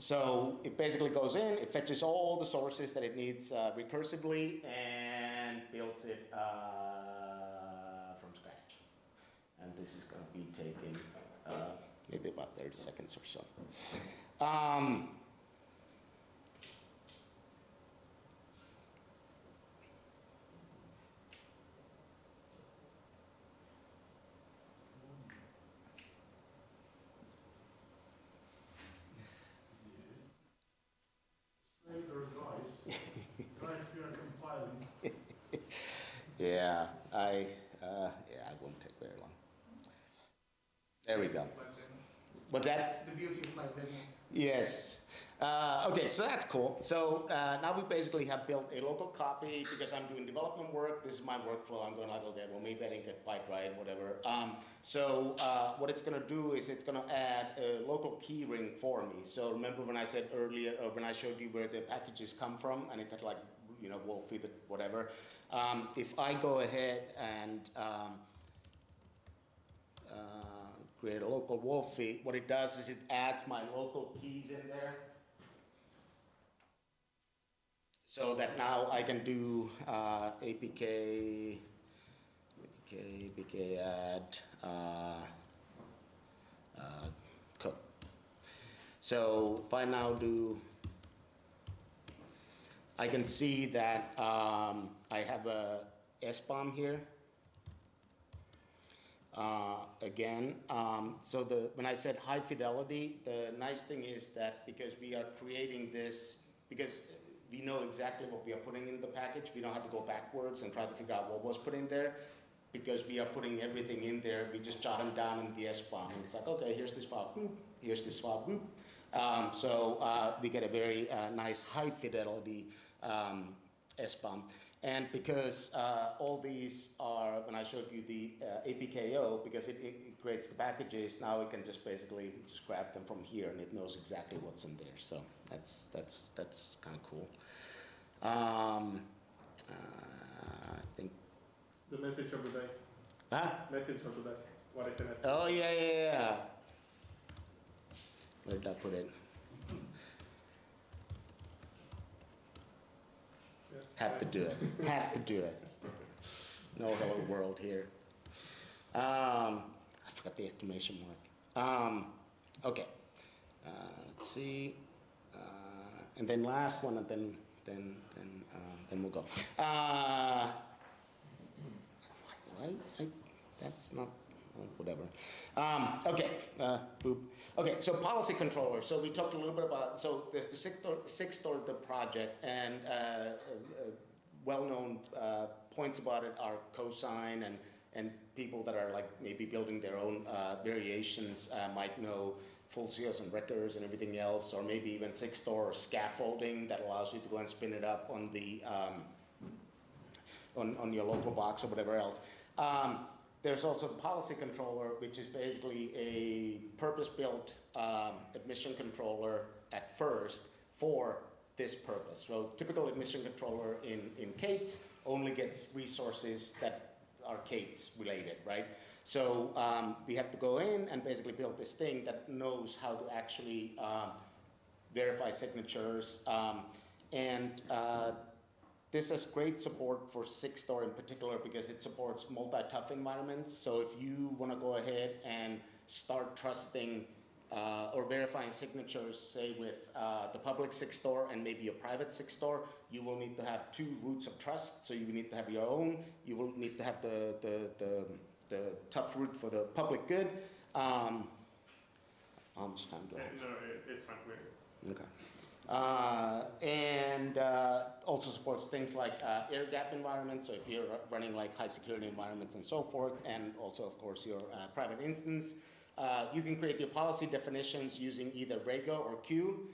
So it basically goes in, it fetches all the sources that it needs recursively and builds it from scratch. And this is going to be taking maybe about 30 seconds or so. Yeah, I won't take very long. There we go. What's that? The beauty of like this. Yes. Okay, so that's cool. So now we basically have built a local copy because I'm doing development work. This is my workflow. I'm going like, okay, well, maybe I didn't get quite right, whatever. So what it's going to do is it's going to add a local key ring for me. So remember when I said earlier, when I showed you where the packages come from, and it had like, you know, Wolfie, whatever. If I go ahead and create a local Wolfie, what it does is it adds my local keys in there. So that now I can do APK add code. So if I now do, I can see that I have a SBOM here. Again, so when I said high fidelity, the nice thing is that because we are creating this, because we know exactly what we are putting in the package, we don't have to go backwards and try to figure out what was put in there. Because we are putting everything in there, we just jot them down in the SBOM. And it's like, okay, here's this file, boop, here's this file, boop. So we get a very nice high fidelity SBOM. And because all these are, when I showed you the APKO, because it creates the packages, now it can just basically just grab them from here and it knows exactly what's in there. So that's kind of cool. I think. The message of the day. Huh? Message of the day. What is the message? Oh, yeah. Where did I put it? Had to do it. Had to do it. No hello world here. I forgot the exclamation mark. Okay. Let's see. And then last one, and then we'll go. That's not. Whatever. Okay, boop. Okay, so policy controller. So we talked a little bit about, so there's the Sigstore, the project, and well-known points about it are Cosine, and people that are like maybe building their own variations might know full COs and wreckers and everything else, or maybe even Sigstore or scaffolding that allows you to go and spin it up on the on your local box or whatever else. There's also the policy controller, which is basically a purpose-built admission controller at first for this purpose. So typical admission controller in K8s only gets resources that are K8s related, right? So we have to go in and basically build this thing that knows how to actually verify signatures. This has great support for Sigstore in particular because it supports multi-tough environments. So if you want to go ahead and start trusting or verifying signatures, say with the public Sigstore and maybe a private Sigstore, you will need to have two roots of trust. So you need to have your own. You will need to have the tough root for the public good. How much time do I have? No, it's fine. Okay. And also supports things like air gap environments, so if you're running like high security environments and so forth, and also of course your private instance. You can create your policy definitions using either Rego or Q.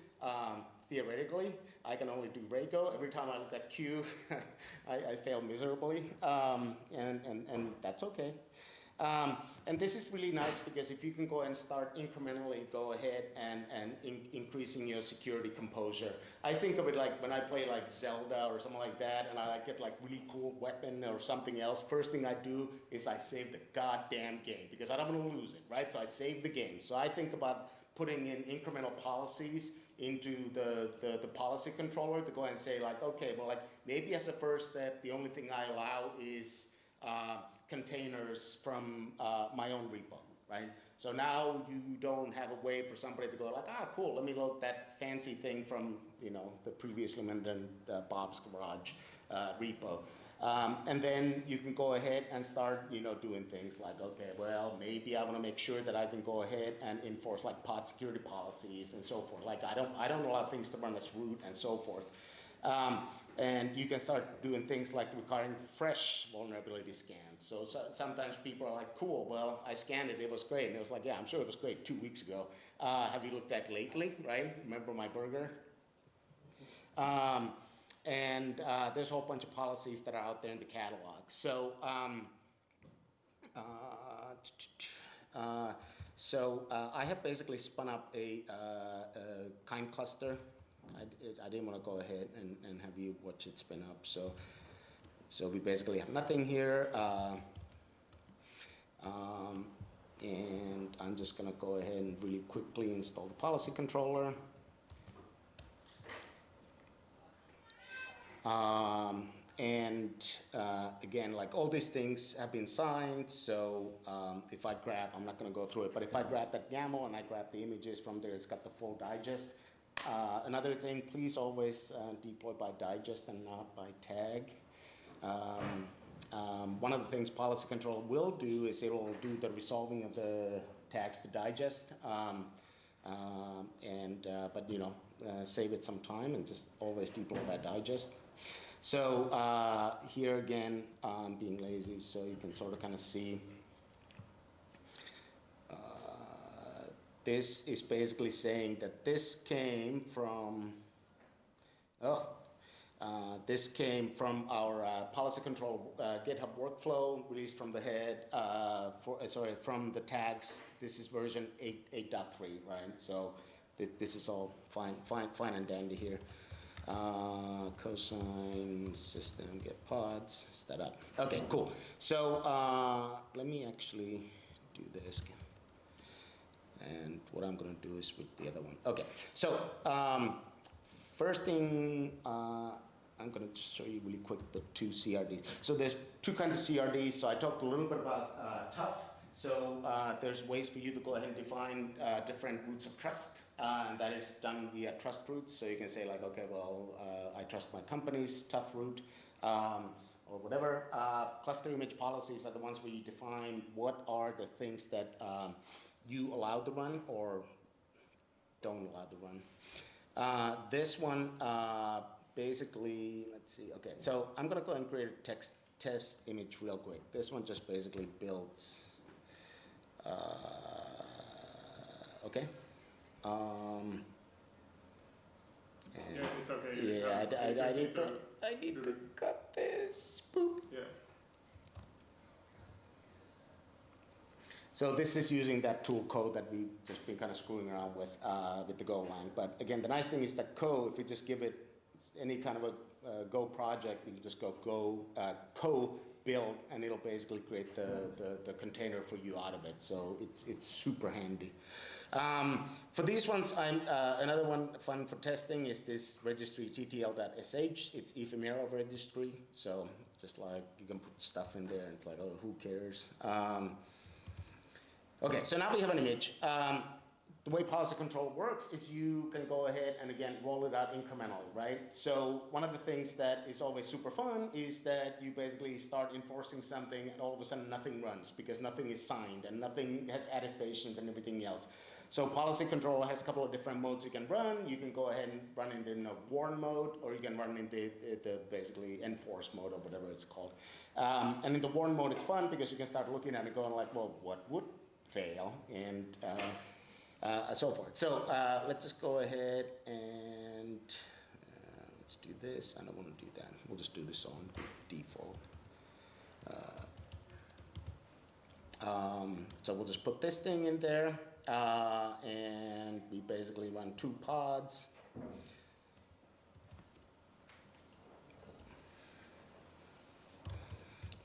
Theoretically, I can only do Rego. Every time I look at Q, I fail miserably, and that's okay. And this is really nice because if you can go and start incrementally, go ahead and increasing your security composure. I think of it like when I play like Zelda or something like that, and I like get like really cool weapon or something else. First thing I do is I save the goddamn game because I don't want to lose it, right? So I save the game. So I think about putting in incremental policies into the policy controller to go and say like, okay, well, like maybe as a first step, the only thing I allow is containers from my own repo, right? So now you don't have a way for somebody to go like, ah, cool, let me load that fancy thing from, you know, the previously mentioned Bob's Garage repo. And then you can go ahead and start, you know, doing things like, okay, well, maybe I want to make sure that I can go ahead and enforce like pod security policies and so forth. Like I don't allow things to run as root and so forth. And you can start doing things like requiring fresh vulnerability scans. So sometimes people are like, cool, well, I scanned it, it was great. And it was like, yeah, I'm sure it was great 2 weeks ago. Have you looked at lately, right? Remember my burger? And there's a whole bunch of policies that are out there in the catalog. So, I have basically spun up a kind cluster. I didn't want to go ahead and have you watch it spin up. So we basically have nothing here. And I'm just going to go ahead and really quickly install the policy controller. Again, like all these things have been signed, so if I grab, I'm not going to go through it, but if I grab that YAML and I grab the images from there, it's got the full digest. Another thing, please always deploy by digest and not by tag. One of the things policy control will do is it will do the resolving of the tags to digest, but you know, save it some time and just always deploy by digest. So here again, I'm being lazy, so you can sort of kind of see. This is basically saying that this came from, this came from our policy control GitHub workflow released from the head, from the tags. This is version 8.3, right? So this is all fine and dandy here. Cosine system get pods, set up. Okay, cool. So let me actually do this again. And what I'm going to do is with the other one. Okay, so first thing, I'm going to show you really quick the two CRDs. So there's two kinds of CRDs. So I talked a little bit about tough. So there's ways for you to go ahead and define different roots of trust. And that is done via trust roots. So you can say like, okay, well, I trust my company's tough root or whatever. Cluster image policies are the ones where you define what are the things that you allow to run or don't allow to run. This one basically, let's see, okay. So I'm gonna go and create a text test image real quick. This one just basically builds, okay. Yeah, it's okay. Yeah, I need to cut this. Boop. Yeah. So this is using that tool code that we've just been kind of screwing around with the Golang. But again, the nice thing is that co, if we just give it any kind of a Go project, we can just go co build, and it'll basically create the container for you out of it. So it's super handy. For these ones, another one fun for testing is this registry ttl.sh. It's ephemeral registry, so just like you can put stuff in there, and it's like, oh, who cares? Okay, so now we have an image. The way policy control works is you can go ahead and again roll it out incrementally, right? So one of the things that is always super fun is that you basically start enforcing something and all of a sudden nothing runs because nothing is signed and nothing has attestations and everything else. So policy control has a couple of different modes you can run. You can go ahead and run it in a warn mode, or you can run in the basically enforce mode or whatever it's called. And in the warn mode, it's fun because you can start looking at it going like, well, what would fail? And so forth. So let's just go ahead and let's do this. I don't want to do that. We'll just do this on default. So we'll just put this thing in there, and we basically run 2 pods.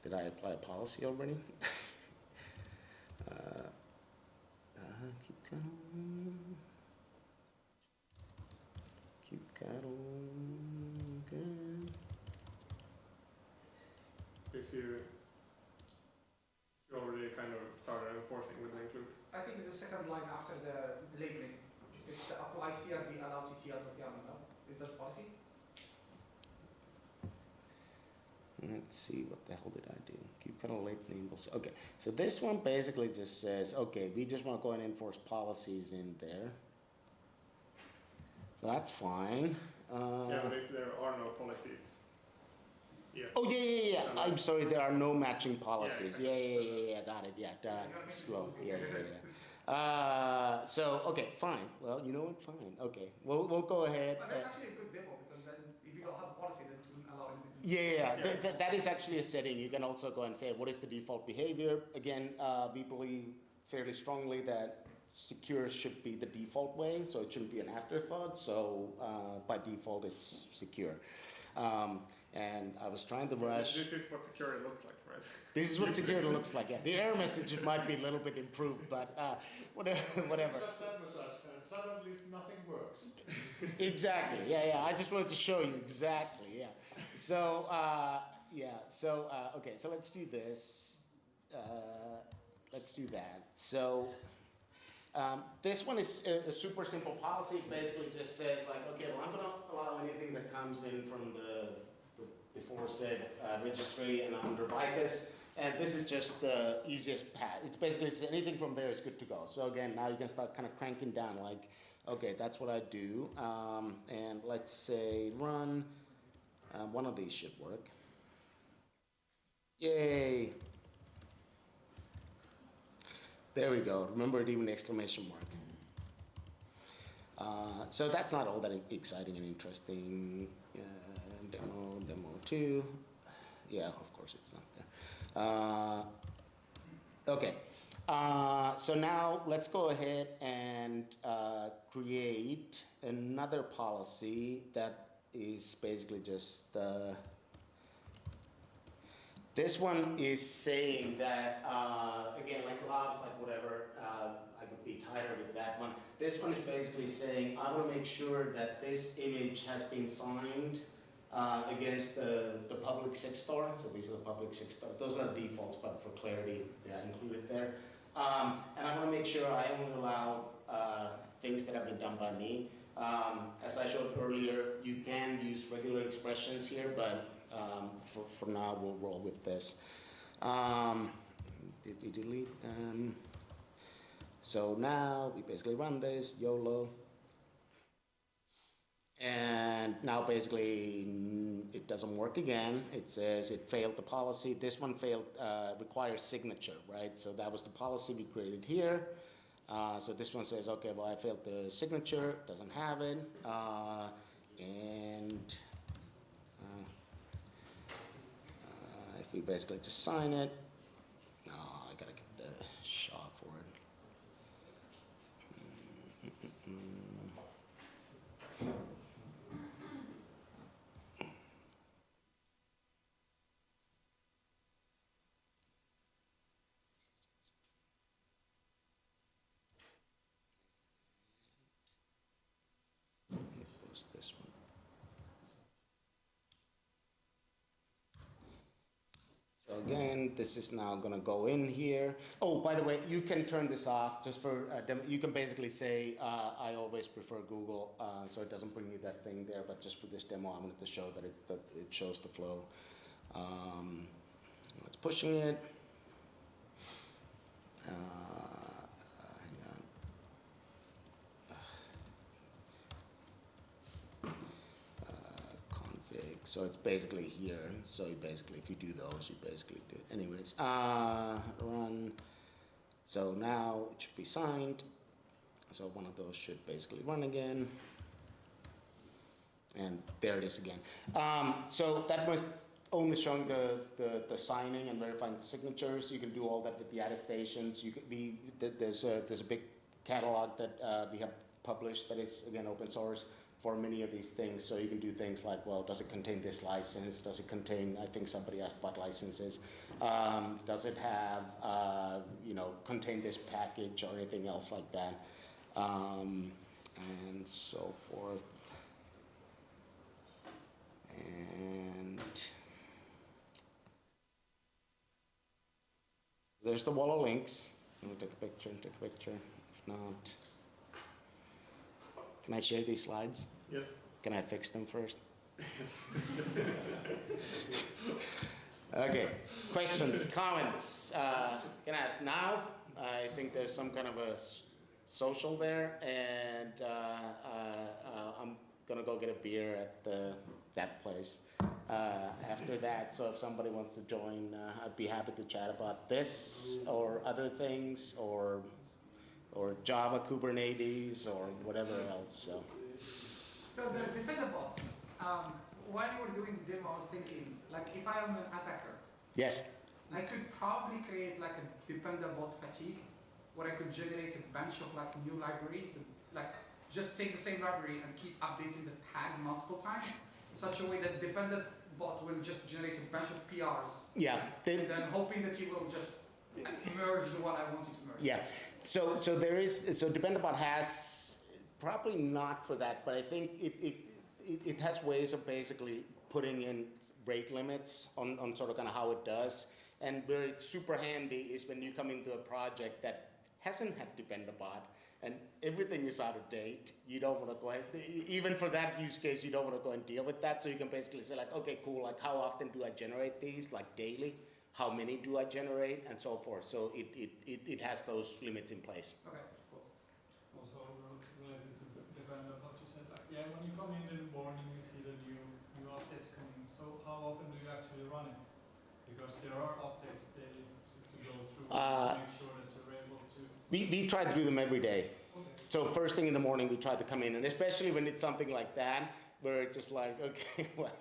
Did I apply a policy already? Keep going. Keep going. Good. If you already kind of started enforcing with the include. I think it's the second line after the labeling. It's the apply CRB allow TTL.yaml, no? Is that policy? Let's see, what the hell did I do? Keep kind of late labels. Okay, so this one basically just says, okay, we just want to go and enforce policies in there. So that's fine. Yeah, but if there are no policies. Yeah. Oh, yeah. I'm sorry, there are no matching policies. Yeah, Yeah, got it. Yeah, slow. Yeah. So, okay, fine. Well, you know what? Fine. Okay, we'll go ahead. But that's actually a good demo, because then if you don't have a policy, then it wouldn't allow anything to Yeah. That is actually a setting. You can also go and say, what is the default behavior? Again, we believe fairly strongly that secure should be the default way, so it shouldn't be an afterthought. So by default, it's secure. And I was trying to rush. This is what security looks like, right? This is what security looks like. Yeah, the error message might be a little bit improved, but whatever. Just that with us, and suddenly nothing works. Exactly. Yeah. I just wanted to show you exactly. Yeah. So okay. So let's do this. Let's do that. So. This one is a super simple policy. It basically just says like, okay, well, I'm going to allow anything that comes in from the before said registry and under Vicus. And this is just the easiest path. It's basically anything from there is good to go. So again, now you can start kind of cranking down like, okay, that's what I do. And let's say run. One of these should work. Yay. There we go. Remember it, even the exclamation mark. So that's not all that exciting and interesting. Demo 2. Yeah, of course it's not there. Okay. So now let's go ahead and create another policy that is basically just this one is saying that, again, like globs, like whatever, I could be tighter with that one. This one is basically saying, I want to make sure that this image has been signed against the public SIG store. So these are the public SIG store. Those are the defaults, but for clarity, they're included there. And I want to make sure I only allow things that have been done by me. As I showed earlier, you can use regular expressions here, but for now, we'll roll with this. Did we delete them? So now we basically run this, YOLO. And now basically it doesn't work again. It says it failed the policy. This one failed, requires signature, right? So that was the policy we created here. So this one says, okay, well, I failed the signature, doesn't have it. If we basically just sign it, I gotta get the SHA for it. It was this one. So again, this is now going to go in here. Oh, by the way, you can turn this off just for demo. You can basically say, I always prefer Google, so it doesn't bring you that thing there, but just for this demo, I wanted to show that it shows the flow. It's pushing it. Hang on. Config, so it's basically here. So you basically, if you do those, you basically do it. Anyways, run. So now it should be signed. So one of those should basically run again. And there it is again. So that was only showing the signing and verifying the signatures. You can do all that with the attestations. You could there's a big catalog that we have published that is, again, open source for many of these things. So you can do things like, well, does it contain this license? Does it contain, I think somebody asked about licenses. Does it have, contain this package or anything else like that? And so forth. And there's the wall of links. I'm gonna take a picture. If not, can I share these slides? Yes. Can I fix them first? Okay, questions, comments? Can I ask now? I think there's some kind of a social there, and I'm gonna go get a beer at that place after that. So if somebody wants to join, I'd be happy to chat about this or other things, or Java, Kubernetes, or whatever else. So the Dependabot, while you were doing the demo, I was thinking, like, if I am an attacker, yes, I could probably create like a Dependabot fatigue, where I could generate a bunch of like new libraries that, like, just take the same library and keep updating the tag multiple times, in such a way that Dependabot will just generate a bunch of PRs. Yeah. And then hoping that you will just merge the one I want you to merge. Yeah. So Dependabot has, probably not for that, but I think it has ways of basically putting in rate limits on sort of kind of how it does. And where it's super handy is when you come into a project that hasn't had Dependabot and everything is out of date. You don't want to go ahead, even for that use case, you don't want to go and deal with that. So you can basically say like, okay, cool, like how often do I generate these, like daily? How many do I generate, and so forth. So it has those limits in place. Okay, cool. Also related to Dependabot, you said like, yeah, when you come in the morning, you see the new updates coming. So how often do you actually run it? Because there are updates daily to go through to make sure that you're able to. We try to do them every day. Okay. So first thing in the morning, we try to come in, and especially when it's something like that, where it's just like, okay, well,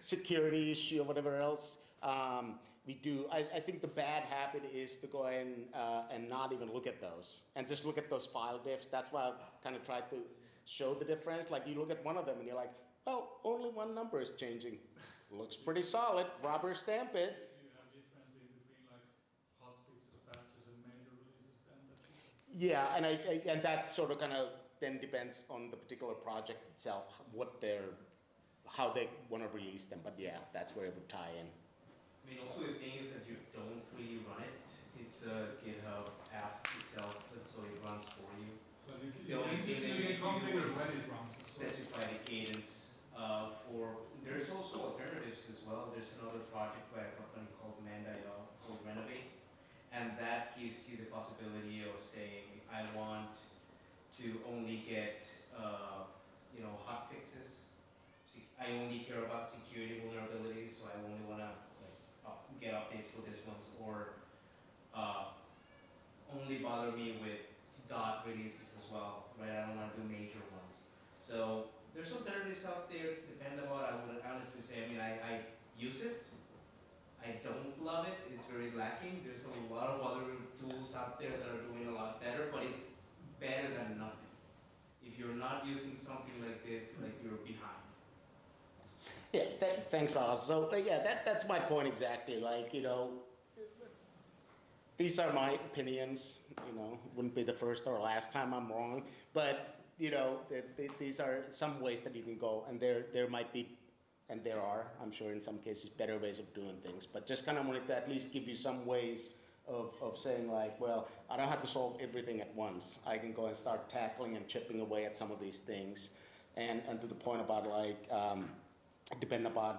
security issue or whatever else. We do. I think the bad habit is to go in and not even look at those and just look at those file diffs. That's why I kind of tried to show the difference. Like you look at one of them and you're like, well, only one number is changing. Looks pretty solid. Rubber stamp it. Do you have differences between like hotfixes, patches, and major releases then? Yeah, and that sort of kind of then depends on the particular project itself, how they want to release them. But yeah, that's where it would tie in. I mean, also the thing is that you don't really run it. It's a GitHub app itself, and so it runs for you. So you the only thing that you can do is when it runs. specify the cadence for. There's also alternatives as well. There's another project by a company called Manda.io called Renovate, and that gives you the possibility of saying, I want to only get hot fixes. I only care about security vulnerabilities, so I only want to get updates for this ones, or only bother me with dot releases as well, right? I don't want to do major ones. So there's alternatives out there. Dependabot, I would honestly say, I use it. I don't love it. It's very lacking. There's a lot of other tools out there that are doing a lot better, but it's better than nothing. If you're not using something like this, like you're behind. Yeah, thanks, Oz. So yeah, that's my point exactly. Like, these are my opinions. Wouldn't be the first or last time I'm wrong. But these are some ways that you can go, and there might be, and there are, I'm sure in some cases, better ways of doing things. But just kind of wanted to at least give you some ways of saying like, well, I don't have to solve everything at once. I can go and start tackling and chipping away at some of these things, and to the point about like. Dependabot,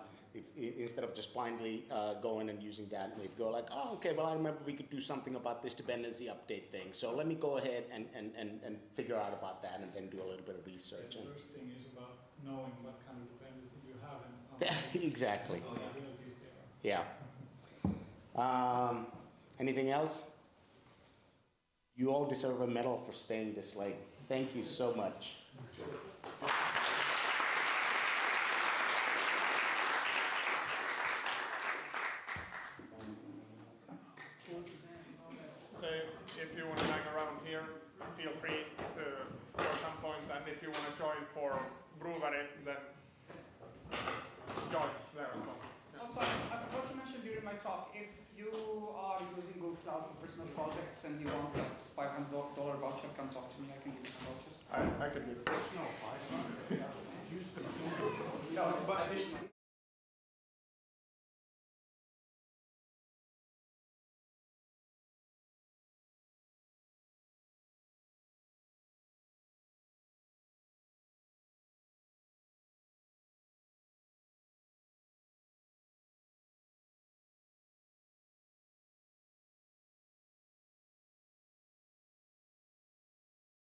instead of just blindly going and using that, we'd go like, oh, okay, well, I remember we could do something about this dependency update thing. So let me go ahead and figure out about that and then do a little bit of research. The first thing is about knowing what kind of dependency you have and how exactly. vulnerabilities there Yeah. are. Anything else? You all deserve a medal for staying this late. Thank you so much. personal projects and you want a $500 voucher, come talk to me. I can give you some vouchers. I could do it. No, 500. No, but